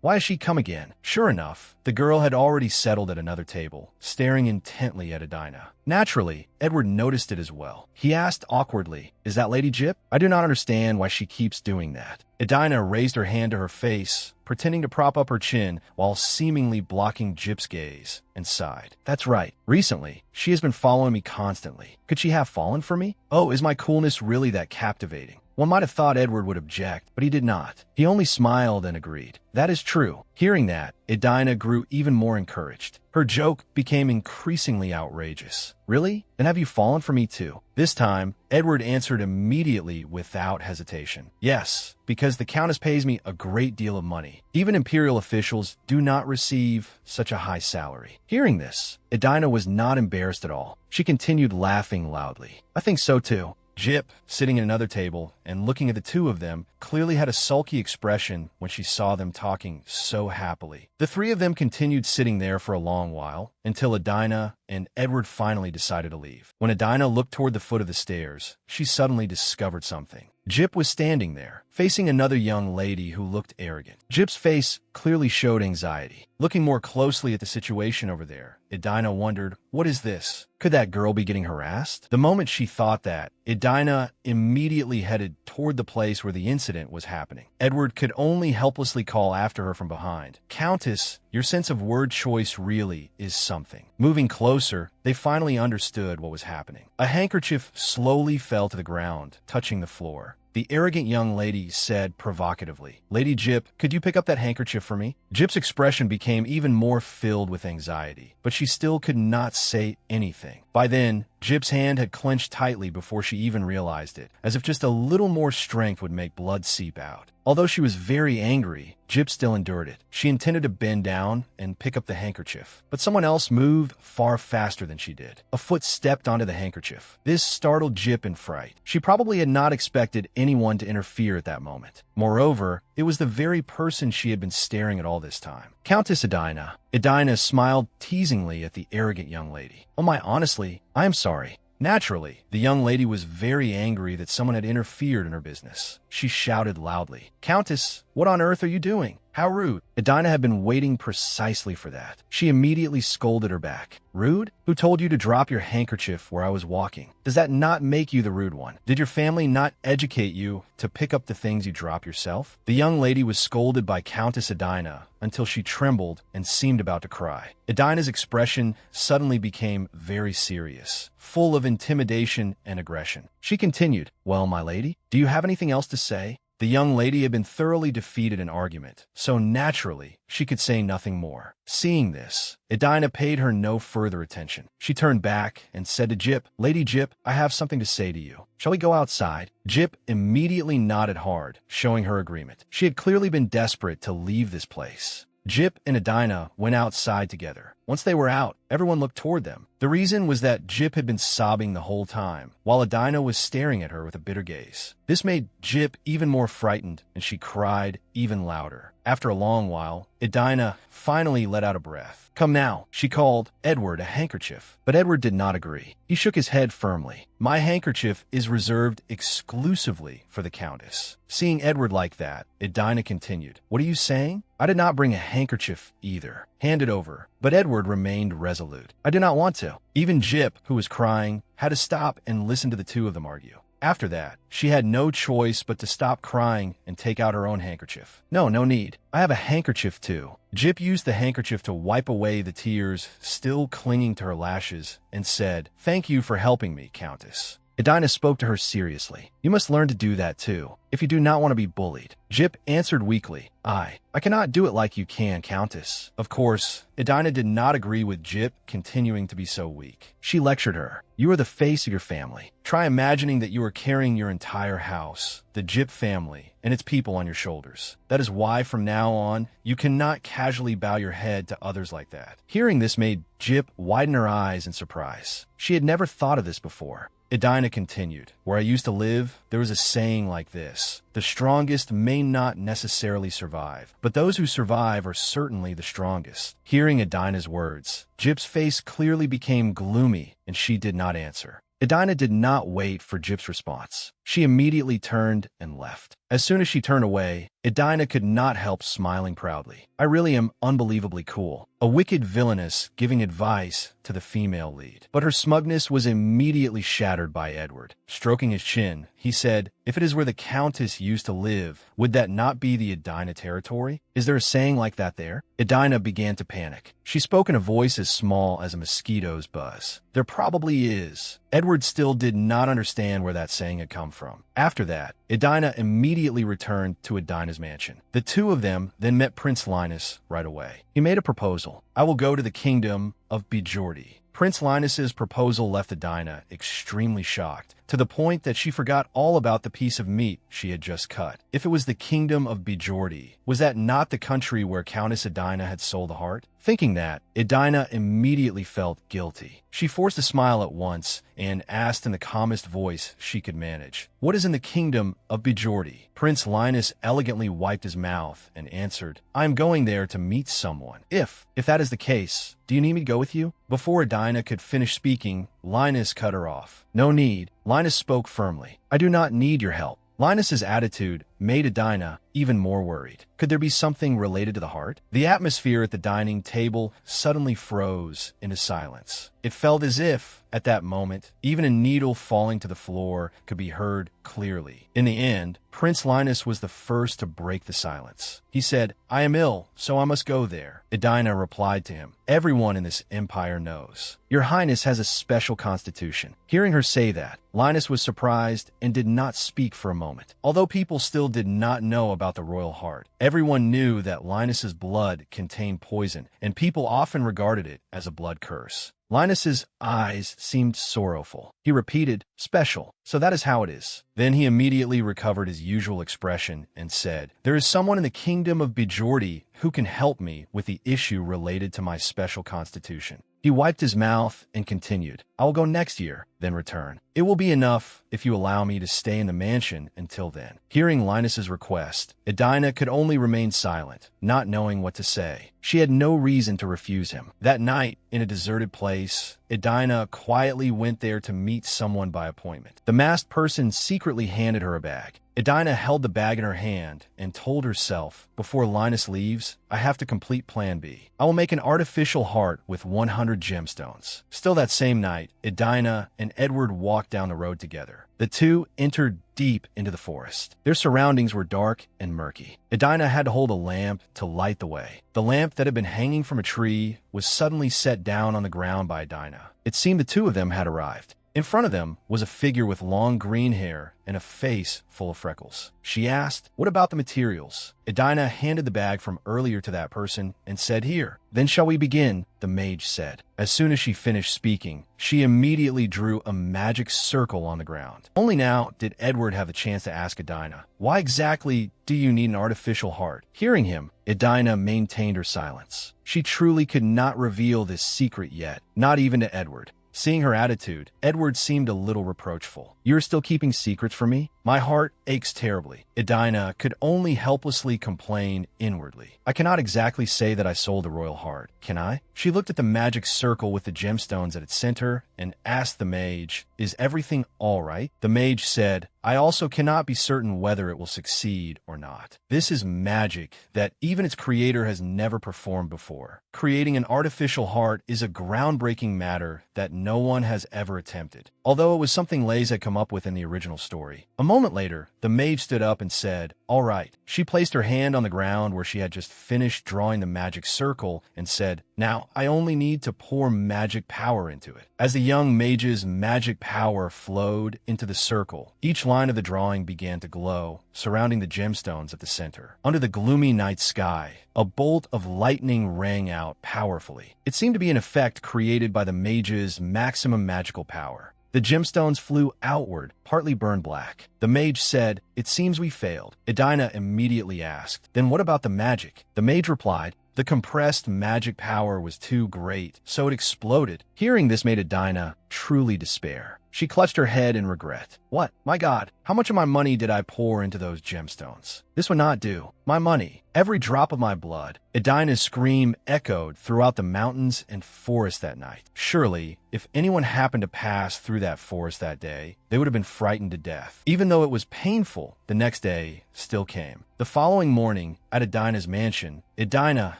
Why has she come again? Sure enough, the girl had already settled at another table, staring intently at Adina. Naturally, Edward noticed it as well. He asked awkwardly, is that Lady Jip? I do not understand why she keeps doing that. Adina raised her hand to her face, pretending to prop up her chin while seemingly blocking Jip's gaze, and sighed. That's right. Recently, she has been following me constantly. Could she have fallen for me? Oh, is my coolness really that captivating? One might have thought Edward would object, but he did not. He only smiled and agreed. That is true. Hearing that, Adina grew even more encouraged. Her joke became increasingly outrageous. Really? Then have you fallen for me too? This time, Edward answered immediately without hesitation. Yes, because the Countess pays me a great deal of money. Even imperial officials do not receive such a high salary. Hearing this, Adina was not embarrassed at all. She continued laughing loudly. I think so too. Jip, sitting at another table and looking at the two of them, clearly had a sulky expression when she saw them talking so happily. The three of them continued sitting there for a long while, until Adina and Edward finally decided to leave. When Adina looked toward the foot of the stairs, she suddenly discovered something. Jip was standing there, facing another young lady who looked arrogant. Jip's face clearly showed anxiety. Looking more closely at the situation over there, Edina wondered, what is this? Could that girl be getting harassed? The moment she thought that, Edina immediately headed toward the place where the incident was happening. Edward could only helplessly call after her from behind. Countess, your sense of word choice really is something. Moving closer, they finally understood what was happening. A handkerchief slowly fell to the ground, touching the floor. The arrogant young lady said provocatively, Lady Jip, could you pick up that handkerchief for me? Jip's expression became even more filled with anxiety, but she still could not say anything. By then, Jip's hand had clenched tightly before she even realized it, as if just a little more strength would make blood seep out. Although she was very angry, Jip still endured it. She intended to bend down and pick up the handkerchief, but someone else moved far faster than she did. A foot stepped onto the handkerchief. This startled Jip in fright. She probably had not expected anyone to interfere at that moment. Moreover, it was the very person she had been staring at all this time. Countess Edina. Edina smiled teasingly at the arrogant young lady. Oh my, honestly, I am sorry. Naturally, the young lady was very angry that someone had interfered in her business. She shouted loudly, Countess, what on earth are you doing? How rude. Edina had been waiting precisely for that. She immediately scolded her back. Rude? Who told you to drop your handkerchief where I was walking? Does that not make you the rude one? Did your family not educate you to pick up the things you drop yourself? The young lady was scolded by Countess Edina until she trembled and seemed about to cry. Edina's expression suddenly became very serious, full of intimidation and aggression. She continued, Well, my lady, do you have anything else to say? The young lady had been thoroughly defeated in argument, so naturally, she could say nothing more. Seeing this, Edina paid her no further attention. She turned back and said to Jip, Lady Jip, I have something to say to you. Shall we go outside? Jip immediately nodded hard, showing her agreement. She had clearly been desperate to leave this place. Jip and Edina went outside together. Once they were out, everyone looked toward them. The reason was that Jip had been sobbing the whole time, while Edina was staring at her with a bitter gaze. This made Jip even more frightened, and she cried even louder. After a long while, Edina finally let out a breath. Come now, she called Edward a handkerchief, but Edward did not agree. He shook his head firmly. My handkerchief is reserved exclusively for the Countess. Seeing Edward like that, Edina continued, What are you saying? I did not bring a handkerchief either. Hand it over. But Edward remained resolute. I did not want to. Even Jip, who was crying, had to stop and listen to the two of them argue. After that, she had no choice but to stop crying and take out her own handkerchief. No need. I have a handkerchief too. Jip used the handkerchief to wipe away the tears still clinging to her lashes and said, Thank you for helping me, Countess. Edina spoke to her seriously. You must learn to do that too, if you do not want to be bullied. Jip answered weakly, I cannot do it like you can, Countess. Of course, Edina did not agree with Jip continuing to be so weak. She lectured her. You are the face of your family. Try imagining that you are carrying your entire house, the Jip family, and its people on your shoulders. That is why from now on, you cannot casually bow your head to others like that. Hearing this made Jip widen her eyes in surprise. She had never thought of this before. Edina continued, Where I used to live, there was a saying like this. The strongest may not necessarily survive, but those who survive are certainly the strongest. Hearing Edina's words, Jip's face clearly became gloomy, and she did not answer. Edina did not wait for Jip's response. She immediately turned and left. As soon as she turned away, Edina could not help smiling proudly. I really am unbelievably cool. A wicked villainess giving advice to the female lead. But her smugness was immediately shattered by Edward. Stroking his chin, he said, If it is where the Countess used to live, would that not be the Edina territory? Is there a saying like that there? Edina began to panic. She spoke in a voice as small as a mosquito's buzz. There probably is. Edward still did not understand where that saying had come from. After that, Edina immediately returned to Edina's mansion. The two of them then met Prince Linus right away. He made a proposal. I will go to the kingdom of Bejordi. Prince Linus's proposal left Edina extremely shocked, to the point that she forgot all about the piece of meat she had just cut. If it was the kingdom of Bejordi, was that not the country where Countess Edina had sold the heart? Thinking that, Edina immediately felt guilty. She forced a smile at once and asked in the calmest voice she could manage, What is in the kingdom of Bejordi? Prince Linus elegantly wiped his mouth and answered, I am going there to meet someone. If that is the case, do you need me to go with you? Before Edina could finish speaking, Linus cut her off. No need. Linus spoke firmly. I do not need your help. Linus's attitude made Edina even more worried. Could there be something related to the heart? The atmosphere at the dining table suddenly froze into silence. It felt as if, at that moment, even a needle falling to the floor could be heard clearly. In the end, Prince Linus was the first to break the silence. He said, "I am ill, so I must go there." Edina replied to him, "Everyone in this empire knows. Your Highness has a special constitution." Hearing her say that, Linus was surprised and did not speak for a moment. Although people still did not know about the royal heart, everyone knew that Linus's blood contained poison, and people often regarded it as a blood curse. Linus's eyes seemed sorrowful. He repeated, "Special, so that is how it is." Then he immediately recovered his usual expression and said, "There is someone in the kingdom of Bejordi who can help me with the issue related to my special constitution." He wiped his mouth and continued, "I will go next year, then return. It will be enough if you allow me to stay in the mansion until then." Hearing Linus's request, Edina could only remain silent, not knowing what to say. She had no reason to refuse him. That night, in a deserted place, Edina quietly went there to meet someone by appointment. The masked person secretly handed her a bag. Edina held the bag in her hand and told herself, "Before Linus leaves, I have to complete Plan B. I will make an artificial heart with 100 gemstones." Still that same night, Edina and Edward walked down the road together. The two entered deep into the forest. Their surroundings were dark and murky. Edina had to hold a lamp to light the way. The lamp that had been hanging from a tree was suddenly set down on the ground by Edina. It seemed the two of them had arrived. In front of them was a figure with long green hair and a face full of freckles. She asked, "What about the materials?" Edina handed the bag from earlier to that person and said, "Here." "Then shall we begin?" the mage said. As soon as she finished speaking, she immediately drew a magic circle on the ground. Only now did Edward have the chance to ask Edina, "Why exactly do you need an artificial heart?" Hearing him, Edina maintained her silence. She truly could not reveal this secret yet, not even to Edward. Seeing her attitude, Edward seemed a little reproachful. "You're still keeping secrets from me? My heart aches terribly." Edina could only helplessly complain inwardly. "I cannot exactly say that I sold the royal heart, can I?" She looked at the magic circle with the gemstones at its center and asked the mage, "Is everything all right?" The mage said, "I also cannot be certain whether it will succeed or not. This is magic that even its creator has never performed before. Creating an artificial heart is a groundbreaking matter that no one has ever attempted, although it was something Lays had come up with in the original story." A moment later, the mage stood up and said, "All right." She placed her hand on the ground where she had just finished drawing the magic circle and said, "Now, I only need to pour magic power into it." As the young mage's magic power flowed into the circle, each line of the drawing began to glow, surrounding the gemstones at the center. Under the gloomy night sky, a bolt of lightning rang out powerfully. It seemed to be an effect created by the mage's maximum magical power. The gemstones flew outward, partly burned black. The mage said, "It seems we failed." Edina immediately asked, "Then what about the magic?" The mage replied, "The compressed magic power was too great, so it exploded." Hearing this made Edina truly despair. She clutched her head in regret. "What? My God, how much of my money did I pour into those gemstones? This would not do. My money, every drop of my blood." Edina's scream echoed throughout the mountains and forest that night. Surely, if anyone happened to pass through that forest that day, they would have been frightened to death. Even though it was painful, the next day still came. The following morning, at Edina's mansion, Edina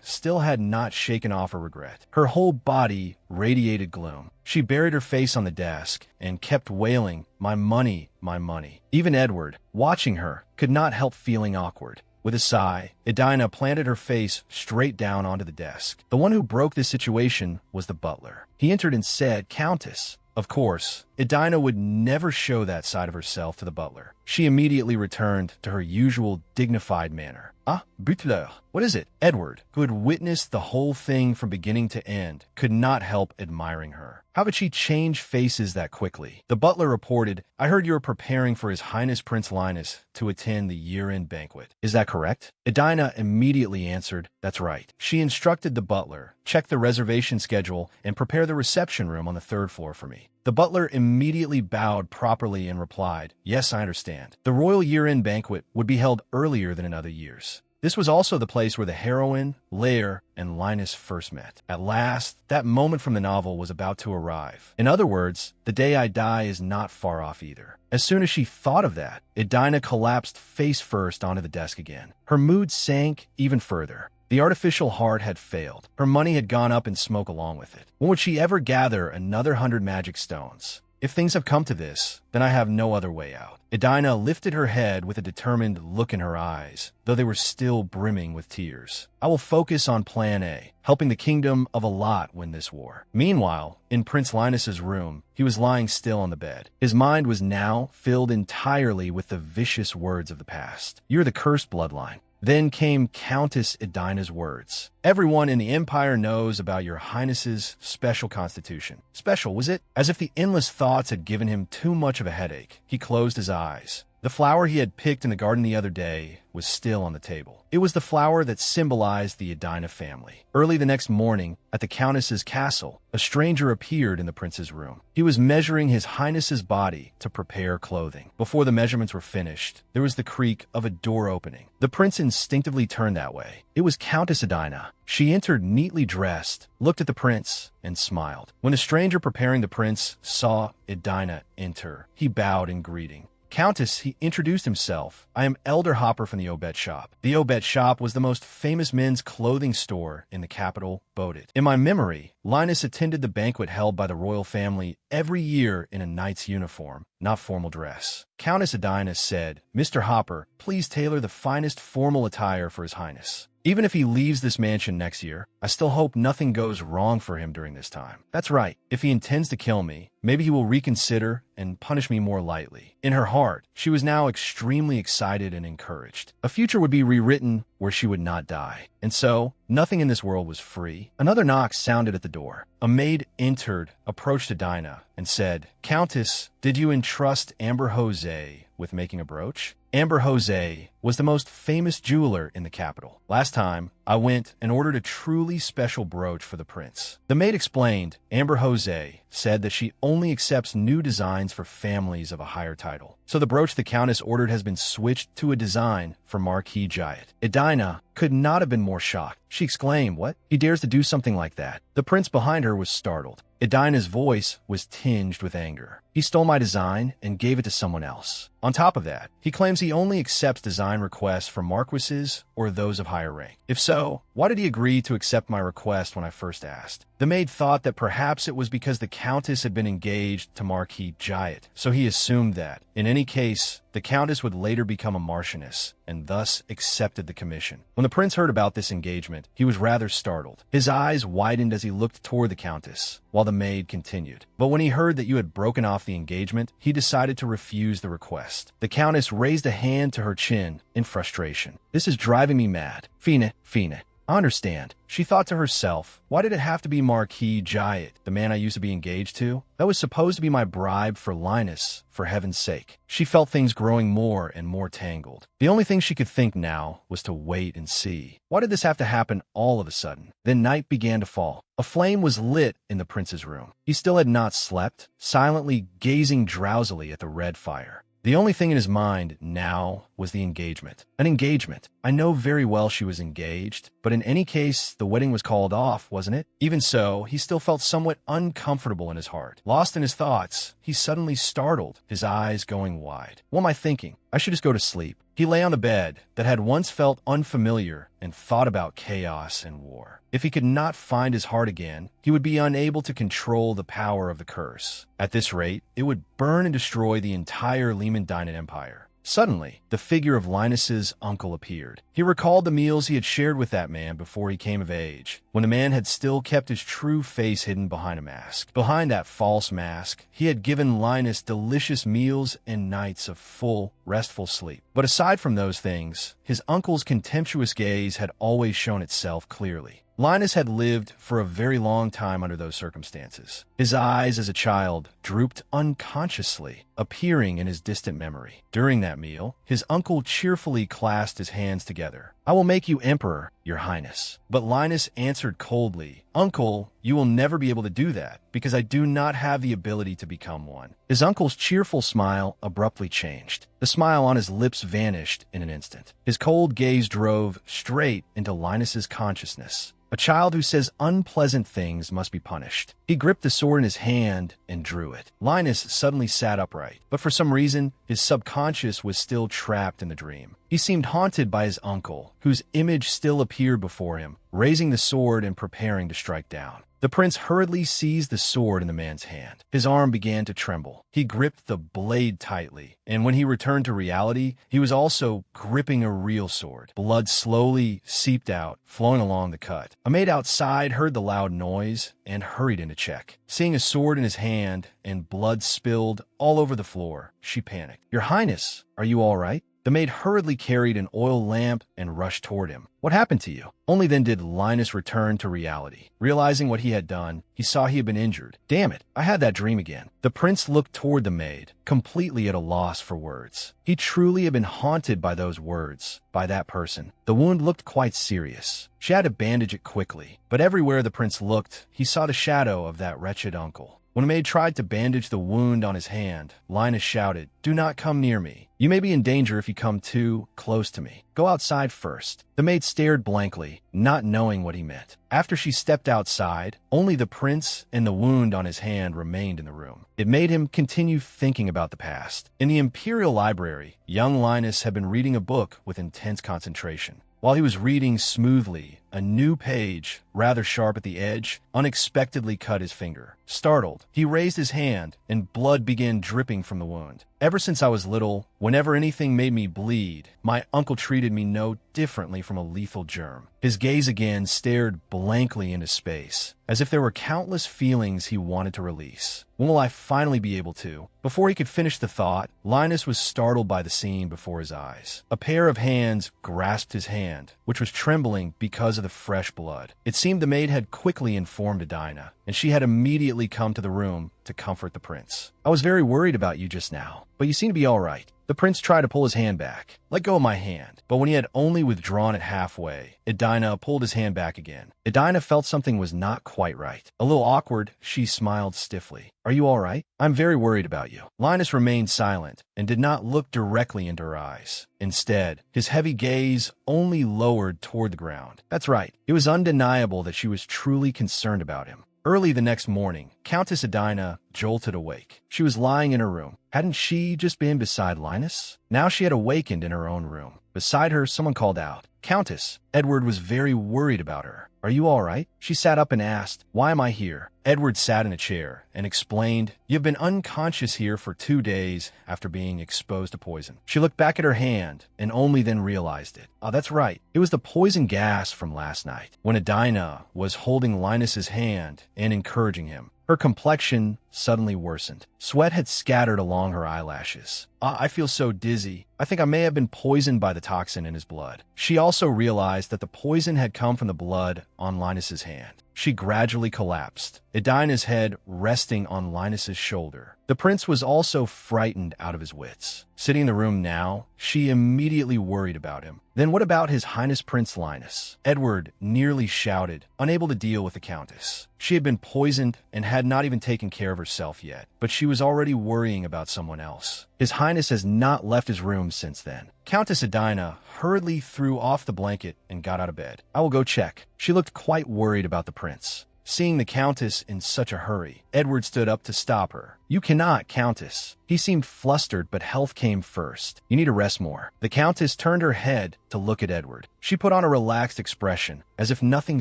still had not shaken off her regret. Her whole body radiated gloom. She buried her face on the desk and kept wailing, "My money, my money." Even Edward, watching her, could not help feeling awkward. With a sigh, Edina planted her face straight down onto the desk. The one who broke this situation was the butler. He entered and said, "Countess." Of course, Edina would never show that side of herself to the butler. She immediately returned to her usual dignified manner. "Ah, butler, what is it?" Edward, who had witnessed the whole thing from beginning to end, could not help admiring her. How could she change faces that quickly? The butler reported, "I heard you were preparing for His Highness Prince Linus to attend the year-end banquet. Is that correct?" Edina immediately answered, "That's right." She instructed the butler, "Check the reservation schedule and prepare the reception room on the 3rd floor for me." The butler immediately bowed properly and replied, "Yes, I understand." The royal year-end banquet would be held earlier than in other years. This was also the place where the heroine, Lear, and Linus first met. At last, that moment from the novel was about to arrive. In other words, the day I die is not far off either. As soon as she thought of that, Edina collapsed face first onto the desk again. Her mood sank even further. The artificial heart had failed. Her money had gone up in smoke along with it. When would she ever gather another 100 magic stones? If things have come to this, then I have no other way out. Edina lifted her head with a determined look in her eyes, though they were still brimming with tears. I will focus on Plan A, helping the Kingdom of Alat win this war. Meanwhile, in Prince Linus's room, he was lying still on the bed. His mind was now filled entirely with the vicious words of the past. You're the cursed bloodline. Then came Countess Edina's words. Everyone in the Empire knows about your Highness's special constitution. Special, was it? As if the endless thoughts had given him too much of a headache, he closed his eyes. The flower he had picked in the garden the other day was still on the table. It was the flower that symbolized the Edina family. Early the next morning, at the Countess's castle, a stranger appeared in the prince's room. He was measuring his Highness's body to prepare clothing. Before the measurements were finished, there was the creak of a door opening. The prince instinctively turned that way. It was Countess Edina. She entered neatly dressed, looked at the prince, and smiled. When the stranger preparing the prince saw Edina enter, he bowed in greeting. Countess, he introduced himself. I am Elder Hopper from the Obet Shop. The Obet Shop was the most famous men's clothing store in the capital, Bodit. In my memory, Linus attended the banquet held by the royal family every year in a knight's uniform, not formal dress. Countess Edina said, Mr. Hopper, please tailor the finest formal attire for His Highness. Even if he leaves this mansion next year, I still hope nothing goes wrong for him during this time. That's right. If he intends to kill me, maybe he will reconsider and punish me more lightly. In her heart, she was now extremely excited and encouraged. A future would be rewritten where she would not die. And so, nothing in this world was free. Another knock sounded at the door. A maid entered, approached Edina, and said, Countess, did you entrust Amber Jose with making a brooch? Amber Jose was the most famous jeweler in the capital. Last time, I went and ordered a truly special brooch for the prince. The maid explained, Amber Jose said that she only accepts new designs for families of a higher title. So the brooch the countess ordered has been switched to a design for Marquis Giant. Edina could not have been more shocked. She exclaimed, what? He dares to do something like that? The prince behind her was startled. Edina's voice was tinged with anger. He stole my design and gave it to someone else. On top of that, he claims he only accepts design requests from marquises or those of higher rank. If so, why did he agree to accept my request when I first asked? The maid thought that perhaps it was because the countess had been engaged to Marquis Giant, so he assumed that, in any case, the countess would later become a marchioness, and thus accepted the commission. When the prince heard about this engagement, he was rather startled. His eyes widened as he looked toward the countess, while the maid continued. But when he heard that you had broken off the engagement, he decided to refuse the request. The countess raised a hand to her chin in frustration. This is driving me mad. Fine. I understand. She thought to herself, why did it have to be Marquis Giant, the man I used to be engaged to? That was supposed to be my bribe for Linus, for heaven's sake. She felt things growing more and more tangled. The only thing she could think now was to wait and see. Why did this have to happen all of a sudden? Then night began to fall. A flame was lit in the prince's room. He still had not slept, silently gazing drowsily at the red fire. The only thing in his mind now was the engagement. An engagement. I know very well she was engaged, but in any case, the wedding was called off, wasn't it? Even so, he still felt somewhat uncomfortable in his heart. Lost in his thoughts, he suddenly startled, his eyes going wide. What am I thinking? I should just go to sleep. He lay on the bed that had once felt unfamiliar and thought about chaos and war. If he could not find his heart again, he would be unable to control the power of the curse. At this rate, it would burn and destroy the entire Lehman Dynamite Empire. Suddenly, the figure of Linus's uncle appeared. He recalled the meals he had shared with that man before he came of age, when the man had still kept his true face hidden behind a mask. Behind that false mask, he had given Linus delicious meals and nights of full, restful sleep. But aside from those things, his uncle's contemptuous gaze had always shown itself clearly. Linus had lived for a very long time under those circumstances. His eyes as a child drooped unconsciously, appearing in his distant memory. During that meal, his uncle cheerfully clasped his hands together. I will make you emperor, "Your Highness." But Linus answered coldly, "Uncle, you will never be able to do that, because I do not have the ability to become one." His uncle's cheerful smile abruptly changed. The smile on his lips vanished in an instant. His cold gaze drove straight into Linus's consciousness. A child who says unpleasant things must be punished. He gripped the sword in his hand and drew it. Linus suddenly sat upright, but for some reason, his subconscious was still trapped in the dream. He seemed haunted by his uncle, whose image still appeared before him, raising the sword and preparing to strike down. The prince hurriedly seized the sword in the man's hand. His arm began to tremble. He gripped the blade tightly, and when he returned to reality, he was also gripping a real sword. Blood slowly seeped out, flowing along the cut. A maid outside heard the loud noise and hurried in to check. Seeing a sword in his hand and blood spilled all over the floor, she panicked. "Your Highness, are you all right?" The maid hurriedly carried an oil lamp and rushed toward him. "What happened to you?" Only then did Linus return to reality. Realizing what he had done, he saw he had been injured. "Damn it, I had that dream again." The prince looked toward the maid, completely at a loss for words. He truly had been haunted by those words, by that person. The wound looked quite serious. She had to bandage it quickly, but everywhere the prince looked, he saw the shadow of that wretched uncle. When a maid tried to bandage the wound on his hand, Linus shouted, "Do not come near me. You may be in danger if you come too close to me. Go outside first." The maid stared blankly, not knowing what he meant. After she stepped outside, only the prince and the wound on his hand remained in the room. It made him continue thinking about the past. In the Imperial Library, young Linus had been reading a book with intense concentration. While he was reading smoothly, a new page, rather sharp at the edge, unexpectedly cut his finger. Startled, he raised his hand, and blood began dripping from the wound. "Ever since I was little, whenever anything made me bleed, my uncle treated me no differently from a lethal germ." His gaze again stared blankly into space, as if there were countless feelings he wanted to release. "When will I finally be able to?" Before he could finish the thought, Linus was startled by the scene before his eyes. A pair of hands grasped his hand, which was trembling because of the fresh blood. It seemed the maid had quickly informed Adina, and she had immediately come to the room to comfort the prince. "I was very worried about you just now, but you seem to be all right." The prince tried to pull his hand back. "Let go of my hand." But when he had only withdrawn it halfway, Adina pulled his hand back again. Adina felt something was not quite right. A little awkward, she smiled stiffly. "Are you all right? I'm very worried about you." Linus remained silent and did not look directly into her eyes. Instead, his heavy gaze only lowered toward the ground. That's right. It was undeniable that she was truly concerned about him. Early the next morning, Countess Adina jolted awake. She was lying in her room. Hadn't she just been beside Linus? Now she had awakened in her own room. Beside her, someone called out, "Countess." Edward was very worried about her. "Are you all right?" She sat up and asked, "Why am I here?" Edward sat in a chair and explained, "You've been unconscious here for 2 days after being exposed to poison." She looked back at her hand and only then realized it. Oh, that's right. It was the poison gas from last night, when Adina was holding Linus's hand and encouraging him. Her complexion suddenly worsened. Sweat had scattered along her eyelashes. I feel so dizzy. I think I may have been poisoned by the toxin in his blood." She also realized that the poison had come from the blood on Linus's hand. She gradually collapsed, Adina's head resting on Linus's shoulder. The prince was also frightened out of his wits. Sitting in the room now, she immediately worried about him. Then what about His Highness Prince Linus? Edward nearly shouted, unable to deal with the Countess. She had been poisoned and had not even taken care of herself yet, but she was already worrying about someone else. His Highness has not left his room since then. Countess Adina hurriedly threw off the blanket and got out of bed. "I will go check." She looked quite worried about the prince. Seeing the Countess in such a hurry, Edward stood up to stop her. "You cannot, Countess." He seemed flustered, but health came first. "You need to rest more." The Countess turned her head to look at Edward. She put on a relaxed expression, as if nothing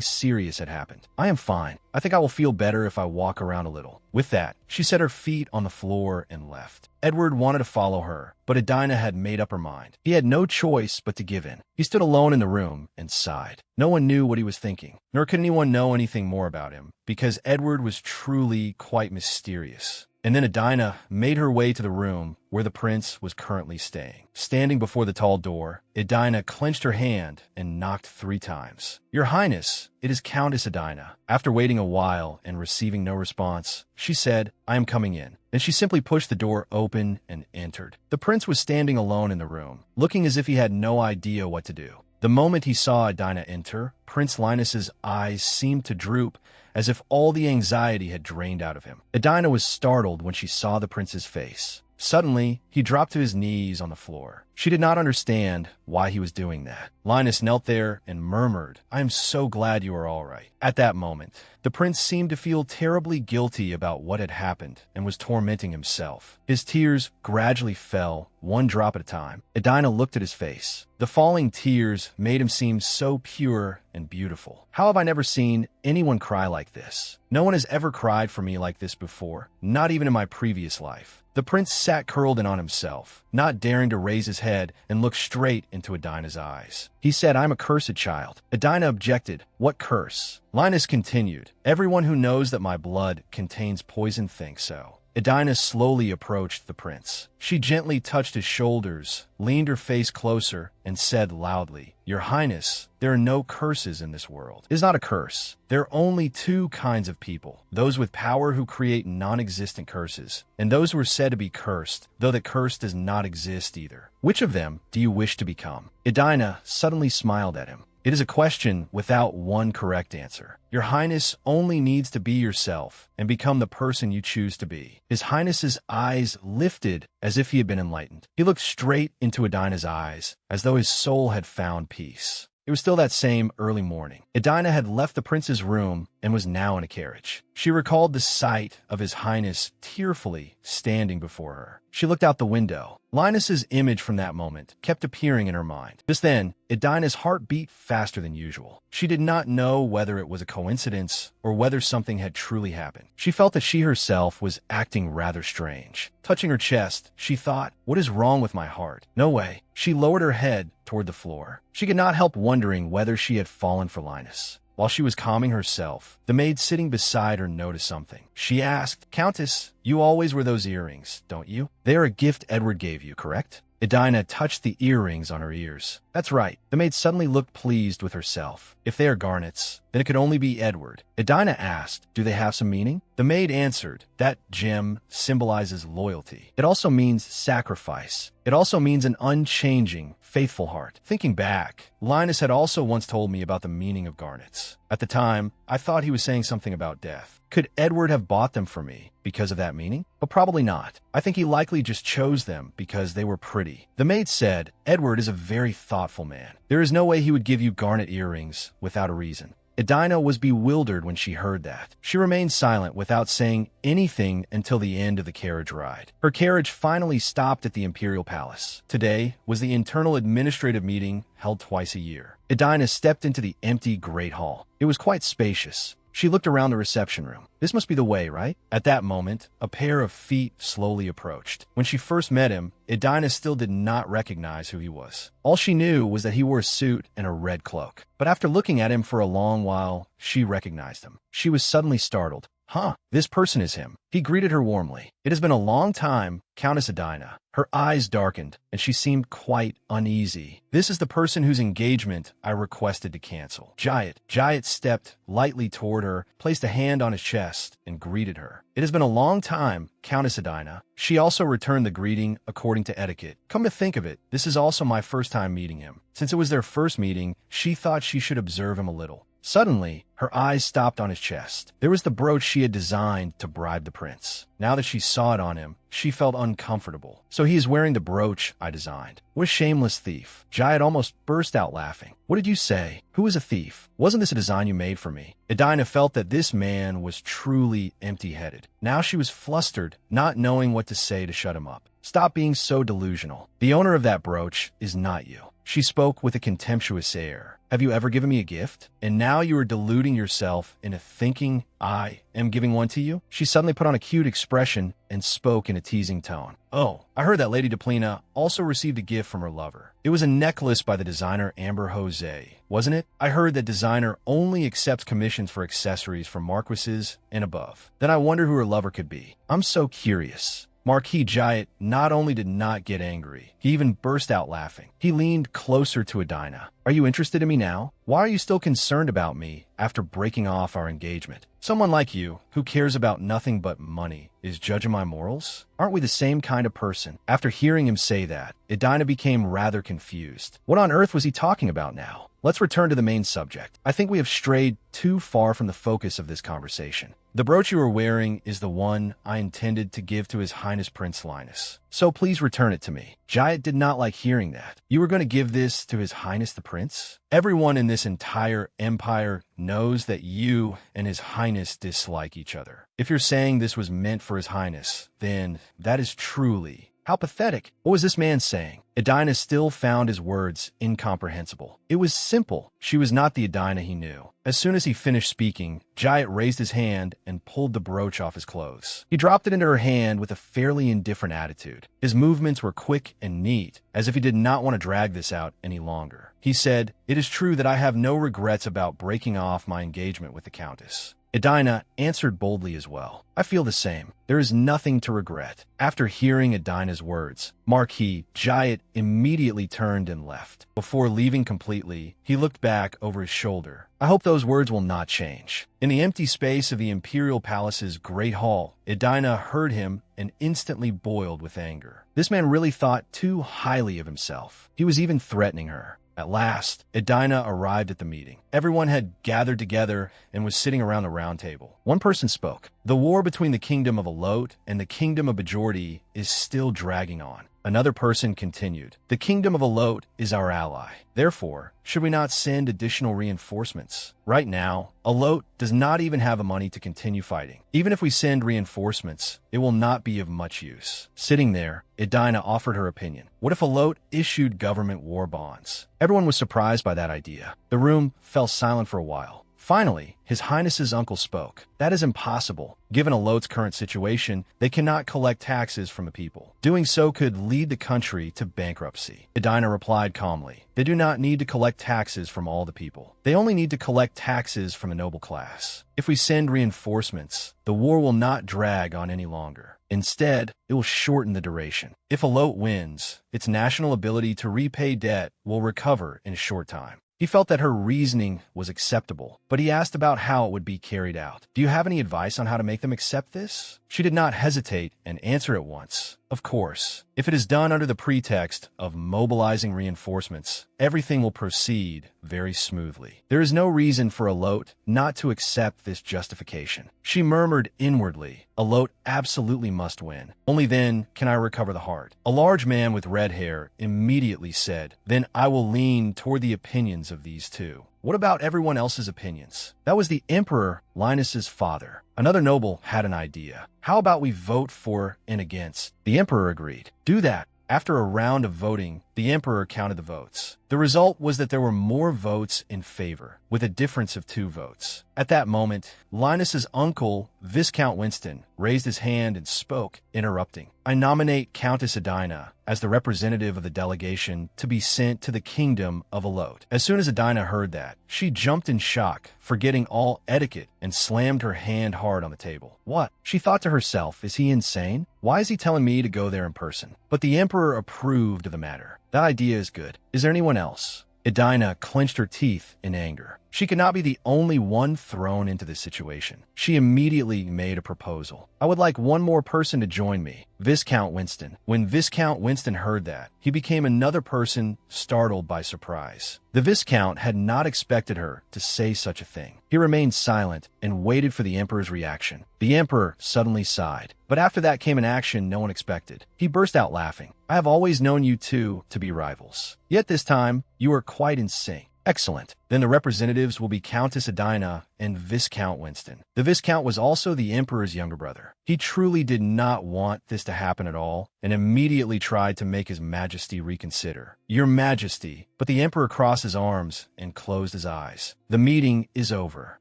serious had happened. "I am fine. I think I will feel better if I walk around a little." With that, she set her feet on the floor and left. Edward wanted to follow her, but Adina had made up her mind. He had no choice but to give in. He stood alone in the room and sighed. No one knew what he was thinking, nor could anyone know anything more about him, because Edward was truly quite mysterious. And then Adina made her way to the room where the prince was currently staying. Standing before the tall door, Adina clenched her hand and knocked 3 times. "Your Highness, it is Countess Adina." After waiting a while and receiving no response, she said, "I am coming in." Then she simply pushed the door open and entered. The prince was standing alone in the room, looking as if he had no idea what to do. The moment he saw Adina enter, Prince Linus's eyes seemed to droop, as if all the anxiety had drained out of him. Adina was startled when she saw the prince's face. Suddenly, he dropped to his knees on the floor. She did not understand why he was doing that. Linus knelt there and murmured, "I am so glad you are all right." At that moment, the prince seemed to feel terribly guilty about what had happened and was tormenting himself. His tears gradually fell, one drop at a time. Adina looked at his face. The falling tears made him seem so pure and beautiful. How have I never seen anyone cry like this? No one has ever cried for me like this before, not even in my previous life. The prince sat curled in on himself, not daring to raise his head and look straight into Adina's eyes. He said, "I'm a cursed child." Adina objected. "What curse?" Linus continued, "Everyone who knows that my blood contains poison thinks so." Adina slowly approached the prince. She gently touched his shoulders, leaned her face closer, and said loudly, "Your Highness, there are no curses in this world." It is not a curse. There are only two kinds of people: those with power who create non-existent curses, and those who are said to be cursed, though the curse does not exist either. Which of them do you wish to become? Adina suddenly smiled at him. It is a question without one correct answer. Your Highness only needs to be yourself and become the person you choose to be. His Highness's eyes lifted as if he had been enlightened. He looked straight into Adina's eyes, as though his soul had found peace. It was still that same early morning. Adina had left the prince's room and was now in a carriage. She recalled the sight of his Highness tearfully standing before her. She looked out the window. Linus's image from that moment kept appearing in her mind. Just then, Adina's heart beat faster than usual. She did not know whether it was a coincidence or whether something had truly happened. She felt that she herself was acting rather strange. Touching her chest, she thought, "What is wrong with my heart?" No way. She lowered her head toward the floor. She could not help wondering whether she had fallen for Linus. While she was calming herself, the maid sitting beside her noticed something. She asked, "Countess, you always wear those earrings, don't you? They are a gift Edward gave you, correct?" Adina touched the earrings on her ears. "That's right." The maid suddenly looked pleased with herself. "If they are garnets, then it could only be Edward." Adina asked, "Do they have some meaning?" The maid answered, "That gem symbolizes loyalty. It also means sacrifice. It also means an unchanging, faithful heart." Thinking back, Linus had also once told me about the meaning of garnets. At the time, I thought he was saying something about death. Could Edward have bought them for me because of that meaning? But probably not. I think he likely just chose them because they were pretty. The maid said, "Edward is a very thoughtful man. There is no way he would give you garnet earrings without a reason." Adina was bewildered when she heard that. She remained silent without saying anything until the end of the carriage ride. Her carriage finally stopped at the Imperial Palace. Today was the internal administrative meeting held twice a year. Adina stepped into the empty Great Hall. It was quite spacious. She looked around the reception room. This must be the way, right? At that moment, a pair of feet slowly approached. When she first met him, Adina still did not recognize who he was. All she knew was that he wore a suit and a red cloak. But after looking at him for a long while, she recognized him. She was suddenly startled. "Huh, this person is him." He greeted her warmly. "It has been a long time, Countess Adina." Her eyes darkened, and she seemed quite uneasy. "This is the person whose engagement I requested to cancel." Jayat stepped lightly toward her, placed a hand on his chest, and greeted her. "It has been a long time, Countess Adina." She also returned the greeting according to etiquette. Come to think of it, this is also my first time meeting him. Since it was their first meeting, she thought she should observe him a little. Suddenly, her eyes stopped on his chest. There was the brooch she had designed to bribe the prince. Now that she saw it on him, she felt uncomfortable. "So he is wearing the brooch I designed. What a shameless thief." Jayat almost burst out laughing. "What did you say? Who is a thief? Wasn't this a design you made for me?" Adina felt that this man was truly empty-headed. Now she was flustered, not knowing what to say to shut him up. "Stop being so delusional. The owner of that brooch is not you." She spoke with a contemptuous air. "Have you ever given me a gift? And now you are deluding yourself into thinking I am giving one to you?" She suddenly put on a cute expression and spoke in a teasing tone. "Oh, I heard that Lady Deplina also received a gift from her lover. It was a necklace by the designer Amber Jose, wasn't it? I heard that designer only accepts commissions for accessories from marquises and above. Then I wonder who her lover could be. I'm so curious." Marquis Giant not only did not get angry, he even burst out laughing. He leaned closer to Adina. Are you interested in me now? Why are you still concerned about me after breaking off our engagement? Someone like you, who cares about nothing but money, is judging my morals? Aren't we the same kind of person? After hearing him say that, Adina became rather confused. What on earth was he talking about now? Let's return to the main subject. I think we have strayed too far from the focus of this conversation. The brooch you are wearing is the one I intended to give to His Highness Prince Linus. So please return it to me. Giant did not like hearing that. You were going to give this to His Highness the Prince? Everyone in this entire empire knows that you and His Highness dislike each other. If you're saying this was meant for His Highness, then that is truly... How pathetic. What was this man saying? Adina still found his words incomprehensible. It was simple. She was not the Adina he knew. As soon as he finished speaking, Giant raised his hand and pulled the brooch off his clothes. He dropped it into her hand with a fairly indifferent attitude. His movements were quick and neat, as if he did not want to drag this out any longer. He said, "It is true that I have no regrets about breaking off my engagement with the Countess." Adina answered boldly as well. I feel the same. There is nothing to regret. After hearing Adina's words, Marquis Giant immediately turned and left. Before leaving completely, he looked back over his shoulder. I hope those words will not change. In the empty space of the Imperial Palace's Great Hall, Adina heard him and instantly boiled with anger. This man really thought too highly of himself. He was even threatening her. At last, Adina arrived at the meeting. Everyone had gathered together and was sitting around the round table. One person spoke. The war between the kingdom of Alot and the kingdom of Bajordi is still dragging on. Another person continued. The kingdom of Alot is our ally. Therefore, should we not send additional reinforcements? Right now, Alot does not even have the money to continue fighting. Even if we send reinforcements, it will not be of much use. Sitting there, Adina offered her opinion. What if Alot issued government war bonds? Everyone was surprised by that idea. The room fell silent for a while. Finally, His Highness's uncle spoke. That is impossible. Given Alot's current situation, they cannot collect taxes from the people. Doing so could lead the country to bankruptcy. Adina replied calmly. They do not need to collect taxes from all the people. They only need to collect taxes from the noble class. If we send reinforcements, the war will not drag on any longer. Instead, it will shorten the duration. If Alot wins, its national ability to repay debt will recover in a short time. He felt that her reasoning was acceptable, but he asked about how it would be carried out. Do you have any advice on how to make them accept this? She did not hesitate and answered at once. Of course, if it is done under the pretext of mobilizing reinforcements, everything will proceed very smoothly. There is no reason for Alot not to accept this justification. She murmured inwardly, Alot absolutely must win. Only then can I recover the heart. A large man with red hair immediately said, then I will lean toward the opinions of these two. What about everyone else's opinions? That was the Emperor Linus's father. Another noble had an idea. How about we vote for and against? The Emperor agreed. Do that. After a round of voting, the Emperor counted the votes. The result was that there were more votes in favor, with a difference of 2 votes. At that moment, Linus's uncle, Viscount Winston, raised his hand and spoke, interrupting. I nominate Countess Adina as the representative of the delegation to be sent to the kingdom of Alot. As soon as Adina heard that, she jumped in shock, forgetting all etiquette, and slammed her hand hard on the table. What? She thought to herself, is he insane? Why is he telling me to go there in person? But the Emperor approved of the matter. That idea is good. Is there anyone else? Adina clenched her teeth in anger. She could not be the only one thrown into this situation. She immediately made a proposal. I would like one more person to join me, Viscount Winston. When Viscount Winston heard that, he became another person startled by surprise. The Viscount had not expected her to say such a thing. He remained silent and waited for the Emperor's reaction. The Emperor suddenly sighed, but after that came an action no one expected. He burst out laughing. I have always known you two to be rivals. Yet this time, you are quite in sync. Excellent. Then the representatives will be Countess Adina and Viscount Winston. The Viscount was also the Emperor's younger brother. He truly did not want this to happen at all and immediately tried to make His Majesty reconsider. Your Majesty. But the Emperor crossed his arms and closed his eyes. The meeting is over.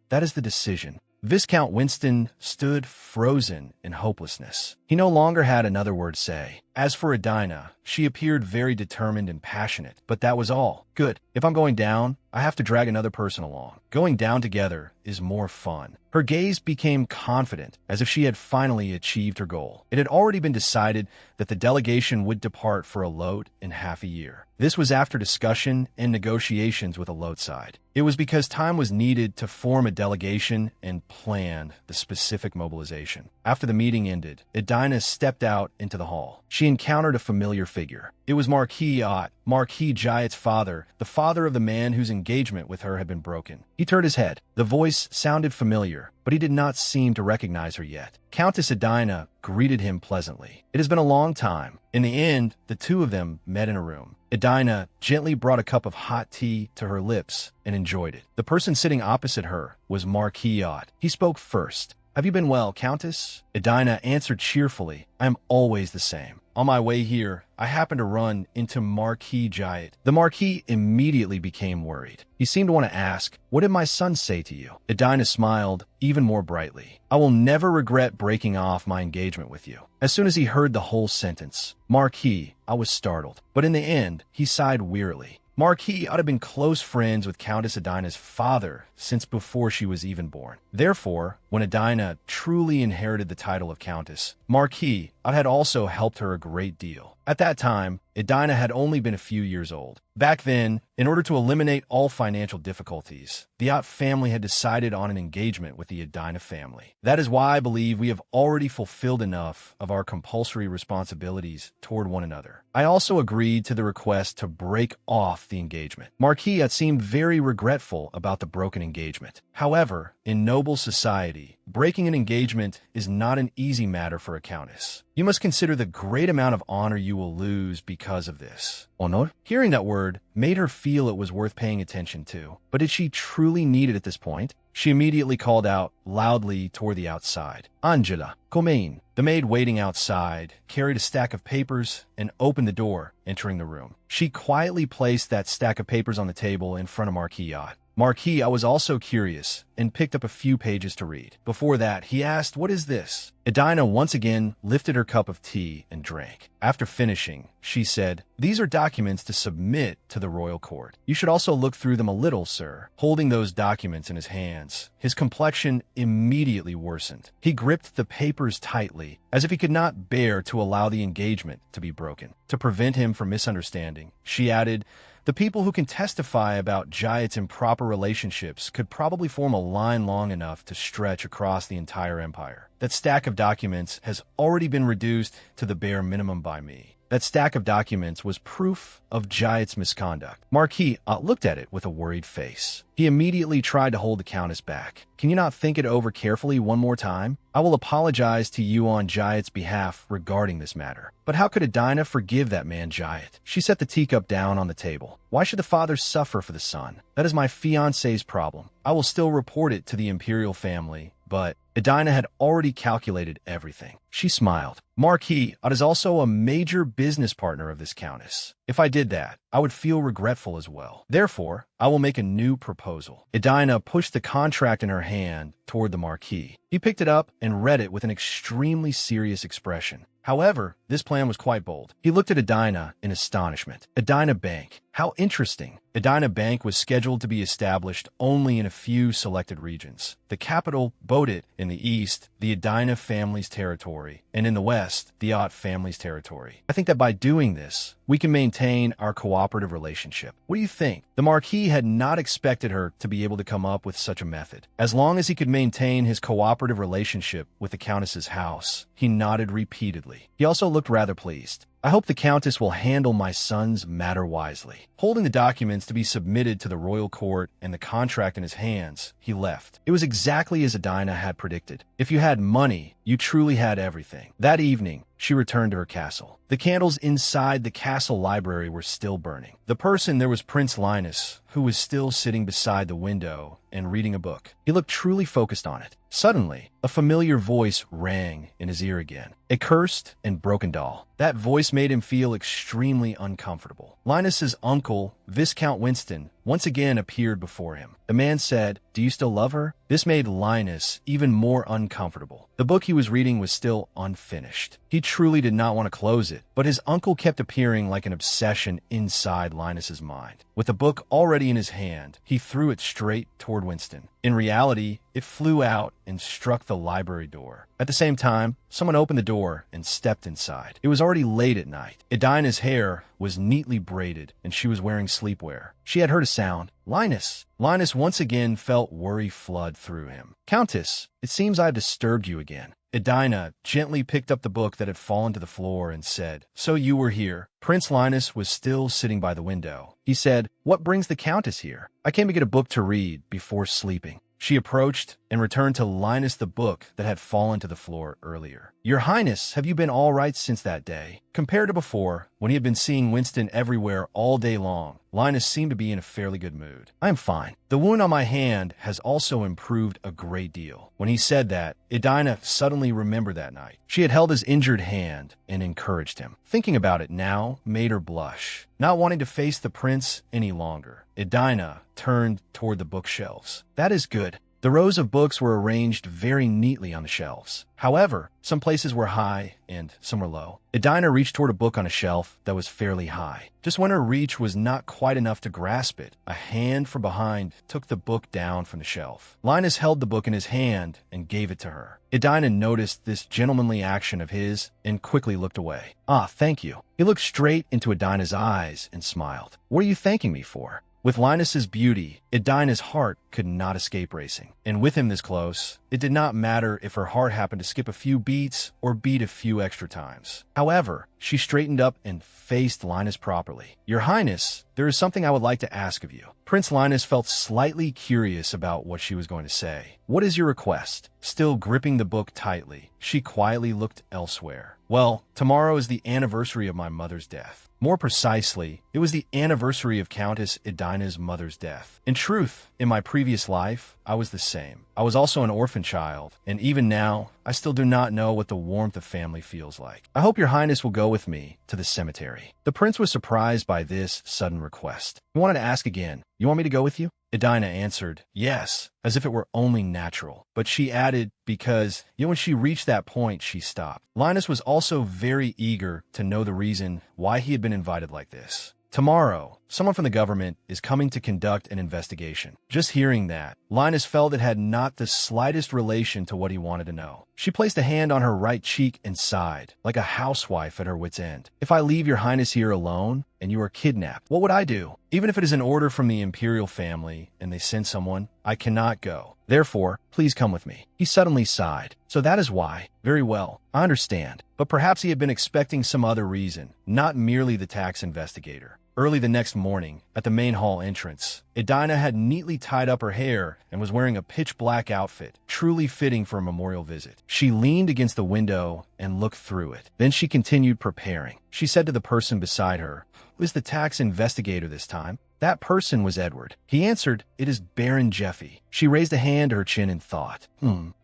That is the decision. Viscount Winston stood frozen in hopelessness. He no longer had another word to say. As for Edina, she appeared very determined and passionate, but that was all. Good. If I'm going down, I have to drag another person along. Going down together is more fun. Her gaze became confident, as if she had finally achieved her goal. It had already been decided that the delegation would depart for a lot in half a year. This was after discussion and negotiations with a lot side. It was because time was needed to form a delegation and plan the specific mobilization. After the meeting ended, Edina stepped out into the hall. She encountered a familiar figure. It was Marquis Ott, Marquis Jayat's father, the father of the man whose engagement with her had been broken. He turned his head. The voice sounded familiar, but he did not seem to recognize her yet. Countess Edina greeted him pleasantly. It has been a long time. In the end, the two of them met in a room. Edina gently brought a cup of hot tea to her lips and enjoyed it. The person sitting opposite her was Marquis Ott. He spoke first. "Have you been well, Countess?" Edina answered cheerfully. "I am always the same. On my way here, I happened to run into Marquis Jayat." The Marquis immediately became worried. He seemed to want to ask, "What did my son say to you?" Edina smiled even more brightly. "I will never regret breaking off my engagement with you." As soon as he heard the whole sentence, Marquis, I was startled. But in the end, he sighed wearily. Marquis ought to have been close friends with Countess Edina's father since before she was even born. Therefore, when Edina truly inherited the title of Countess, Marquis had also helped her a great deal. At that time, Edina had only been a few years old. Back then, in order to eliminate all financial difficulties, the Ott family had decided on an engagement with the Edina family. That is why I believe we have already fulfilled enough of our compulsory responsibilities toward one another. I also agreed to the request to break off the engagement. Marquis seemed very regretful about the broken engagement. However, in noble society, breaking an engagement is not an easy matter for a countess. You must consider the great amount of honor you will lose because of this. Honor? Hearing that word made her feel it was worth paying attention to. But did she truly need it at this point? She immediately called out loudly toward the outside. "Angela, come in." The maid waiting outside carried a stack of papers and opened the door, entering the room. She quietly placed that stack of papers on the table in front of Marquis Ott. Marquis was also curious and picked up a few pages to read. Before that, he asked, "What is this?" Edina once again lifted her cup of tea and drank. After finishing, she said, "These are documents to submit to the royal court. You should also look through them a little, sir." Holding those documents in his hands, his complexion immediately worsened. He gripped the papers tightly, as if he could not bear to allow the engagement to be broken. To prevent him from misunderstanding, she added, "The people who can testify about Jayat's improper relationships could probably form a line long enough to stretch across the entire empire. That stack of documents has already been reduced to the bare minimum by me." That stack of documents was proof of Jayat's misconduct. Marquis looked at it with a worried face. He immediately tried to hold the countess back. "Can you not think it over carefully one more time? I will apologize to you on Jayat's behalf regarding this matter." But how could Edina forgive that man Jayat? She set the teacup down on the table. "Why should the father suffer for the son? That is my fiancé's problem. I will still report it to the imperial family." But Edina had already calculated everything. She smiled. "Marquis is also a major business partner of this countess. If I did that, I would feel regretful as well. Therefore, I will make a new proposal." Edina pushed the contract in her hand toward the Marquis. He picked it up and read it with an extremely serious expression. However, this plan was quite bold. He looked at Edina in astonishment. Edina Bank. How interesting. Edina Bank was scheduled to be established only in a few selected regions. The capital, Bodit, in the east, the Edina family's territory, and in the west, the Ott family's territory. I think that by doing this, we can maintain our cooperative relationship. What do you think? The Marquis had not expected her to be able to come up with such a method. As long as he could maintain his cooperative relationship with the Countess's house, he nodded repeatedly. He also looked rather pleased. "I hope the Countess will handle my son's matter wisely." Holding the documents to be submitted to the royal court and the contract in his hands, he left. It was exactly as Edina had predicted. If you had money, you truly had everything. That evening, she returned to her castle. The candles inside the castle library were still burning. The person there was Prince Linus, who was still sitting beside the window and reading a book. He looked truly focused on it. Suddenly, a familiar voice rang in his ear again. A cursed and broken doll. That voice made him feel extremely uncomfortable. Linus's uncle, Viscount Winston, once again appeared before him. The man said, "Do you still love her?" This made Linus even more uncomfortable. The book he was reading was still unfinished. He truly did not want to close it, but his uncle kept appearing like an obsession inside Linus's mind. With the book already in his hand, he threw it straight toward Winston. In reality, it flew out and struck the library door. At the same time, someone opened the door and stepped inside. It was already late at night. Edina's hair was neatly braided, and she was wearing sleepwear. She had heard a sound. Linus! Linus once again felt worry flood through him. "Countess, it seems I have disturbed you again." Edina gently picked up the book that had fallen to the floor and said, "So you were here." Prince Linus was still sitting by the window. He said, "What brings the Countess here?" "I came to get a book to read before sleeping." She approached and returned to Linus the book that had fallen to the floor earlier. "Your Highness, have you been all right since that day?" Compared to before, when he had been seeing Winston everywhere all day long, Linus seemed to be in a fairly good mood. "I am fine. The wound on my hand has also improved a great deal." When he said that, Edina suddenly remembered that night. She had held his injured hand and encouraged him. Thinking about it now made her blush. Not wanting to face the prince any longer, Edina turned toward the bookshelves. "That is good." The rows of books were arranged very neatly on the shelves. However, some places were high and some were low. Edina reached toward a book on a shelf that was fairly high. Just when her reach was not quite enough to grasp it, a hand from behind took the book down from the shelf. Linus held the book in his hand and gave it to her. Edina noticed this gentlemanly action of his and quickly looked away. "Ah, thank you." He looked straight into Edina's eyes and smiled. "What are you thanking me for?" With Linus's beauty, Edina's heart could not escape racing. And with him this close, it did not matter if her heart happened to skip a few beats or beat a few extra times. However, she straightened up and faced Linus properly. "Your Highness, there is something I would like to ask of you." Prince Linus felt slightly curious about what she was going to say. "What is your request?" Still gripping the book tightly, she quietly looked elsewhere. "Well, tomorrow is the anniversary of my mother's death. More precisely, it was the anniversary of Countess Edina's mother's death. In truth, in my previous life, I was the same. I was also an orphan child, and even now, I still do not know what the warmth of family feels like. I hope your Highness will go with me to the cemetery." The prince was surprised by this sudden request. He wanted to ask again, "You want me to go with you?" Edina answered, "Yes," as if it were only natural. But she added, because, yet when she reached that point, she stopped. Linus was also very eager to know the reason why he had been invited like this. Tomorrow, someone from the government is coming to conduct an investigation. Just hearing that, Linus felt it had not the slightest relation to what he wanted to know. She placed a hand on her right cheek and sighed, like a housewife at her wit's end. "If I leave your Highness here alone, and you are kidnapped, what would I do? Even if it is an order from the imperial family, and they send someone, I cannot go. Therefore, please come with me." He suddenly sighed. "So that is why. Very well, I understand." But perhaps he had been expecting some other reason, not merely the tax investigator. Early the next morning, at the main hall entrance, Edina had neatly tied up her hair and was wearing a pitch-black outfit, truly fitting for a memorial visit. She leaned against the window and looked through it. Then she continued preparing. She said to the person beside her, "Who is the tax investigator this time?" That person was Edward. He answered, "It is Baron Jeffy." She raised a hand to her chin and thought,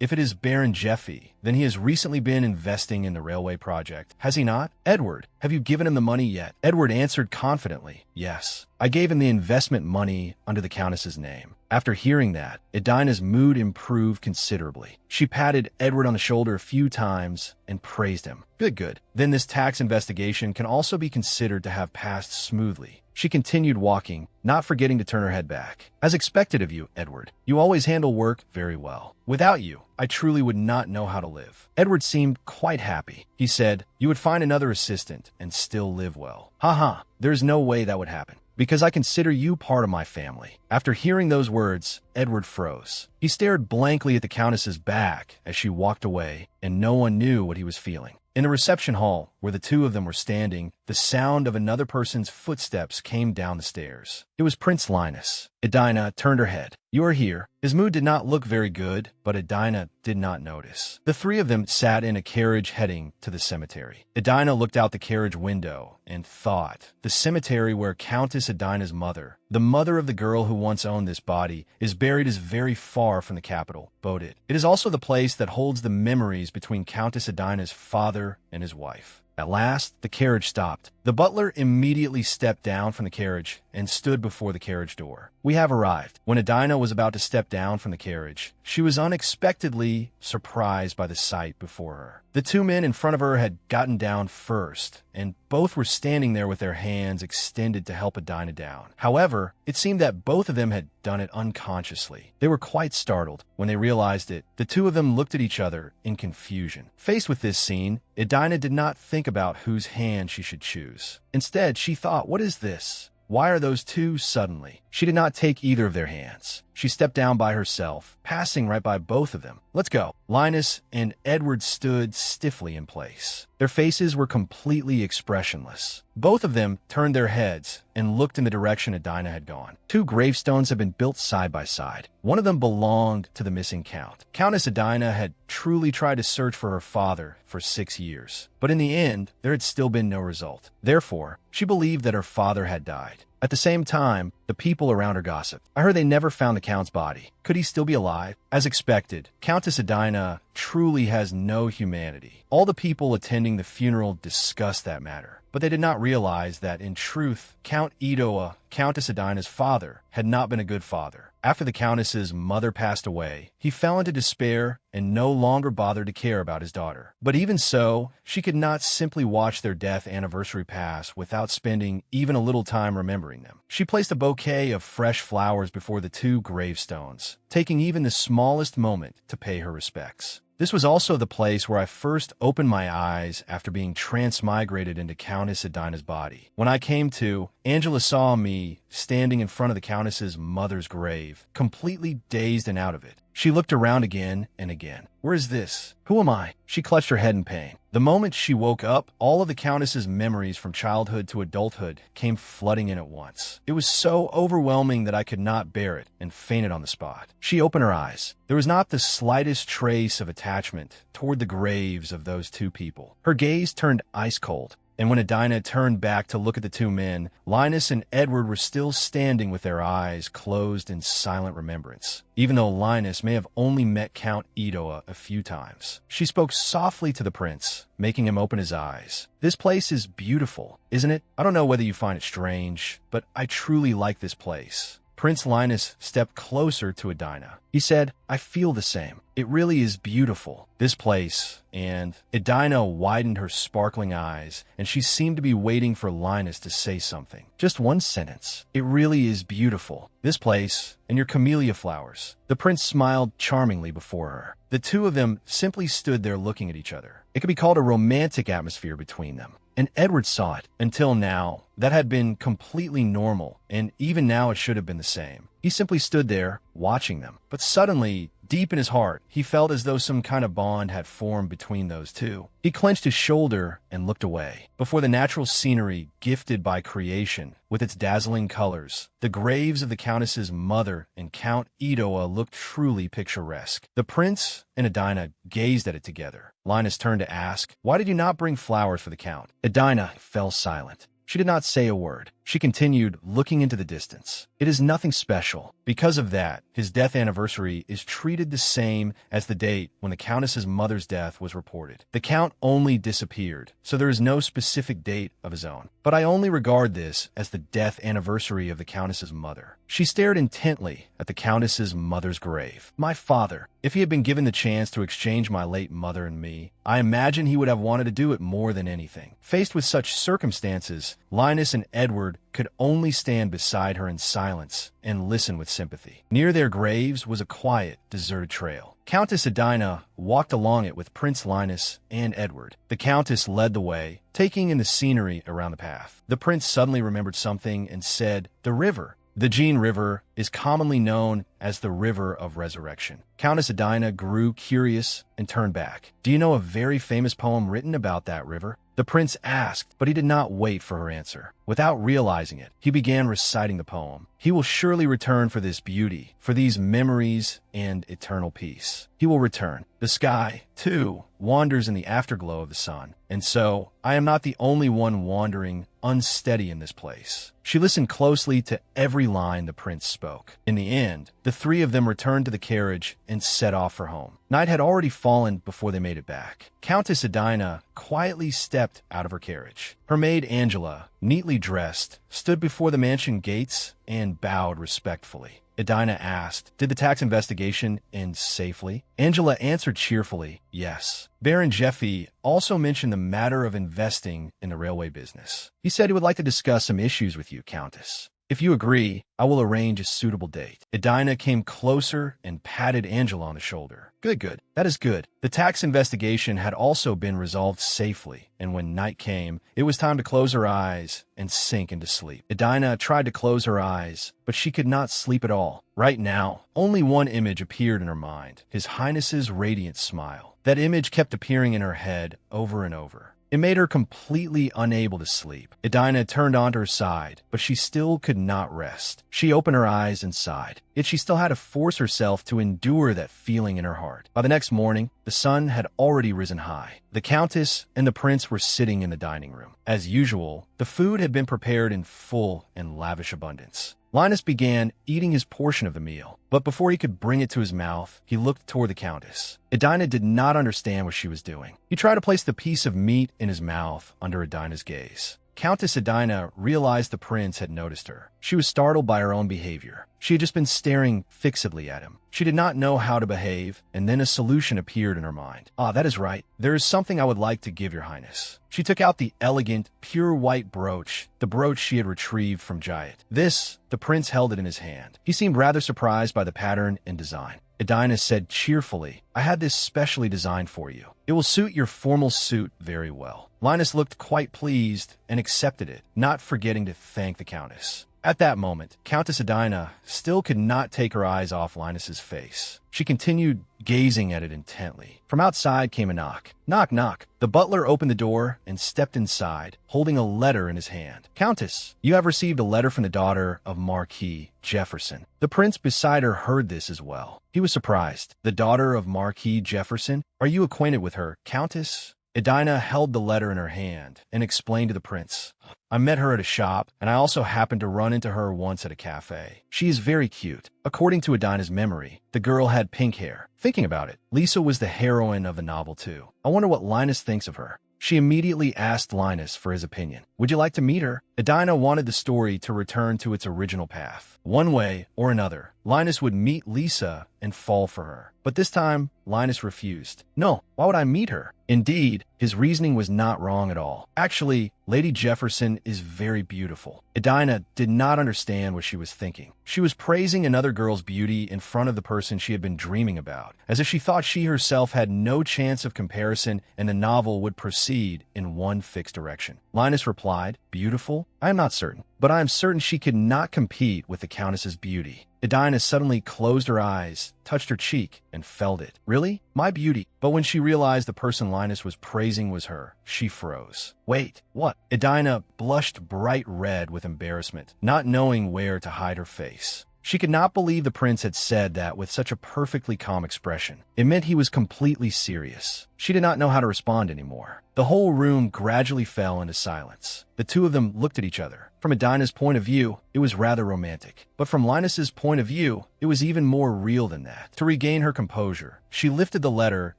if it is Baron Jeffy, then he has recently been investing in the railway project, has he not? "Edward, have you given him the money yet?" Edward answered confidently, "Yes. I gave him the investment money under the Countess's name." After hearing that, Edina's mood improved considerably. She patted Edward on the shoulder a few times and praised him. Good. Then this tax investigation can also be considered to have passed smoothly." She continued walking, not forgetting to turn her head back. "As expected of you, Edward. You always handle work very well. Without you, I truly would not know how to live." Edward seemed quite happy. He said, "You would find another assistant and still live well." "Haha, there's no way that would happen, because I consider you part of my family." After hearing those words, Edward froze. He stared blankly at the Countess's back as she walked away, and no one knew what he was feeling. In the reception hall, where the two of them were standing, the sound of another person's footsteps came down the stairs. It was Prince Linus. Edina turned her head. "You are here." His mood did not look very good, but Edina did not notice. The three of them sat in a carriage heading to the cemetery. Edina looked out the carriage window and thought, the cemetery where Countess Edina's mother, the mother of the girl who once owned this body, is buried is very far from the capital, Bodit. It is also the place that holds the memories between Countess Edina's father and his wife. At last, the carriage stopped. The butler immediately stepped down from the carriage and stood before the carriage door. "We have arrived." When Adina was about to step down from the carriage, she was unexpectedly surprised by the sight before her. The two men in front of her had gotten down first, and both were standing there with their hands extended to help Adina down. However, it seemed that both of them had done it unconsciously. They were quite startled when they realized it. The two of them looked at each other in confusion. Faced with this scene, Adina did not think about whose hand she should choose. Instead, she thought, "What is this? Why are those two suddenly?" She did not take either of their hands. She stepped down by herself, passing right by both of them. "Let's go." Linus and Edward stood stiffly in place. Their faces were completely expressionless. Both of them turned their heads and looked in the direction Adina had gone. Two gravestones had been built side by side. One of them belonged to the missing count. Countess Adina had truly tried to search for her father for 6 years, but in the end, there had still been no result. Therefore, she believed that her father had died. At the same time, the people around her gossiped. "I heard they never found the Count's body. Could he still be alive?" As expected, Countess Adina truly has no humanity. All the people attending the funeral discussed that matter, but they did not realize that, in truth, Count Idoa, Countess Adina's father, had not been a good father. After the Countess's mother passed away, he fell into despair and no longer bothered to care about his daughter. But even so, she could not simply watch their death anniversary pass without spending even a little time remembering them. She placed a bouquet of fresh flowers before the two gravestones, taking even the smallest moment to pay her respects. This was also the place where I first opened my eyes after being transmigrated into Countess Adina's body. When I came to, Angela saw me standing in front of the Countess's mother's grave, completely dazed and out of it. She looked around again and again. "Where is this? Who am I?" She clutched her head in pain. The moment she woke up, all of the Countess's memories from childhood to adulthood came flooding in at once. It was so overwhelming that I could not bear it and fainted on the spot. She opened her eyes. There was not the slightest trace of attachment toward the graves of those two people. Her gaze turned ice cold. And when Adina turned back to look at the two men, Linus and Edward were still standing with their eyes closed in silent remembrance, even though Linus may have only met Count Idoa a few times. She spoke softly to the prince, making him open his eyes. "This place is beautiful, isn't it? I don't know whether you find it strange, but I truly like this place." Prince Linus stepped closer to Adina. He said, "I feel the same. It really is beautiful, this place." And Adina widened her sparkling eyes, and she seemed to be waiting for Linus to say something. Just one sentence. "It really is beautiful, this place, and your camellia flowers." The prince smiled charmingly before her. The two of them simply stood there looking at each other. It could be called a romantic atmosphere between them. And Edward saw it. Until now, that had been completely normal, and even now it should have been the same. He simply stood there, watching them. But suddenly, deep in his heart, he felt as though some kind of bond had formed between those two. He clenched his shoulder and looked away. Before the natural scenery gifted by creation, with its dazzling colors, the graves of the Countess's mother and Count Idoa looked truly picturesque. The prince and Adina gazed at it together. Linus turned to ask, "Why did you not bring flowers for the Count?" Adina fell silent. She did not say a word. She continued, looking into the distance. "It is nothing special. Because of that, his death anniversary is treated the same as the date when the Countess's mother's death was reported. The Count only disappeared, so there is no specific date of his own. But I only regard this as the death anniversary of the Countess's mother." She stared intently at the Countess's mother's grave. "My father, if he had been given the chance to exchange my late mother and me, I imagine he would have wanted to do it more than anything." Faced with such circumstances, Linus and Edward could only stand beside her in silence and listen with sympathy. Near their graves was a quiet, deserted trail. Countess Adina walked along it with Prince Linus and Edward. The Countess led the way, taking in the scenery around the path. The prince suddenly remembered something and said, "The river." The Gene River is commonly known as the River of Resurrection. Countess Adina grew curious and turned back. "Do you know a very famous poem written about that river?" The prince asked, but he did not wait for her answer. Without realizing it, he began reciting the poem. He will surely return for this beauty, for these memories and eternal peace. He will return. The sky, too, wanders in the afterglow of the sun, and so I am not the only one wandering unsteady in this place. She listened closely to every line the prince spoke. In the end, the three of them returned to the carriage and set off for home. Night had already fallen before they made it back. Countess Edina quietly stepped out of her carriage. Her maid Angela, neatly dressed, stood before the mansion gates and bowed respectfully. Edina asked, "Did the tax investigation end safely?" Angela answered cheerfully, "Yes." Baron Jeffy also mentioned the matter of investing in the railway business. He said he would like to discuss some issues with you, Countess. If you agree, I will arrange a suitable date. Edina came closer and patted Angela on the shoulder. Good. That is good. The tax investigation had also been resolved safely, and when night came, it was time to close her eyes and sink into sleep. Edina tried to close her eyes, but she could not sleep at all. Right now, only one image appeared in her mind, His Highness's radiant smile. That image kept appearing in her head over and over. It made her completely unable to sleep. Edina turned onto her side, but she still could not rest. She opened her eyes and sighed, yet she still had to force herself to endure that feeling in her heart. By the next morning, the sun had already risen high. The Countess and the Prince were sitting in the dining room. As usual, the food had been prepared in full and lavish abundance. Linus began eating his portion of the meal, but before he could bring it to his mouth, he looked toward the Countess. Edina did not understand what she was doing. He tried to place the piece of meat in his mouth under Edina's gaze. Countess Edina realized the prince had noticed her. She was startled by her own behavior. She had just been staring fixedly at him. She did not know how to behave, and then a solution appeared in her mind. That is right. There is something I would like to give your highness. She took out the elegant, pure white brooch, the brooch she had retrieved from Jayet. The prince held it in his hand. He seemed rather surprised by the pattern and design. Edina said cheerfully, "I had this specially designed for you. It will suit your formal suit very well." Linus looked quite pleased and accepted it, not forgetting to thank the Countess. At that moment, Countess Edina still could not take her eyes off Linus's face. She continued gazing at it intently. From outside came a knock. Knock, knock. The butler opened the door and stepped inside, holding a letter in his hand. "Countess, you have received a letter from the daughter of Marquis Jefferson." The prince beside her heard this as well. He was surprised. "The daughter of Marquis Jefferson? Are you acquainted with her, Countess?" Edina held the letter in her hand and explained to the prince, "I met her at a shop, and I also happened to run into her once at a cafe. She is very cute." According to Edina's memory, the girl had pink hair. Thinking about it, Lisa was the heroine of the novel too. I wonder what Linus thinks of her. She immediately asked Linus for his opinion. Would you like to meet her? Edina wanted the story to return to its original path. One way or another, Linus would meet Lisa and fall for her. But this time, Linus refused. "No, why would I meet her?" Indeed, his reasoning was not wrong at all. Actually, Lady Jefferson is very beautiful. Edina did not understand what she was thinking. She was praising another girl's beauty in front of the person she had been dreaming about, as if she thought she herself had no chance of comparison and the novel would proceed in one fixed direction. Linus replied, "Beautiful? I am not certain, but I am certain she could not compete with the Countess's beauty." Edina suddenly closed her eyes, touched her cheek, and felt it. Really? My beauty? But when she realized the person Linus was praising was her, she froze. Wait, what? Edina blushed bright red with embarrassment, not knowing where to hide her face. She could not believe the prince had said that with such a perfectly calm expression. It meant he was completely serious. She did not know how to respond anymore. The whole room gradually fell into silence. The two of them looked at each other. From Edina's point of view, it was rather romantic. But from Linus's point of view, it was even more real than that. To regain her composure, she lifted the letter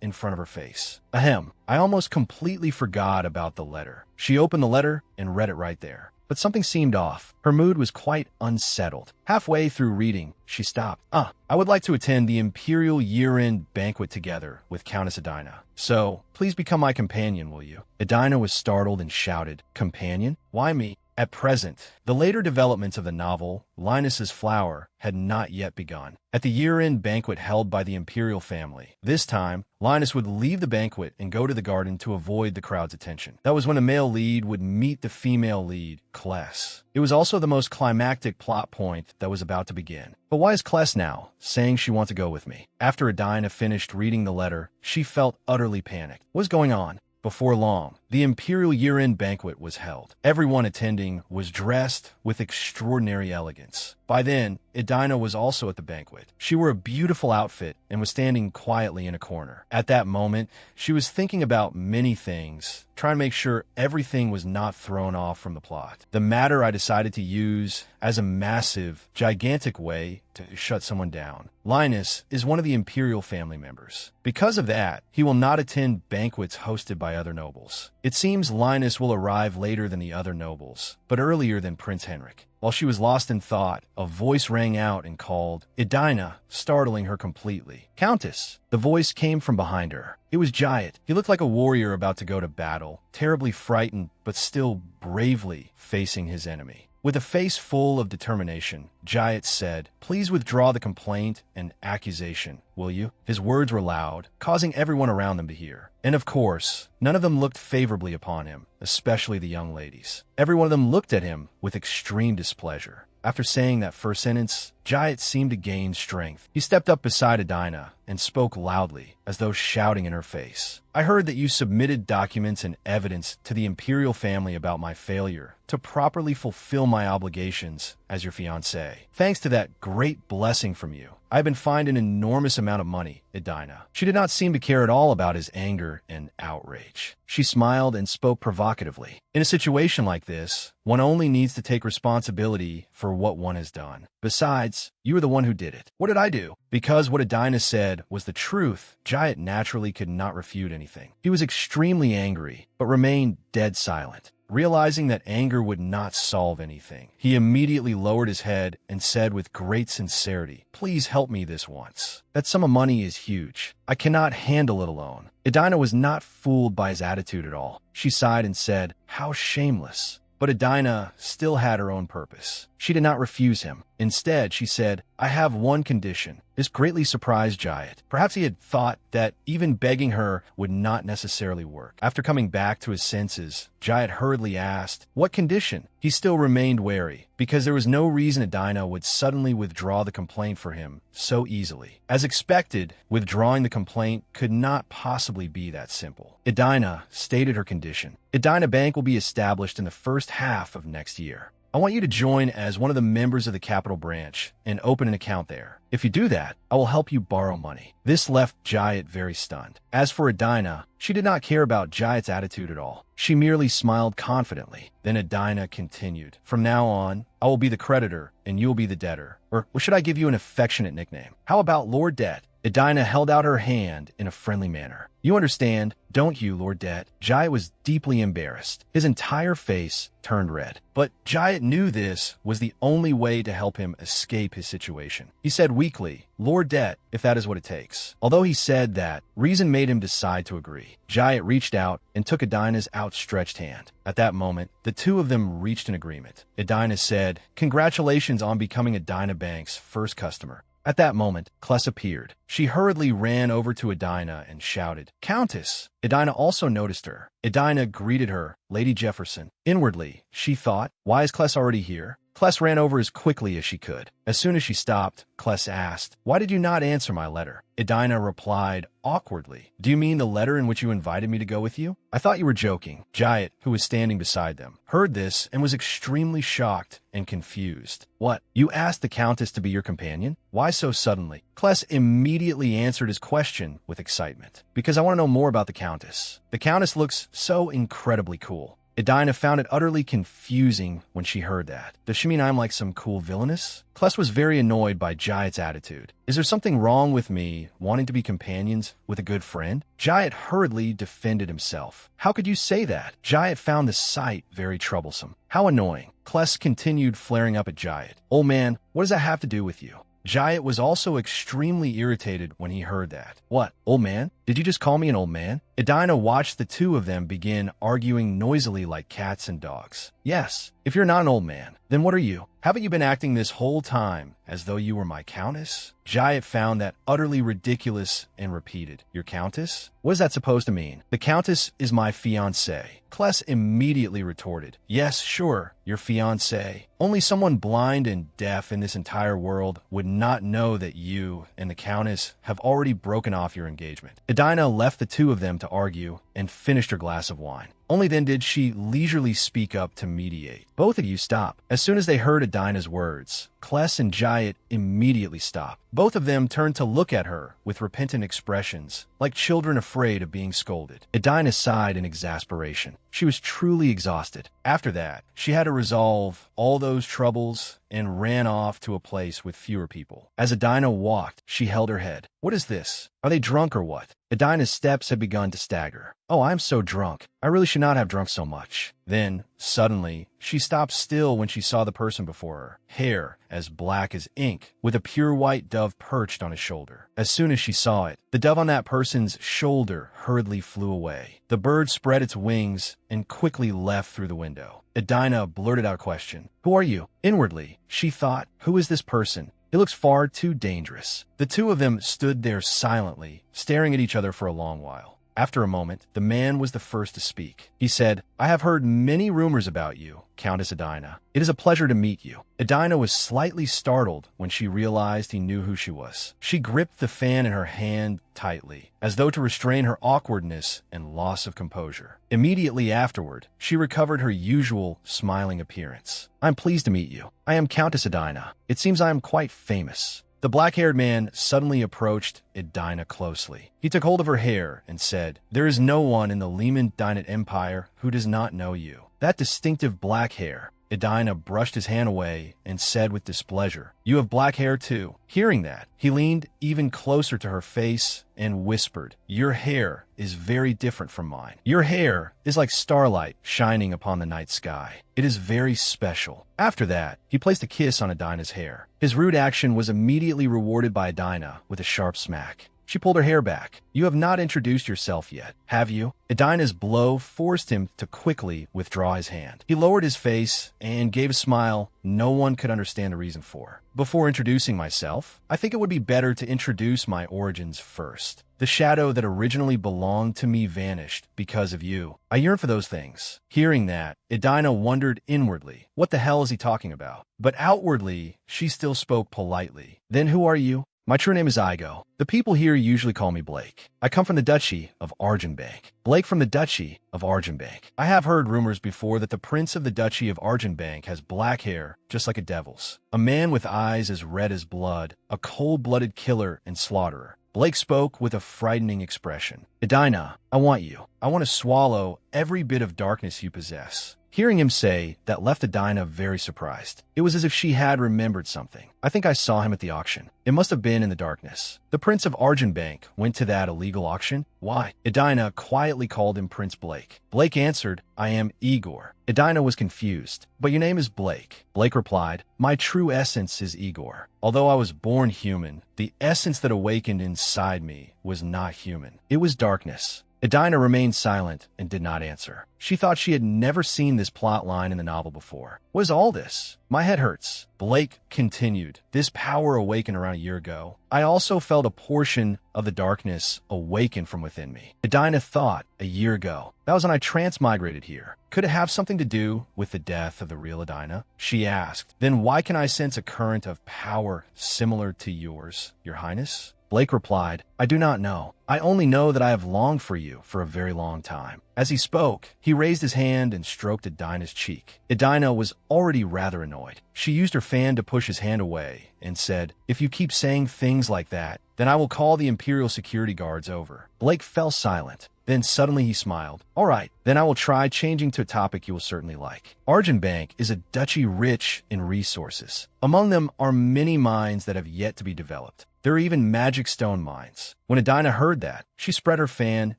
in front of her face. Ahem, I almost completely forgot about the letter. She opened the letter and read it right there. But something seemed off. Her mood was quite unsettled. Halfway through reading, she stopped. I would like to attend the Imperial year-end banquet together with Countess Edina. So, please become my companion, will you? Edina was startled and shouted, "Companion? Why me?" At present, the later developments of the novel, Linus's Flower, had not yet begun. At the year-end banquet held by the imperial family, this time, Linus would leave the banquet and go to the garden to avoid the crowd's attention. That was when a male lead would meet the female lead, Kless. It was also the most climactic plot point that was about to begin. But why is Kless now saying she wants to go with me? After Edina finished reading the letter, she felt utterly panicked. What was going on? Before long, the imperial year-end banquet was held. Everyone attending was dressed with extraordinary elegance. By then, Edina was also at the banquet. She wore a beautiful outfit and was standing quietly in a corner. At that moment, she was thinking about many things, trying to make sure everything was not thrown off from the plot. The matter I decided to use as a massive, gigantic way to shut someone down. Linus is one of the imperial family members. Because of that, he will not attend banquets hosted by other nobles. It seems Linus will arrive later than the other nobles, but earlier than Prince Henrik. While she was lost in thought, a voice rang out and called Edina, startling her completely. "Countess!" The voice came from behind her. It was Jayet. He looked like a warrior about to go to battle, terribly frightened, but still bravely facing his enemy. With a face full of determination, Jayet said, "Please withdraw the complaint and accusation, will you?" His words were loud, causing everyone around them to hear. And of course, none of them looked favorably upon him, especially the young ladies. Every one of them looked at him with extreme displeasure. After saying that first sentence, Jayet seemed to gain strength. He stepped up beside Edina and spoke loudly, as though shouting in her face. "I heard that you submitted documents and evidence to the imperial family about my failure to properly fulfill my obligations as your fiancé. Thanks to that great blessing from you, I've been fined an enormous amount of money, Edina." She did not seem to care at all about his anger and outrage. She smiled and spoke provocatively. In a situation like this, one only needs to take responsibility for what one has done. Besides, you were the one who did it. What did I do? Because what Edina said was the truth, Jayet naturally could not refute anything. He was extremely angry, but remained dead silent. Realizing that anger would not solve anything, he immediately lowered his head and said with great sincerity, "Please help me this once. That sum of money is huge. I cannot handle it alone." Edina was not fooled by his attitude at all. She sighed and said, "How shameless." But Edina still had her own purpose. She did not refuse him. Instead, she said, "I have one condition." This greatly surprised Jayet. Perhaps he had thought that even begging her would not necessarily work. After coming back to his senses, Jayet hurriedly asked, "What condition?" He still remained wary, because there was no reason Edina would suddenly withdraw the complaint for him so easily. As expected, withdrawing the complaint could not possibly be that simple. Edina stated her condition. Edina Bank will be established in the first half of next year. I want you to join as one of the members of the capital branch and open an account there. If you do that, I will help you borrow money." This left Jayet very stunned. As for Edina, she did not care about Jayet's attitude at all. She merely smiled confidently. Then Edina continued, "From now on, I will be the creditor and you will be the debtor. Or should I give you an affectionate nickname? How about Lord Debt?" Edina held out her hand in a friendly manner. "You understand, don't you, Lord Debt?" Jayet was deeply embarrassed. His entire face turned red. But Jayet knew this was the only way to help him escape his situation. He said weakly, "Lord Debt, if that is what it takes." Although he said that, reason made him decide to agree. Jayet reached out and took Edina's outstretched hand. At that moment, the two of them reached an agreement. Edina said, "Congratulations on becoming Edina Bank's first customer." At that moment, Kless appeared. She hurriedly ran over to Edina and shouted, "Countess!" Edina also noticed her. Edina greeted her, "Lady Jefferson." Inwardly, she thought, "Why is Kless already here?" Kless ran over as quickly as she could. As soon as she stopped, Kless asked, "Why did you not answer my letter?" Edina replied awkwardly, "Do you mean the letter in which you invited me to go with you?" "I thought you were joking." Jayet, who was standing beside them, heard this and was extremely shocked and confused. "What? You asked the Countess to be your companion? Why so suddenly?" Kless immediately answered his question with excitement. "Because I want to know more about the Countess. The Countess looks so incredibly cool." Edina found it utterly confusing when she heard that. Does she mean I'm like some cool villainess? Kless was very annoyed by Jayet's attitude. Is there something wrong with me wanting to be companions with a good friend? Jayet hurriedly defended himself. How could you say that? Jayet found the sight very troublesome. How annoying. Kless continued flaring up at Jayet. "Old man, what does that have to do with you?" Jayet was also extremely irritated when he heard that. "What, old man? Did you just call me an old man?" Edina watched the two of them begin arguing noisily like cats and dogs. "Yes, if you're not an old man, then what are you? Haven't you been acting this whole time as though you were my countess?" Jayet found that utterly ridiculous and repeated, "Your countess? What is that supposed to mean?" "The countess is my fiancée." Kless immediately retorted, "Yes, sure, your fiancée. Only someone blind and deaf in this entire world would not know that you and the countess have already broken off your engagement." Edina left the two of them to argue and finished her glass of wine. Only then did she leisurely speak up to mediate. Both of you stop. As soon as they heard Edina's words, Kless and Jayat immediately stopped. Both of them turned to look at her with repentant expressions, like children afraid of being scolded. Edina sighed in exasperation. She was truly exhausted. After that, she had to resolve all those troubles and ran off to a place with fewer people. As Edina walked, she held her head. What is this? Are they drunk or what? Edina's steps had begun to stagger. Oh, I'm so drunk. I really should not have drunk so much. Then, suddenly, she stopped still when she saw the person before her. Hair as black as ink, with a pure white dove perched on his shoulder. As soon as she saw it, the dove on that person's shoulder hurriedly flew away. The bird spread its wings and quickly left through the window. Edina blurted out a question. Who are you? Inwardly, she thought, who is this person? It looks far too dangerous. The two of them stood there silently, staring at each other for a long while. After a moment, the man was the first to speak. He said, I have heard many rumors about you, Countess Edina. It is a pleasure to meet you. Edina was slightly startled when she realized he knew who she was. She gripped the fan in her hand tightly, as though to restrain her awkwardness and loss of composure. Immediately afterward, she recovered her usual smiling appearance. I'm pleased to meet you. I am Countess Edina. It seems I am quite famous. The black-haired man suddenly approached Edina closely. He took hold of her hair and said, There is no one in the Lehman Dynat Empire who does not know you. That distinctive black hair. Edina brushed his hand away and said with displeasure, You have black hair too. Hearing that, he leaned even closer to her face and whispered, Your hair is very different from mine. Your hair is like starlight shining upon the night sky. It is very special. After that, he placed a kiss on Edina's hair. His rude action was immediately rewarded by Edina with a sharp smack. She pulled her hair back. You have not introduced yourself yet, have you? Edina's blow forced him to quickly withdraw his hand. He lowered his face and gave a smile no one could understand the reason for. Before introducing myself, I think it would be better to introduce my origins first. The shadow that originally belonged to me vanished because of you. I yearn for those things. Hearing that, Edina wondered inwardly, what the hell is he talking about? But outwardly, she still spoke politely. Then who are you? My true name is Igo. The people here usually call me Blake. I come from the Duchy of Argenbank. Blake from the Duchy of Argenbank. I have heard rumors before that the Prince of the Duchy of Argenbank has black hair, just like a devil's. A man with eyes as red as blood, a cold-blooded killer and slaughterer. Blake spoke with a frightening expression. Edina, I want you. I want to swallow every bit of darkness you possess. Hearing him say that left Edina very surprised. It was as if she had remembered something. I think I saw him at the auction. It must have been in the darkness. The Prince of Argenbank went to that illegal auction? Why? Edina quietly called him Prince Blake. Blake answered, I am Igor. Edina was confused. But your name is Blake. Blake replied, My true essence is Igor. Although I was born human, the essence that awakened inside me was not human. It was darkness. Edina remained silent and did not answer. She thought she had never seen this plot line in the novel before. What is all this? My head hurts. Blake continued. This power awakened around a year ago. I also felt a portion of the darkness awaken from within me. Edina thought a year ago. That was when I transmigrated here. Could it have something to do with the death of the real Edina? She asked. Then why can I sense a current of power similar to yours, Your Highness? Blake replied, I do not know. I only know that I have longed for you for a very long time. As he spoke, he raised his hand and stroked Edina's cheek. Edina was already rather annoyed. She used her fan to push his hand away and said, If you keep saying things like that, then I will call the Imperial security guards over. Blake fell silent. Then suddenly he smiled. All right, then I will try changing to a topic you will certainly like. Argenbank is a duchy rich in resources. Among them are many mines that have yet to be developed. There are even magic stone mines. When Edina heard that, she spread her fan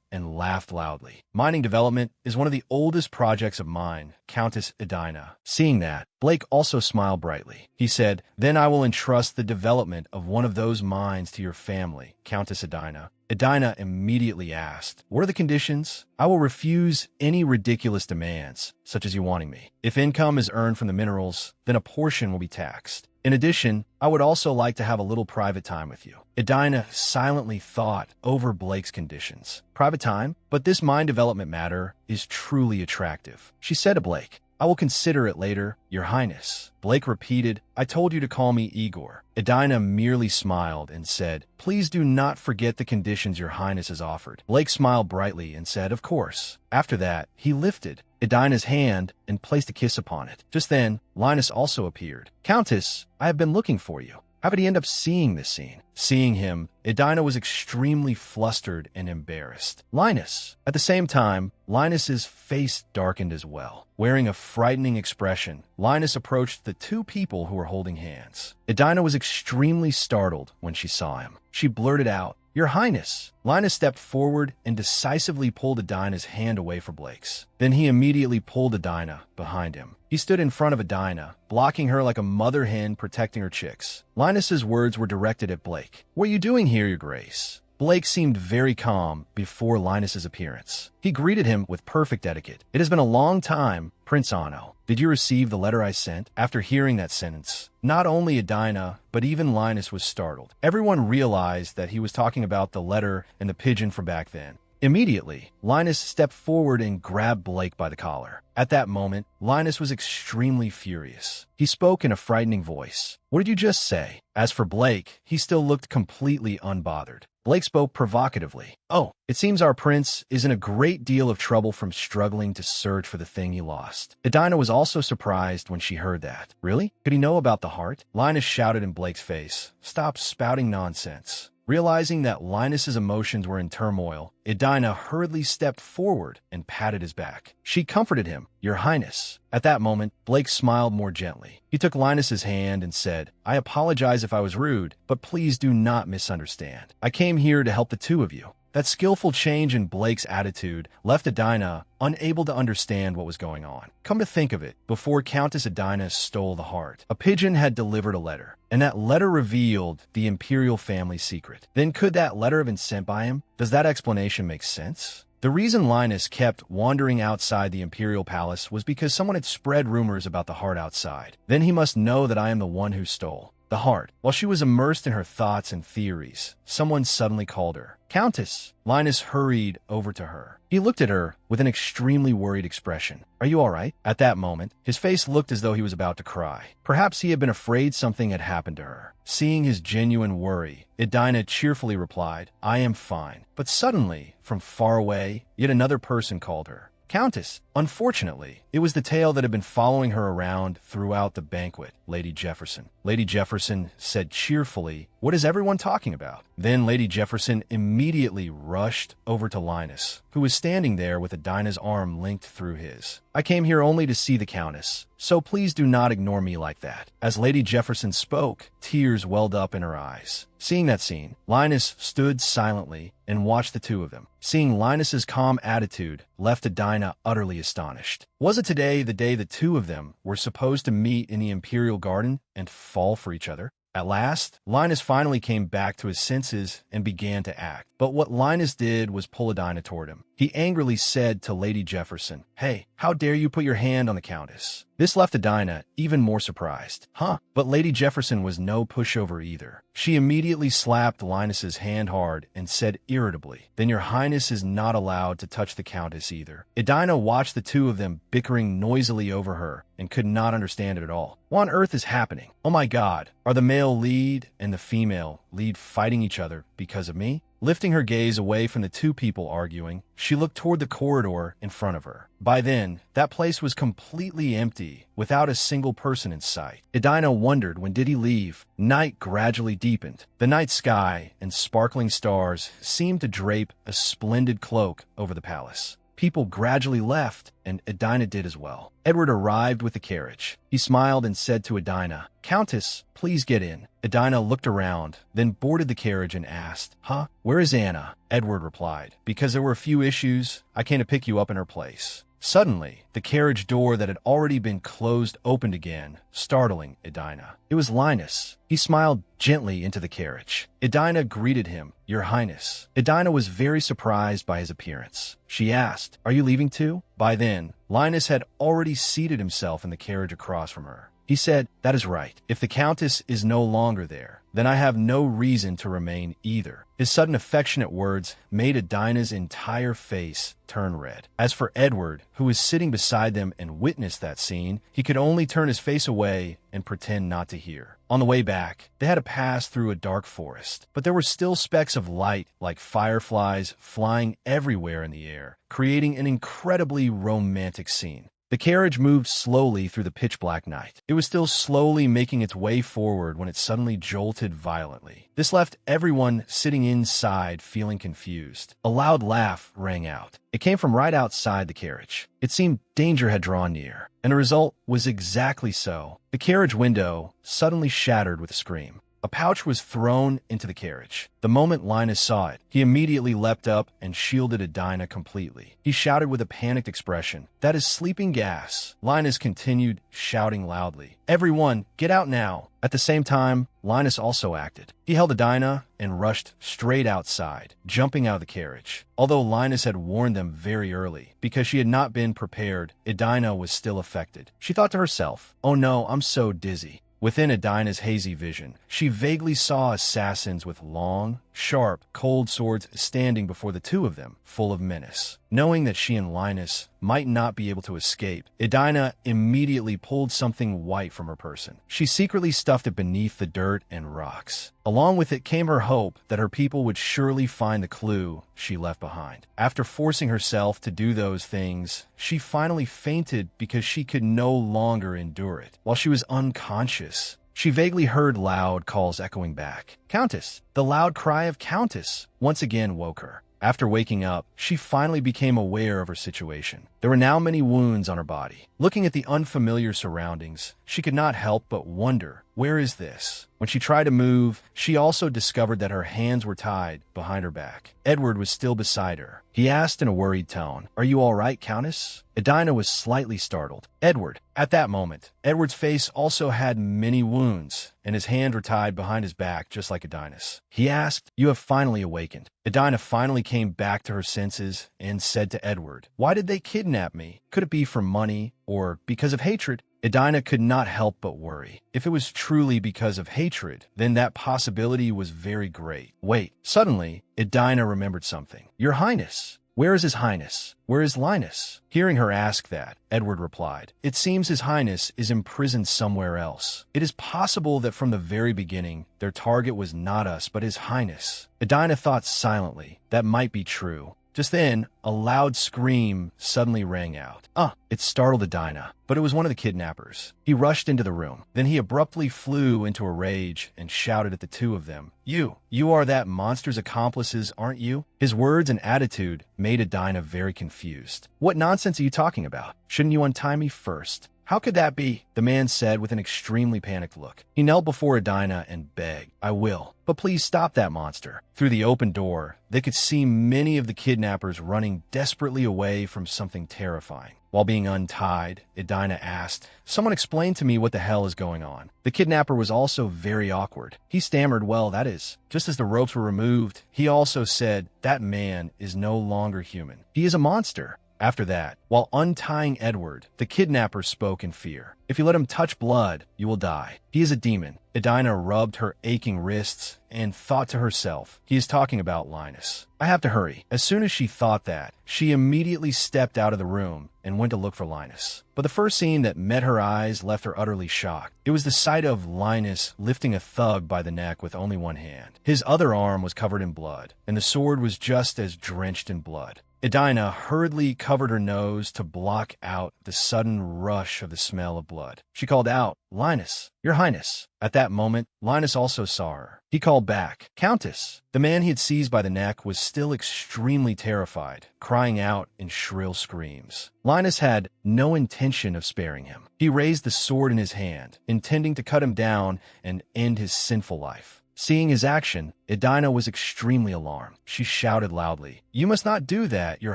and laughed loudly. Mining development is one of the oldest projects of mine, Countess Edina. Seeing that, Blake also smiled brightly. He said, Then I will entrust the development of one of those mines to your family, Countess Edina. Edina immediately asked, What are the conditions? I will refuse any ridiculous demands, such as you wanting me. If income is earned from the minerals, then a portion will be taxed. In addition, I would also like to have a little private time with you. Edina silently thought over Blake's conditions. Private time? But this mine development matter is truly attractive. She said to Blake, I will consider it later, Your Highness. Blake repeated, I told you to call me Igor. Edina merely smiled and said, Please do not forget the conditions Your Highness has offered. Blake smiled brightly and said, Of course. After that, he lifted Edina's hand and placed a kiss upon it. Just then, Linus also appeared. Countess, I have been looking for you. How did he end up seeing this scene? Seeing him, Edina was extremely flustered and embarrassed. Linus. At the same time, Linus's face darkened as well. Wearing a frightening expression, Linus approached the two people who were holding hands. Edina was extremely startled when she saw him. She blurted out, Your Highness. Linus stepped forward and decisively pulled Edina's hand away from Blake's. Then he immediately pulled Edina behind him. He stood in front of Edina, blocking her like a mother hen protecting her chicks. Linus's words were directed at Blake. What are you doing here, Your Grace? Blake seemed very calm before Linus's appearance. He greeted him with perfect etiquette. It has been a long time, Prince Anno. Did you receive the letter I sent? After hearing that sentence, not only Edina, but even Linus was startled. Everyone realized that he was talking about the letter and the pigeon from back then. Immediately, Linus stepped forward and grabbed Blake by the collar. At that moment, Linus was extremely furious. He spoke in a frightening voice. What did you just say? As for Blake, he still looked completely unbothered. Blake spoke provocatively. Oh, it seems our prince is in a great deal of trouble from struggling to search for the thing he lost. Edina was also surprised when she heard that. Really? Could he know about the heart? Linus shouted in Blake's face. Stop spouting nonsense. Realizing that Linus's emotions were in turmoil, Edina hurriedly stepped forward and patted his back. She comforted him, Your Highness. At that moment, Blake smiled more gently. He took Linus's hand and said, I apologize if I was rude, but please do not misunderstand. I came here to help the two of you. That skillful change in Blake's attitude left Edina unable to understand what was going on. Come to think of it, before Countess Edina stole the heart, a pigeon had delivered a letter, and that letter revealed the imperial family secret. Then could that letter have been sent by him? Does that explanation make sense? The reason Linus kept wandering outside the imperial palace was because someone had spread rumors about the heart outside. Then he must know that I am the one who stole the heart. While she was immersed in her thoughts and theories, someone suddenly called her. Countess! Linus hurried over to her. He looked at her with an extremely worried expression. Are you all right? At that moment, his face looked as though he was about to cry. Perhaps he had been afraid something had happened to her. Seeing his genuine worry, Edina cheerfully replied, I am fine. But suddenly, from far away, yet another person called her. Countess. Unfortunately, it was the tail that had been following her around throughout the banquet, Lady Jefferson. Lady Jefferson said cheerfully, What is everyone talking about? Then Lady Jefferson immediately rushed over to Linus, who was standing there with Edina's arm linked through his. I came here only to see the Countess, so please do not ignore me like that. As Lady Jefferson spoke, tears welled up in her eyes. Seeing that scene, Linus stood silently and watched the two of them. Seeing Linus's calm attitude left Edina utterly astonished. Was it today the day the two of them were supposed to meet in the Imperial Garden and fall for each other? At last, Linus finally came back to his senses and began to act. But what Linus did was pull Edina toward him. He angrily said to Lady Jefferson, Hey, how dare you put your hand on the Countess? This left Edina even more surprised. Huh? But Lady Jefferson was no pushover either. She immediately slapped Linus's hand hard and said irritably, Then your Highness is not allowed to touch the Countess either. Edina watched the two of them bickering noisily over her and could not understand it at all. What on earth is happening? Oh my God, are the male lead and the female lead fighting each other because of me? Lifting her gaze away from the two people arguing, she looked toward the corridor in front of her. By then, that place was completely empty, without a single person in sight. Edina wondered when did he leave. Night gradually deepened. The night sky and sparkling stars seemed to drape a splendid cloak over the palace. People gradually left, and Edina did as well. Edward arrived with the carriage. He smiled and said to Edina, Countess, please get in. Edina looked around, then boarded the carriage and asked, Huh? Where is Anna? Edward replied, Because there were a few issues, I came to pick you up in her place. Suddenly, the carriage door that had already been closed opened again, startling Edina. It was Linus. He smiled gently into the carriage. Edina greeted him, Your Highness. Edina was very surprised by his appearance. She asked, Are you leaving too? By then, Linus had already seated himself in the carriage across from her. He He said, "That is right. If the Countess is no longer there, then I have no reason to remain either." His sudden affectionate words made Adina's entire face turn red. As for Edward, who was sitting beside them and witnessed that scene, he could only turn his face away and pretend not to hear. On the way back, they had to pass through a dark forest, but there were still specks of light like fireflies flying everywhere in the air, creating an incredibly romantic scene. The carriage moved slowly through the pitch-black night. It was still slowly making its way forward when it suddenly jolted violently. This left everyone sitting inside feeling confused. A loud laugh rang out. It came from right outside the carriage. It seemed danger had drawn near, and the result was exactly so. The carriage window suddenly shattered with a scream. A pouch was thrown into the carriage. The moment Linus saw it, he immediately leapt up and shielded Adina completely. He shouted with a panicked expression, "That is sleeping gas." Linus continued shouting loudly, "Everyone, get out now." At the same time, Linus also acted. He held Adina and rushed straight outside, jumping out of the carriage. Although Linus had warned them very early, because she had not been prepared, Adina was still affected. She thought to herself, "Oh no, I'm so dizzy." Within Adina's hazy vision, she vaguely saw assassins with long, sharp, cold swords standing before the two of them, full of menace. Knowing that she and Linus might not be able to escape, Adina immediately pulled something white from her person. She secretly stuffed it beneath the dirt and rocks. Along with it came her hope that her people would surely find the clue she left behind. After forcing herself to do those things, she finally fainted because she could no longer endure it. While she was unconscious, she vaguely heard loud calls echoing back. "Countess!" The loud cry of "Countess!" once again woke her. After waking up, she finally became aware of her situation. There were now many wounds on her body. Looking at the unfamiliar surroundings, she could not help but wonder, where is this? When she tried to move, she also discovered that her hands were tied behind her back. Edward was still beside her. He asked in a worried tone, "Are you all right, Countess?" Adina was slightly startled. "Edward." At that moment, Edward's face also had many wounds, and his hands were tied behind his back just like Adina's. He asked, "You have finally awakened." Adina finally came back to her senses and said to Edward, "Why did they kidnap me? Could it be for money or because of hatred?" Adina could not help but worry. If it was truly because of hatred, then that possibility was very great. Wait, suddenly, Adina remembered something. "Your Highness." "Where is His Highness? Where is Linus?" Hearing her ask that, Edward replied, "It seems His Highness is imprisoned somewhere else. It is possible that from the very beginning, their target was not us, but His Highness." Adina thought silently. That might be true. Just then, a loud scream suddenly rang out. It startled Adina, but it was one of the kidnappers. He rushed into the room. Then he abruptly flew into a rage and shouted at the two of them, You are that monster's accomplices, aren't you?" His words and attitude made Adina very confused. "What nonsense are you talking about? Shouldn't you untie me first?" "How could that be?" the man said with an extremely panicked look. He knelt before Adina and begged, "I will, but please stop that monster." Through the open door, they could see many of the kidnappers running desperately away from something terrifying. While being untied, Adina asked, "Someone explain to me what the hell is going on." The kidnapper was also very awkward. He stammered, "Well, that is." Just as the ropes were removed, he also said, "That man is no longer human. He is a monster." After that, while untying Edward, the kidnapper spoke in fear. "If you let him touch blood, you will die. He is a demon." Adina rubbed her aching wrists and thought to herself, "He is talking about Linus. I have to hurry." As soon as she thought that, she immediately stepped out of the room and went to look for Linus. But the first scene that met her eyes left her utterly shocked. It was the sight of Linus lifting a thug by the neck with only one hand. His other arm was covered in blood, and the sword was just as drenched in blood. Adina hurriedly covered her nose to block out the sudden rush of the smell of blood. She called out, "Linus, Your Highness." At that moment, Linus also saw her. He called back, "Countess." The man he had seized by the neck was still extremely terrified, crying out in shrill screams. Linus had no intention of sparing him. He raised the sword in his hand, intending to cut him down and end his sinful life. Seeing his action, Adina was extremely alarmed. She shouted loudly, "You must not do that, Your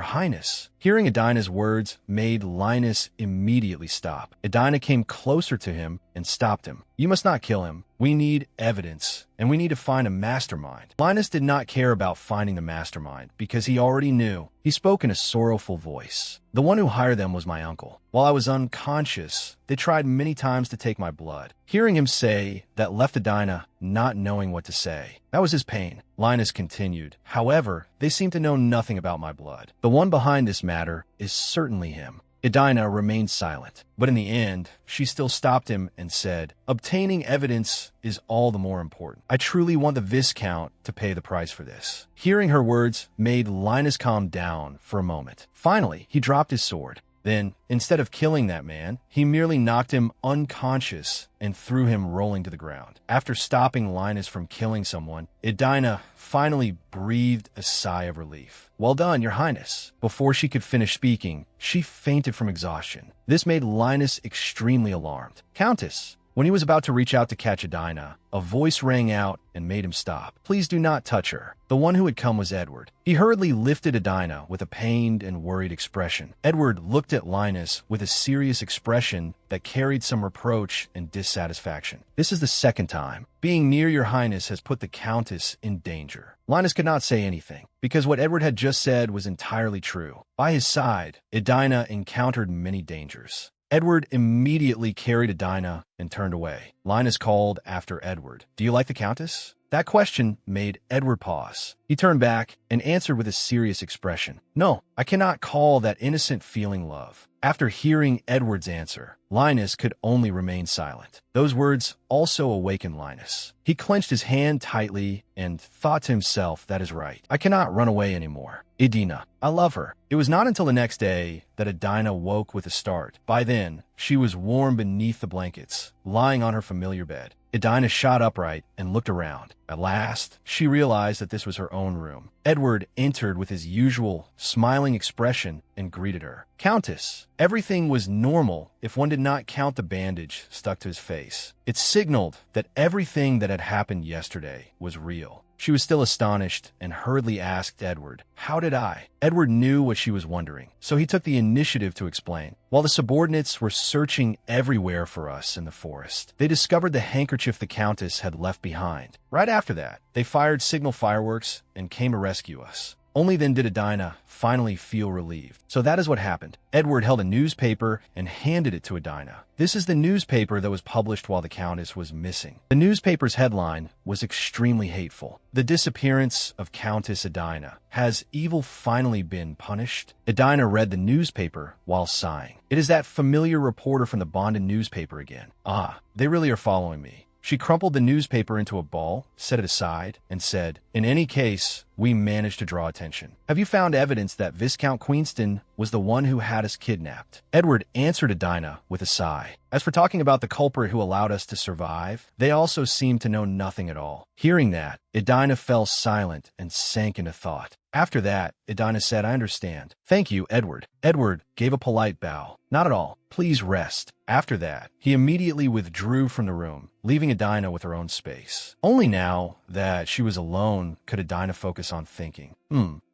Highness." Hearing Adina's words made Linus immediately stop. Adina came closer to him and stopped him. "You must not kill him. We need evidence, and we need to find a mastermind. Linus did not care about finding the mastermind because he already knew. He spoke in a sorrowful voice. The one who hired them was my uncle. While I was unconscious, they tried many times to take my blood. Hearing him say that left Adina not knowing what to say. That was his pain. Linus continued. However, they seem to know nothing about my blood. The one behind this matter is certainly him. Adina remained silent, but in the end, she still stopped him and said, obtaining evidence is all the more important. I truly want the Viscount to pay the price for this. Hearing her words made Linus calm down for a moment. Finally, he dropped his sword. Then, instead of killing that man, he merely knocked him unconscious and threw him rolling to the ground. After stopping Linus from killing someone, Adina finally breathed a sigh of relief. Well done, Your Highness. Before she could finish speaking, she fainted from exhaustion. This made Linus extremely alarmed. Countess! When he was about to reach out to catch Adina, a voice rang out and made him stop. Please do not touch her. The one who had come was Edward. He hurriedly lifted Adina with a pained and worried expression. Edward looked at Linus with a serious expression that carried some reproach and dissatisfaction. This is the second time. Being near Your Highness has put the Countess in danger. Linus could not say anything, because what Edward had just said was entirely true. By his side, Adina encountered many dangers. Edward immediately carried Adina and turned away. Linus called after Edward. Do you like the Countess? That question made Edward pause. He turned back and answered with a serious expression. No, I cannot call that innocent feeling love. After hearing Edward's answer, Linus could only remain silent. Those words also awakened Linus. He clenched his hand tightly and thought to himself, that is right. I cannot run away anymore. Adina, I love her. It was not until the next day that Adina woke with a start. By then, she was warm beneath the blankets, lying on her familiar bed. Adina shot upright and looked around. At last, she realized that this was her own room. Edward entered with his usual smiling expression and greeted her. Countess, everything was normal if one did not count the bandage stuck to his face. It signaled that everything that had happened yesterday was real. She was still astonished and hurriedly asked Edward, how did I? Edward knew what she was wondering, so he took the initiative to explain. While the subordinates were searching everywhere for us in the forest, they discovered the handkerchief the Countess had left behind. Right after that, they fired signal fireworks and came to rescue us. Only then did Adina finally feel relieved. So that is what happened. Edward held a newspaper and handed it to Adina. This is the newspaper that was published while the Countess was missing. The newspaper's headline was extremely hateful. The disappearance of Countess Adina. Has evil finally been punished? Adina read the newspaper while sighing. It is that familiar reporter from the Bonded newspaper again. Ah, they really are following me. She crumpled the newspaper into a ball, set it aside, and said, in any case, we managed to draw attention. Have you found evidence that Viscount Queenston was the one who had us kidnapped? Edward answered Adina with a sigh. As for talking about the culprit who allowed us to survive, they also seemed to know nothing at all. Hearing that, Adina fell silent and sank into thought. After that, Adina said, I understand. Thank you, Edward. Edward gave a polite bow. Not at all. Please rest. After that, he immediately withdrew from the room, leaving Adina with her own space. Only now that she was alone could Adina focus on thinking.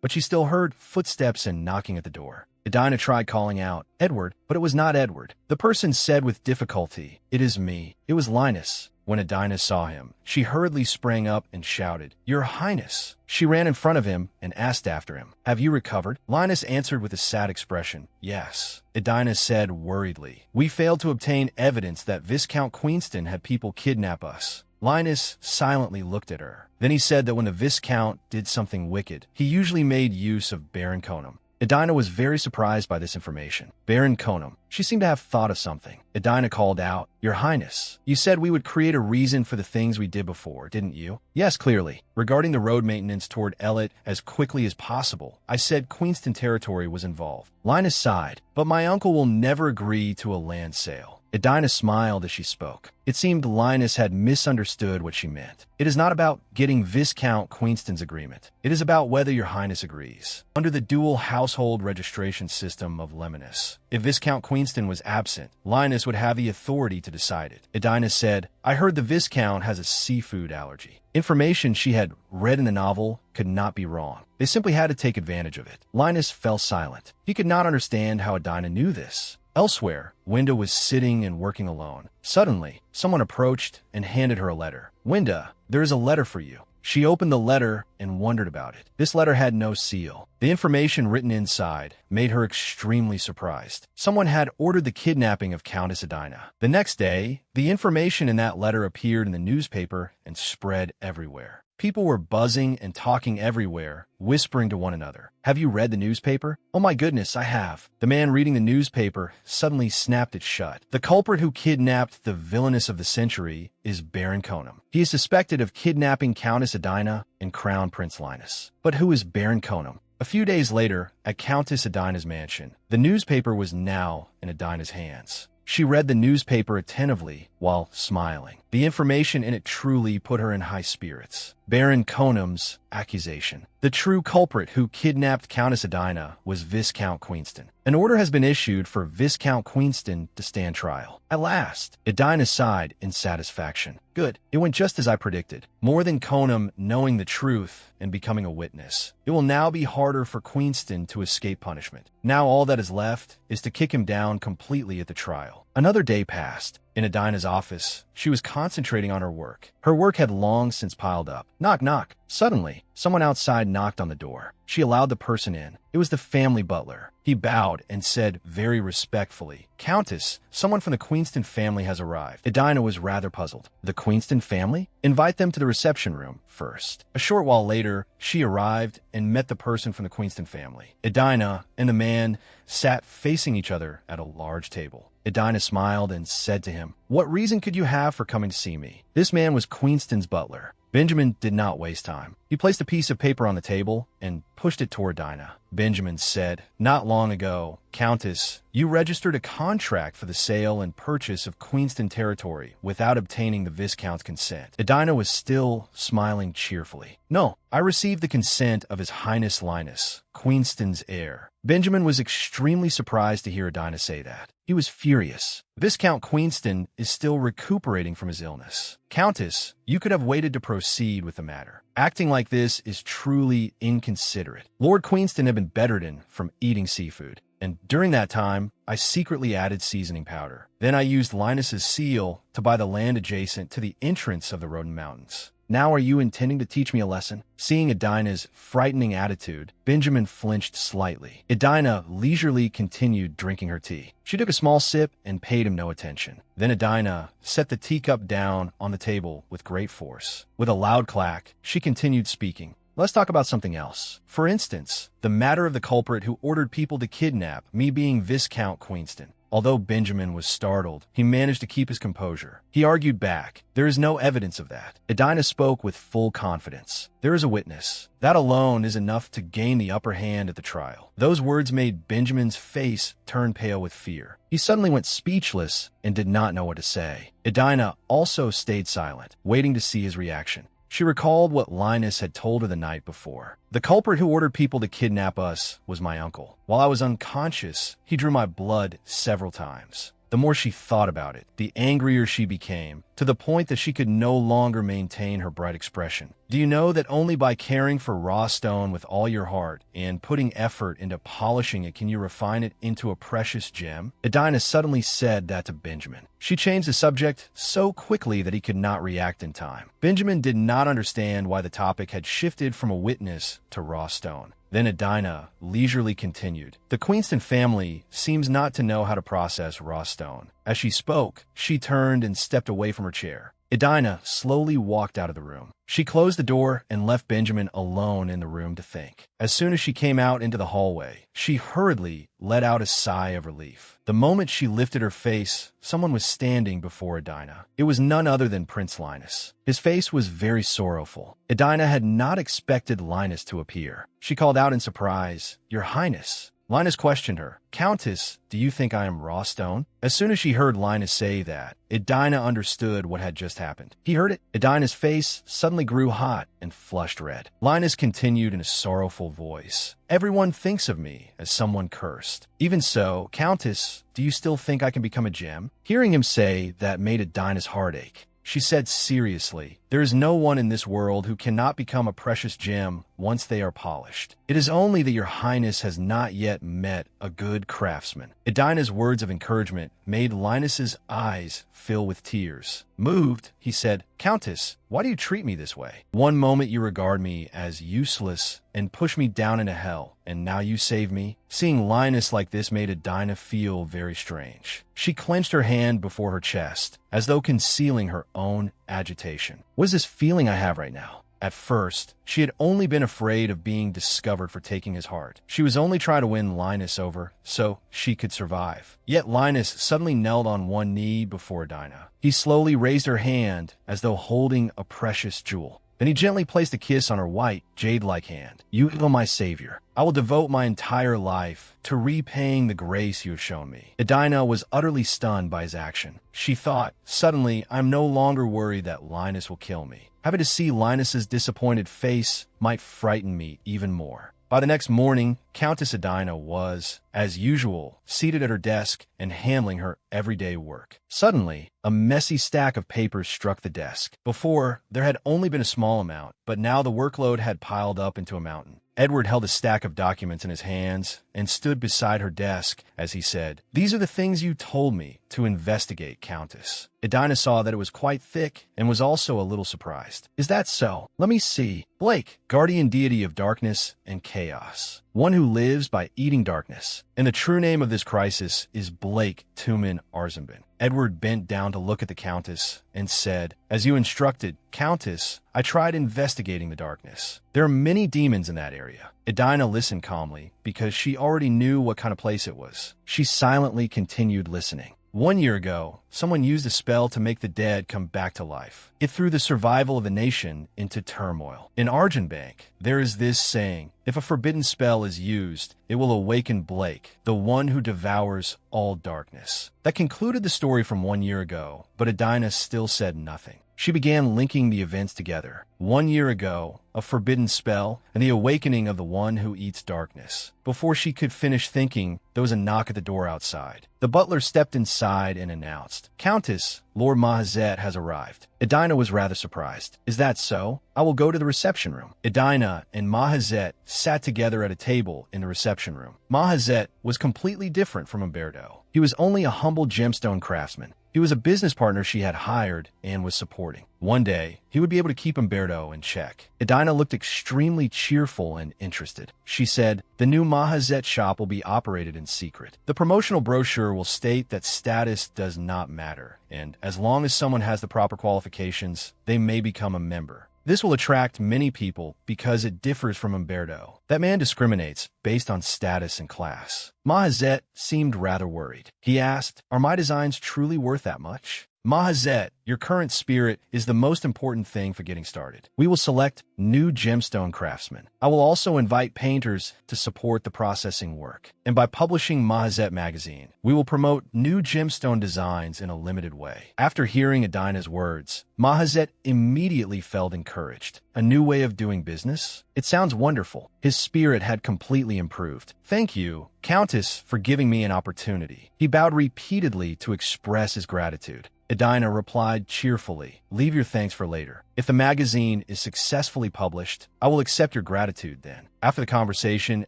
But she still heard footsteps and knocking at the door. Adina tried calling out, Edward, but it was not Edward. The person said with difficulty, it is me. It was Linus. When Adina saw him, she hurriedly sprang up and shouted, Your Highness! She ran in front of him and asked after him, Have you recovered? Linus answered with a sad expression, Yes. Adina said worriedly, We failed to obtain evidence that Viscount Queenston had people kidnap us. Linus silently looked at her. Then he said that when the Viscount did something wicked, he usually made use of Baron Conum. Adina was very surprised by this information. Baron Conum. She seemed to have thought of something. Adina called out, Your Highness, you said we would create a reason for the things we did before, didn't you? Yes, clearly. Regarding the road maintenance toward Ellet as quickly as possible, I said Queenston territory was involved. Linus sighed, but my uncle will never agree to a land sale. Adina smiled as she spoke. It seemed Linus had misunderstood what she meant. It is not about getting Viscount Queenston's agreement. It is about whether Your Highness agrees. Under the dual household registration system of Lemonis, if Viscount Queenston was absent, Linus would have the authority to decide it. Adina said, I heard the Viscount has a seafood allergy. Information she had read in the novel could not be wrong. They simply had to take advantage of it. Linus fell silent. He could not understand how Adina knew this. Elsewhere, Winda was sitting and working alone. Suddenly, someone approached and handed her a letter. "Winda, there is a letter for you." She opened the letter and wondered about it. This letter had no seal. The information written inside made her extremely surprised. Someone had ordered the kidnapping of Countess Edina. The next day, the information in that letter appeared in the newspaper and spread everywhere. People were buzzing and talking everywhere, whispering to one another. "Have you read the newspaper?" "Oh my goodness, I have." The man reading the newspaper suddenly snapped it shut. "The culprit who kidnapped the villainess of the century is Baron Conan. He is suspected of kidnapping Countess Edina and Crown Prince Linus." "But who is Baron Conan?" A few days later, at Countess Edina's mansion, the newspaper was now in Edina's hands. She read the newspaper attentively while smiling. The information in it truly put her in high spirits. Baron Conan's accusation. The true culprit who kidnapped Countess Edina was Viscount Queenston. An order has been issued for Viscount Queenston to stand trial. At last, Edina sighed in satisfaction. Good. It went just as I predicted. More than Conan knowing the truth and becoming a witness. It will now be harder for Queenston to escape punishment. Now all that is left is to kick him down completely at the trial. Another day passed. In Edina's office, she was concentrating on her work. Her work had long since piled up. Knock, knock. Suddenly, someone outside knocked on the door. She allowed the person in. It was the family butler. He bowed and said very respectfully, "Countess, someone from the Queenston family has arrived." Edina was rather puzzled. "The Queenston family? Invite them to the reception room first." A short while later, she arrived and met the person from the Queenston family. Edina and the man sat facing each other at a large table. Edina smiled and said to him, "What reason could you have for coming to see me?" This man was Queenston's butler. Benjamin did not waste time. He placed a piece of paper on the table and pushed it toward Edina. Benjamin said, "Not long ago, Countess, you registered a contract for the sale and purchase of Queenston territory without obtaining the Viscount's consent." Edina was still smiling cheerfully. "No, I received the consent of His Highness Linus, Queenston's heir." Benjamin was extremely surprised to hear Edina say that. He was furious. Viscount Queenston is still recuperating from his illness. "Countess, you could have waited to proceed with the matter. Acting like this is truly inconsiderate. Lord Queenston had been bedridden from eating seafood, and during that time, I secretly added seasoning powder. Then I used Linus's seal to buy the land adjacent to the entrance of the Rodent Mountains. Now are you intending to teach me a lesson?" Seeing Edina's frightening attitude, Benjamin flinched slightly. Edina leisurely continued drinking her tea. She took a small sip and paid him no attention. Then Edina set the teacup down on the table with great force. With a loud clack, she continued speaking. "Let's talk about something else. For instance, the matter of the culprit who ordered people to kidnap me being Viscount Queenston." Although Benjamin was startled, he managed to keep his composure. He argued back, "There is no evidence of that." Edina spoke with full confidence. "There is a witness. That alone is enough to gain the upper hand at the trial." Those words made Benjamin's face turn pale with fear. He suddenly went speechless and did not know what to say. Edina also stayed silent, waiting to see his reaction. She recalled what Linus had told her the night before. "The culprit who ordered people to kidnap us was my uncle. While I was unconscious, he drew my blood several times." The more she thought about it, the angrier she became, to the point that she could no longer maintain her bright expression. "Do you know that only by caring for raw stone with all your heart and putting effort into polishing it can you refine it into a precious gem?" Edina suddenly said that to Benjamin. She changed the subject so quickly that he could not react in time. Benjamin did not understand why the topic had shifted from a witness to raw stone. Then Edina leisurely continued, "The Queenston family seems not to know how to process raw stone." As she spoke, she turned and stepped away from her chair. Edina slowly walked out of the room. She closed the door and left Benjamin alone in the room to think. As soon as she came out into the hallway, she hurriedly let out a sigh of relief. The moment she lifted her face, someone was standing before Edina. It was none other than Prince Linus. His face was very sorrowful. Edina had not expected Linus to appear. She called out in surprise, "Your Highness." Linus questioned her, "Countess, do you think I am raw stone?" As soon as she heard Linus say that, Edina understood what had just happened. He heard it. Edina's face suddenly grew hot and flushed red. Linus continued in a sorrowful voice, "Everyone thinks of me as someone cursed. Even so, Countess, do you still think I can become a gem?" Hearing him say that made Edina's heart ache. She said seriously, "There is no one in this world who cannot become a precious gem once they are polished. It is only that your highness has not yet met a good craftsman. Edina's words of encouragement made Linus's eyes fill with tears. Moved, he said, "Countess, why do you treat me this way? One moment you regard me as useless and push me down into hell, and now you save me?" Seeing Linus like this made Edina feel very strange. She clenched her hand before her chest, as though concealing her own agitation. "What is this feeling I have right now?" At first, she had only been afraid of being discovered for taking his heart. She was only trying to win Linus over so she could survive. Yet Linus suddenly knelt on one knee before Edina. He slowly raised her hand as though holding a precious jewel. Then he gently placed a kiss on her white, jade-like hand. "You are my savior. I will devote my entire life to repaying the grace you have shown me." Edina was utterly stunned by his action. She thought, "Suddenly, I'm no longer worried that Linus will kill me. Having to see Linus's disappointed face might frighten me even more." By the next morning, Countess Edina was, as usual, seated at her desk and handling her everyday work. Suddenly, a messy stack of papers struck the desk. Before, there had only been a small amount, but now the workload had piled up into a mountain. Edward held a stack of documents in his hands and stood beside her desk as he said, "These are the things you told me to investigate, Countess." Edina saw that it was quite thick and was also a little surprised. "Is that so? Let me see. Blake, guardian deity of darkness and chaos. One who lives by eating darkness. And the true name of this crisis is Blake Tumen Arzenbin." Edward bent down to look at the Countess and said, "As you instructed, Countess, I tried investigating the darkness. There are many demons in that area." Edina listened calmly because she already knew what kind of place it was. She silently continued listening. "1 year ago, someone used a spell to make the dead come back to life. It threw the survival of the nation into turmoil. In Argenbank, there is this saying, if a forbidden spell is used, it will awaken Blake, the one who devours all darkness." That concluded the story from 1 year ago, but Edina still said nothing. She began linking the events together. 1 year ago, a forbidden spell, and the awakening of the one who eats darkness. Before she could finish thinking, there was a knock at the door outside. The butler stepped inside and announced, "Countess, Lord Mahazet has arrived." Edina was rather surprised. "Is that so? I will go to the reception room." Edina and Mahazet sat together at a table in the reception room. Mahazet was completely different from Umberto. He was only a humble gemstone craftsman. He was a business partner she had hired and was supporting. One day, he would be able to keep Umberto in check. Edina looked extremely cheerful and interested. She said, "The new Mahazet shop will be operated in secret. The promotional brochure will state that status does not matter, and as long as someone has the proper qualifications, they may become a member. This will attract many people because it differs from Umberto. That man discriminates based on status and class." Mahazet seemed rather worried. He asked, "Are my designs truly worth that much?" "Mahazet, your current spirit is the most important thing for getting started. We will select new gemstone craftsmen. I will also invite painters to support the processing work. And by publishing Mahazet magazine, we will promote new gemstone designs in a limited way." After hearing Edina's words, Mahazet immediately felt encouraged. A new way of doing business? It sounds wonderful. His spirit had completely improved. "Thank you, Countess, for giving me an opportunity." He bowed repeatedly to express his gratitude. Edina replied cheerfully, "Leave your thanks for later. If the magazine is successfully published, I will accept your gratitude then." After the conversation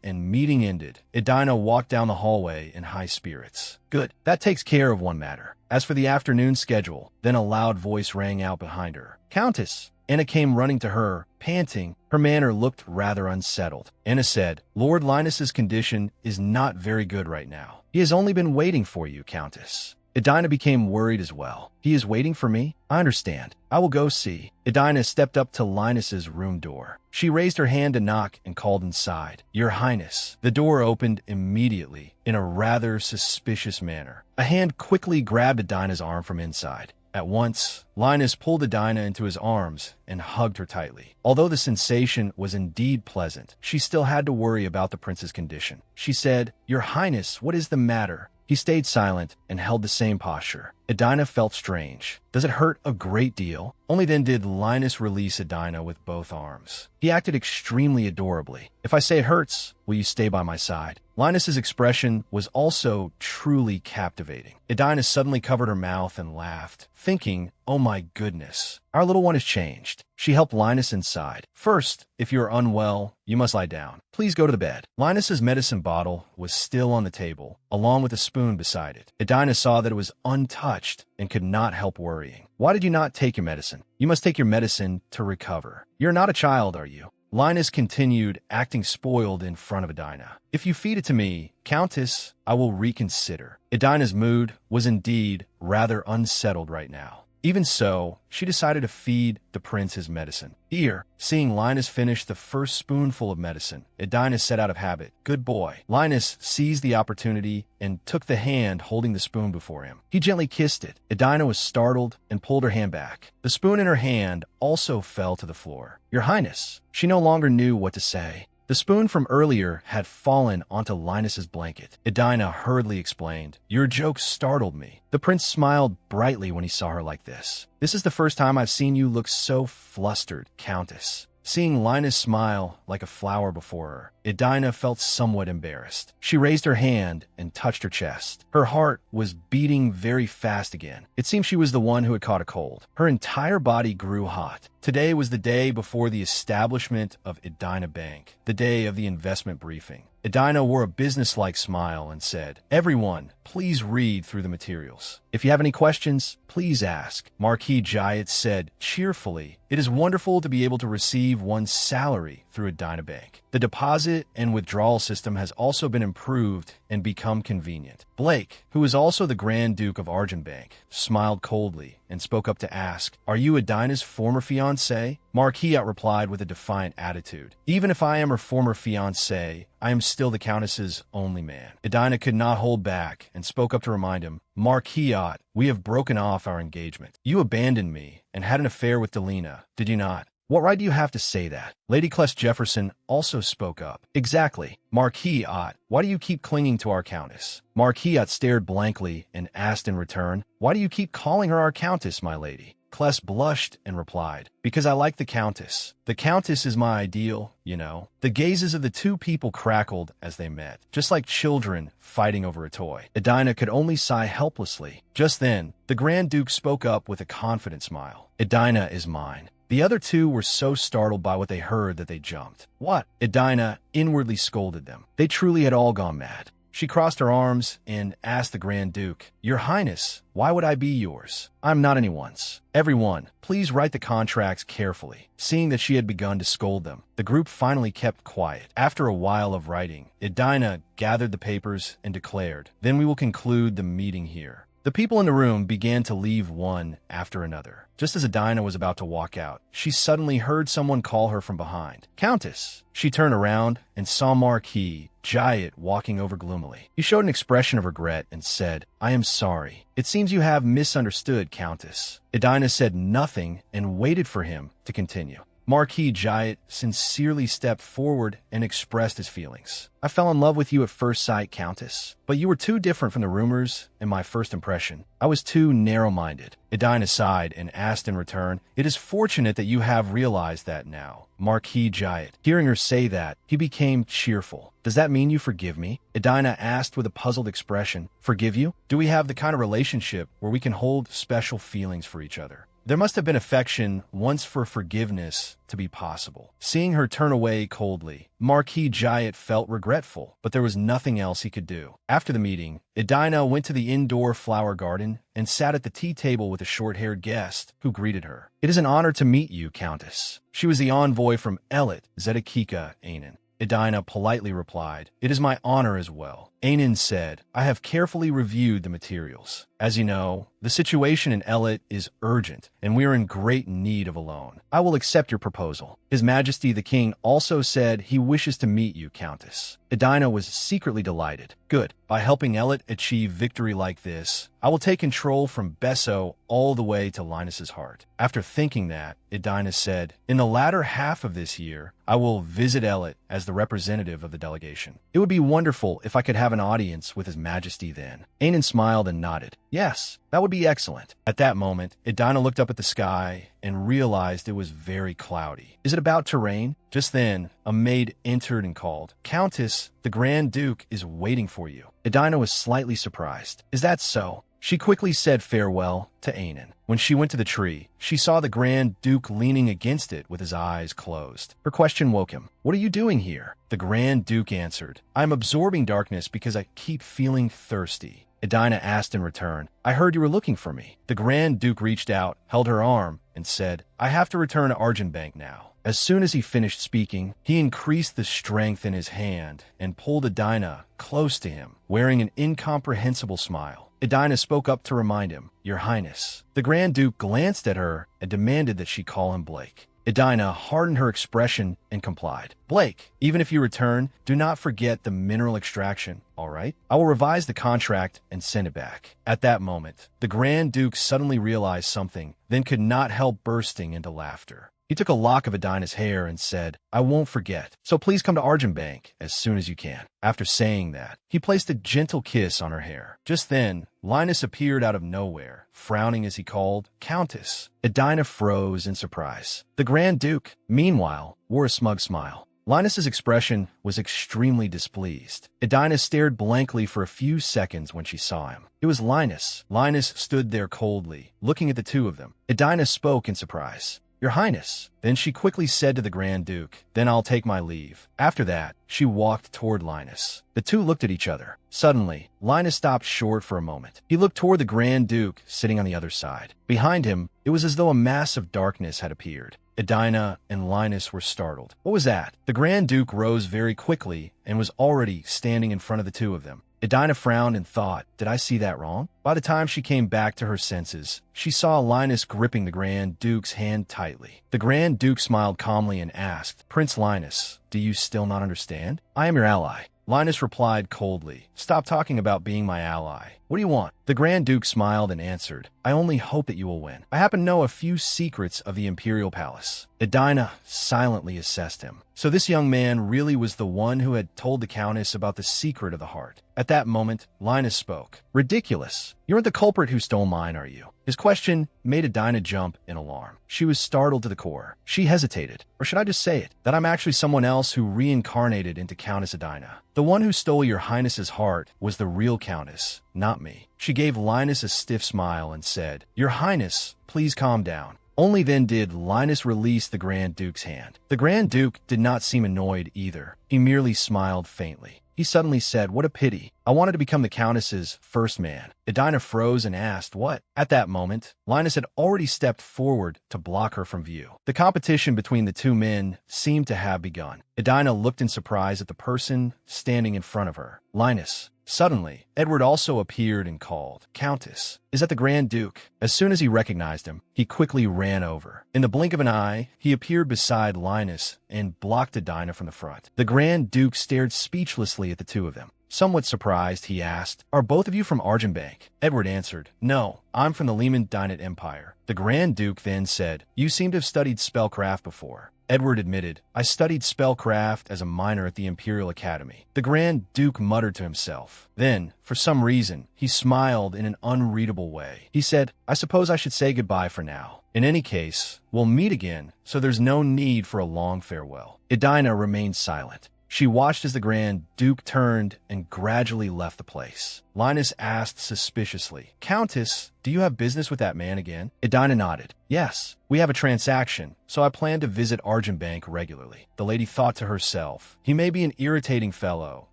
and meeting ended, Edina walked down the hallway in high spirits. "Good. That takes care of one matter. As for the afternoon schedule," then a loud voice rang out behind her. "Countess!" Anna came running to her, panting. Her manner looked rather unsettled. Anna said, "Lord Linus's condition is not very good right now. He has only been waiting for you, Countess." Edina became worried as well. "He is waiting for me? I understand. I will go see." Edina stepped up to Linus's room door. She raised her hand to knock and called inside. "Your Highness." The door opened immediately in a rather suspicious manner. A hand quickly grabbed Edina's arm from inside. At once, Linus pulled Edina into his arms and hugged her tightly. Although the sensation was indeed pleasant, she still had to worry about the prince's condition. She said, "Your Highness, what is the matter?" He stayed silent and held the same posture. Edina felt strange. "Does it hurt a great deal?" Only then did Linus release Edina with both arms. He acted extremely adorably. "If I say it hurts, will you stay by my side?" Linus's expression was also truly captivating. Edina suddenly covered her mouth and laughed, thinking, oh my goodness, our little one has changed. She helped Linus inside. First, if you are unwell, you must lie down. Please go to the bed. Linus's medicine bottle was still on the table, along with a spoon beside it. Edina saw that it was untouched and could not help worrying. Why did you not take your medicine? You must take your medicine to recover. You're not a child, are you? Linus continued, acting spoiled in front of Edina. If you feed it to me, Countess, I will reconsider. Edina's mood was indeed rather unsettled right now. Even so, she decided to feed the prince his medicine. Here, seeing Linus finish the first spoonful of medicine, Edina said out of habit, good boy. Linus seized the opportunity and took the hand holding the spoon before him. He gently kissed it. Edina was startled and pulled her hand back. The spoon in her hand also fell to the floor. Your Highness. She no longer knew what to say. The spoon from earlier had fallen onto Linus's blanket. Edina hurriedly explained, your joke startled me. The prince smiled brightly when he saw her like this. This is the first time I've seen you look so flustered, Countess. Seeing Linus smile like a flower before her, Edina felt somewhat embarrassed. She raised her hand and touched her chest. Her heart was beating very fast again. It seemed she was the one who had caught a cold. Her entire body grew hot. Today was the day before the establishment of Edina Bank, the day of the investment briefing. Edina wore a businesslike smile and said, everyone, please read through the materials. If you have any questions, please ask. Marquis Jayat said cheerfully, it is wonderful to be able to receive one's salary through Edina Bank. The deposit and withdrawal system has also been improved and become convenient. Blake, who is also the Grand Duke of Argent Bank, smiled coldly and spoke up to ask, are you Edina's former fiancé? Marquis replied with a defiant attitude. Even if I am her former fiancé, I am still the Countess's only man. Edina could not hold back and spoke up to remind him, Marquis, we have broken off our engagement. You abandoned me and had an affair with Delina, did you not? What right do you have to say that? Lady Cless Jefferson also spoke up. Exactly. Marquis, why do you keep clinging to our Countess? Marquis stared blankly and asked in return, why do you keep calling her our Countess, my lady? Cless blushed and replied, because I like the Countess. The Countess is my ideal, you know. The gazes of the two people crackled as they met, just like children fighting over a toy. Edina could only sigh helplessly. Just then, the Grand Duke spoke up with a confident smile. Edina is mine. The other two were so startled by what they heard that they jumped. What? Edina inwardly scolded them. They truly had all gone mad. She crossed her arms and asked the Grand Duke, Your Highness, why would I be yours? I'm not anyone's. Everyone, please write the contracts carefully. Seeing that she had begun to scold them, the group finally kept quiet. After a while of writing, Edina gathered the papers and declared, Then we will conclude the meeting here. The people in the room began to leave one after another. Just as Edina was about to walk out, she suddenly heard someone call her from behind. Countess! She turned around and saw Marquis Jayat walking over gloomily. He showed an expression of regret and said, I am sorry. It seems you have misunderstood, Countess. Edina said nothing and waited for him to continue. Marquis Jayat sincerely stepped forward and expressed his feelings. I fell in love with you at first sight, Countess, but you were too different from the rumors and my first impression. I was too narrow-minded. Edina sighed and asked in return, It is fortunate that you have realized that now. Marquis Jayat. Hearing her say that, he became cheerful. Does that mean you forgive me? Edina asked with a puzzled expression. Forgive you? Do we have the kind of relationship where we can hold special feelings for each other? There must have been affection once for forgiveness to be possible. Seeing her turn away coldly, Marquis Jayat felt regretful, but there was nothing else he could do. After the meeting, Edina went to the indoor flower garden and sat at the tea table with a short-haired guest who greeted her. It is an honor to meet you, Countess. She was the envoy from Elit, Zedekika Anan. Edina politely replied, It is my honor as well. Anan said, I have carefully reviewed the materials. As you know, the situation in Elit is urgent, and we are in great need of a loan. I will accept your proposal. His Majesty the King also said he wishes to meet you, Countess. Edina was secretly delighted. Good. By helping Elit achieve victory like this, I will take control from Besso all the way to Linus's heart. After thinking that, Edina said, In the latter half of this year, I will visit Elit as the representative of the delegation. It would be wonderful if I could have an audience with His Majesty then. Anan smiled and nodded. Yes, that would be excellent. At that moment, Edina looked up at the sky and realized it was very cloudy. Is it about to rain? Just then, a maid entered and called, Countess, the Grand Duke is waiting for you. Edina was slightly surprised. Is that so? She quickly said farewell to Anan. When she went to the tree, she saw the Grand Duke leaning against it with his eyes closed. Her question woke him. What are you doing here? The Grand Duke answered, I am absorbing darkness because I keep feeling thirsty. Edina asked in return, I heard you were looking for me. The Grand Duke reached out, held her arm, and said, I have to return to Argentbank now. As soon as he finished speaking, he increased the strength in his hand and pulled Edina close to him, wearing an incomprehensible smile. Edina spoke up to remind him, Your Highness. The Grand Duke glanced at her and demanded that she call him Blake. Edina hardened her expression and complied. Blake, even if you return, do not forget the mineral extraction, all right? I will revise the contract and send it back. At that moment, the Grand Duke suddenly realized something, then could not help bursting into laughter. He took a lock of Edina's hair and said, I won't forget, so please come to Argentbank as soon as you can. After saying that, he placed a gentle kiss on her hair. Just then, Linus appeared out of nowhere, frowning as he called, Countess. Edina froze in surprise. The Grand Duke, meanwhile, wore a smug smile. Linus's expression was extremely displeased. Edina stared blankly for a few seconds when she saw him. It was Linus. Linus stood there coldly, looking at the two of them. Edina spoke in surprise. Your Highness. Then she quickly said to the Grand Duke, Then I'll take my leave. After that, she walked toward Linus. The two looked at each other. Suddenly, Linus stopped short for a moment. He looked toward the Grand Duke, sitting on the other side. Behind him, it was as though a mass of darkness had appeared. Edina and Linus were startled. What was that? The Grand Duke rose very quickly and was already standing in front of the two of them. Edina frowned and thought, did I see that wrong? By the time she came back to her senses, she saw Linus gripping the Grand Duke's hand tightly. The Grand Duke smiled calmly and asked, Prince Linus, do you still not understand? I am your ally. Linus replied coldly, Stop talking about being my ally. What do you want? The Grand Duke smiled and answered, I only hope that you will win. I happen to know a few secrets of the Imperial Palace. Edina silently assessed him. So this young man really was the one who had told the Countess about the secret of the heart. At that moment, Linus spoke. Ridiculous. You aren't the culprit who stole mine, are you? His question made Edina jump in alarm. She was startled to the core. She hesitated. Or should I just say it, that I'm actually someone else who reincarnated into Countess Edina. The one who stole your Highness's heart was the real Countess, not me. She gave Linus a stiff smile and said, Your Highness, please calm down. Only then did Linus release the Grand Duke's hand. The Grand Duke did not seem annoyed either. He merely smiled faintly. He suddenly said, What a pity. I wanted to become the Countess's first man. Edina froze and asked, What? At that moment, Linus had already stepped forward to block her from view. The competition between the two men seemed to have begun. Edina looked in surprise at the person standing in front of her. Linus. Suddenly, Edward also appeared and called, Countess, is that the Grand Duke? As soon as he recognized him, he quickly ran over. In the blink of an eye, he appeared beside Linus and blocked Edina from the front. The Grand Duke stared speechlessly at the two of them. Somewhat surprised, he asked, Are both of you from Argentbank? Edward answered, No, I'm from the Lehman Dynate Empire. The Grand Duke then said, You seem to have studied spellcraft before. Edward admitted, I studied spellcraft as a minor at the Imperial Academy. The Grand Duke muttered to himself. Then, for some reason, he smiled in an unreadable way. He said, I suppose I should say goodbye for now. In any case, we'll meet again, so there's no need for a long farewell. Edina remained silent. She watched as the Grand Duke turned and gradually left the place. Linus asked suspiciously, Countess, do you have business with that man again? Edina nodded. Yes, we have a transaction, so I plan to visit Argentbank regularly. The lady thought to herself, he may be an irritating fellow,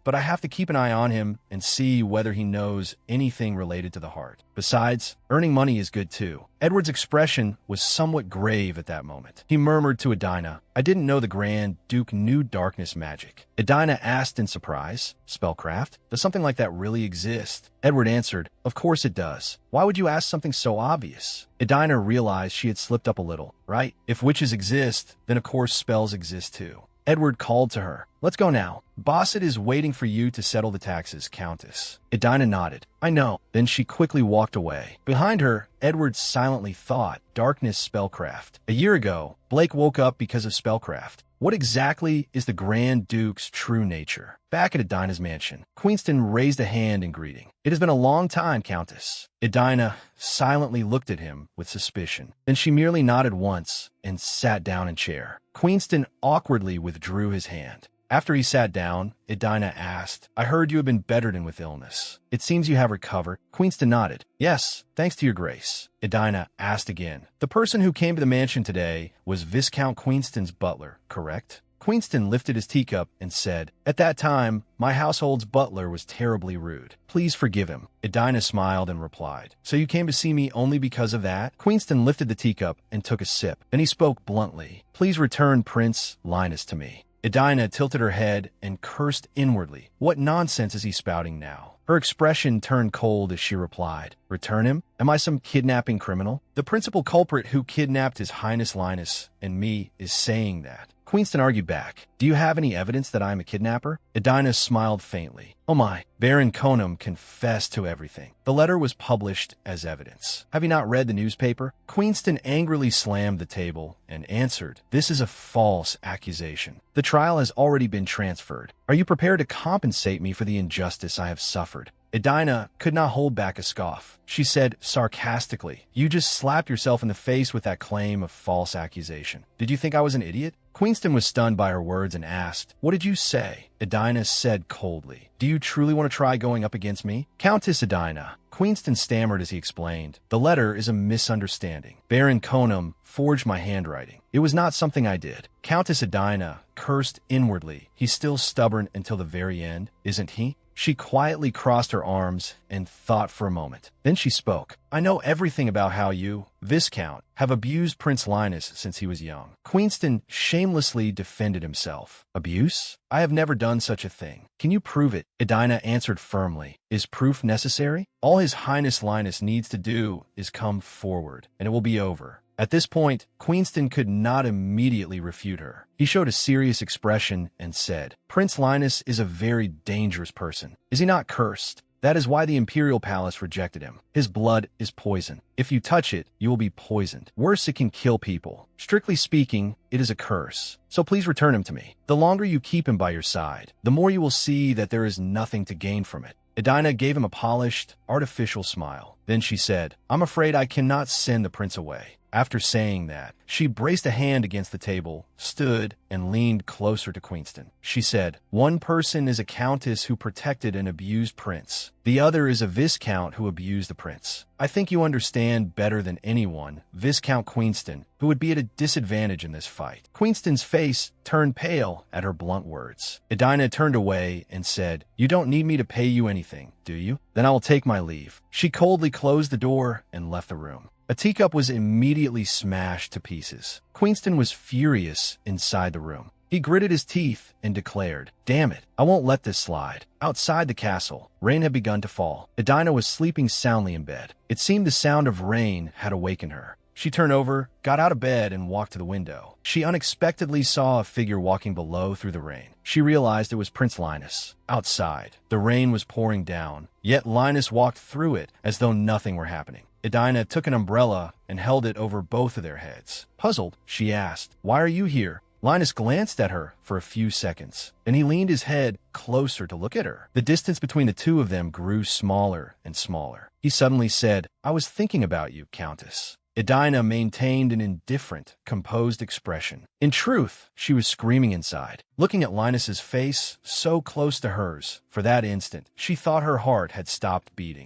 but I have to keep an eye on him and see whether he knows anything related to the heart. Besides, earning money is good too. Edward's expression was somewhat grave at that moment. He murmured to Edina, I didn't know the Grand Duke knew darkness magic. Edina asked in surprise, Spellcraft? Does something like that really exist? Edward answered, Of course it does. Why would you ask something so obvious? Edina realized she had slipped up a little, right? If witches exist, then of course spells exist too. Edward called to her, Let's go now. Bosset is waiting for you to settle the taxes, Countess. Edina nodded. I know. Then she quickly walked away. Behind her, Edward silently thought, Darkness spellcraft. A year ago, Blake woke up because of spellcraft. What exactly is the Grand Duke's true nature? Back at Edina's mansion, Queenston raised a hand in greeting. It has been a long time, Countess. Edina silently looked at him with suspicion. Then she merely nodded once and sat down in chair. Queenston awkwardly withdrew his hand. After he sat down, Edina asked, I heard you have been bettered with illness. It seems you have recovered. Queenston nodded. Yes, thanks to your grace. Edina asked again. The person who came to the mansion today was Viscount Queenston's butler, correct? Queenston lifted his teacup and said, At that time, my household's butler was terribly rude. Please forgive him. Edina smiled and replied, So you came to see me only because of that? Queenston lifted the teacup and took a sip. Then he spoke bluntly, Please return Prince Linus to me. Edina tilted her head and cursed inwardly. What nonsense is he spouting now? Her expression turned cold as she replied, Return him? Am I some kidnapping criminal? The principal culprit who kidnapped His Highness Linus and me is saying that. Queenston argued back. Do you have any evidence that I am a kidnapper? Edina smiled faintly. Oh my. Baron Conham confessed to everything. The letter was published as evidence. Have you not read the newspaper? Queenston angrily slammed the table and answered, This is a false accusation. The trial has already been transferred. Are you prepared to compensate me for the injustice I have suffered? Edina could not hold back a scoff. She said sarcastically, You just slapped yourself in the face with that claim of false accusation. Did you think I was an idiot? Queenston was stunned by her words and asked, What did you say? Edina said coldly, Do you truly want to try going up against me? Countess Edina. Queenston stammered as he explained, The letter is a misunderstanding. Baron Conham forged my handwriting. It was not something I did. Countess Edina cursed inwardly. He's still stubborn until the very end, isn't he? She quietly crossed her arms and thought for a moment. Then she spoke. I know everything about how you, Viscount, have abused Prince Linus since he was young. Queenston shamelessly defended himself. Abuse? I have never done such a thing. Can you prove it? Edina answered firmly. Is proof necessary? All His Highness Linus needs to do is come forward, and it will be over. At this point, Queenston could not immediately refute her. He showed a serious expression and said, Prince Linus is a very dangerous person. Is he not cursed? That is why the Imperial Palace rejected him. His blood is poison. If you touch it, you will be poisoned. Worse, it can kill people. Strictly speaking, it is a curse. So please return him to me. The longer you keep him by your side, the more you will see that there is nothing to gain from it. Edina gave him a polished, artificial smile. Then she said, I'm afraid I cannot send the prince away. After saying that, she braced a hand against the table, stood, and leaned closer to Queenston. She said, One person is a countess who protected an abused prince. The other is a viscount who abused the prince. I think you understand better than anyone, Viscount Queenston, who would be at a disadvantage in this fight. Queenston's face turned pale at her blunt words. Edina turned away and said, You don't need me to pay you anything, do you? Then I will take my leave. She coldly closed the door and left the room. A teacup was immediately smashed to pieces. Queenston was furious inside the room. He gritted his teeth and declared, Damn it, I won't let this slide. Outside the castle, rain had begun to fall. Edina was sleeping soundly in bed. It seemed the sound of rain had awakened her. She turned over, got out of bed, and walked to the window. She unexpectedly saw a figure walking below through the rain. She realized it was Prince Linus. Outside, the rain was pouring down, yet Linus walked through it as though nothing were happening. Edina took an umbrella and held it over both of their heads. Puzzled, she asked, Why are you here? Linus glanced at her for a few seconds, and he leaned his head closer to look at her. The distance between the two of them grew smaller and smaller. He suddenly said, I was thinking about you, Countess. Edina maintained an indifferent, composed expression. In truth, she was screaming inside. Looking at Linus's face, so close to hers, for that instant, she thought her heart had stopped beating.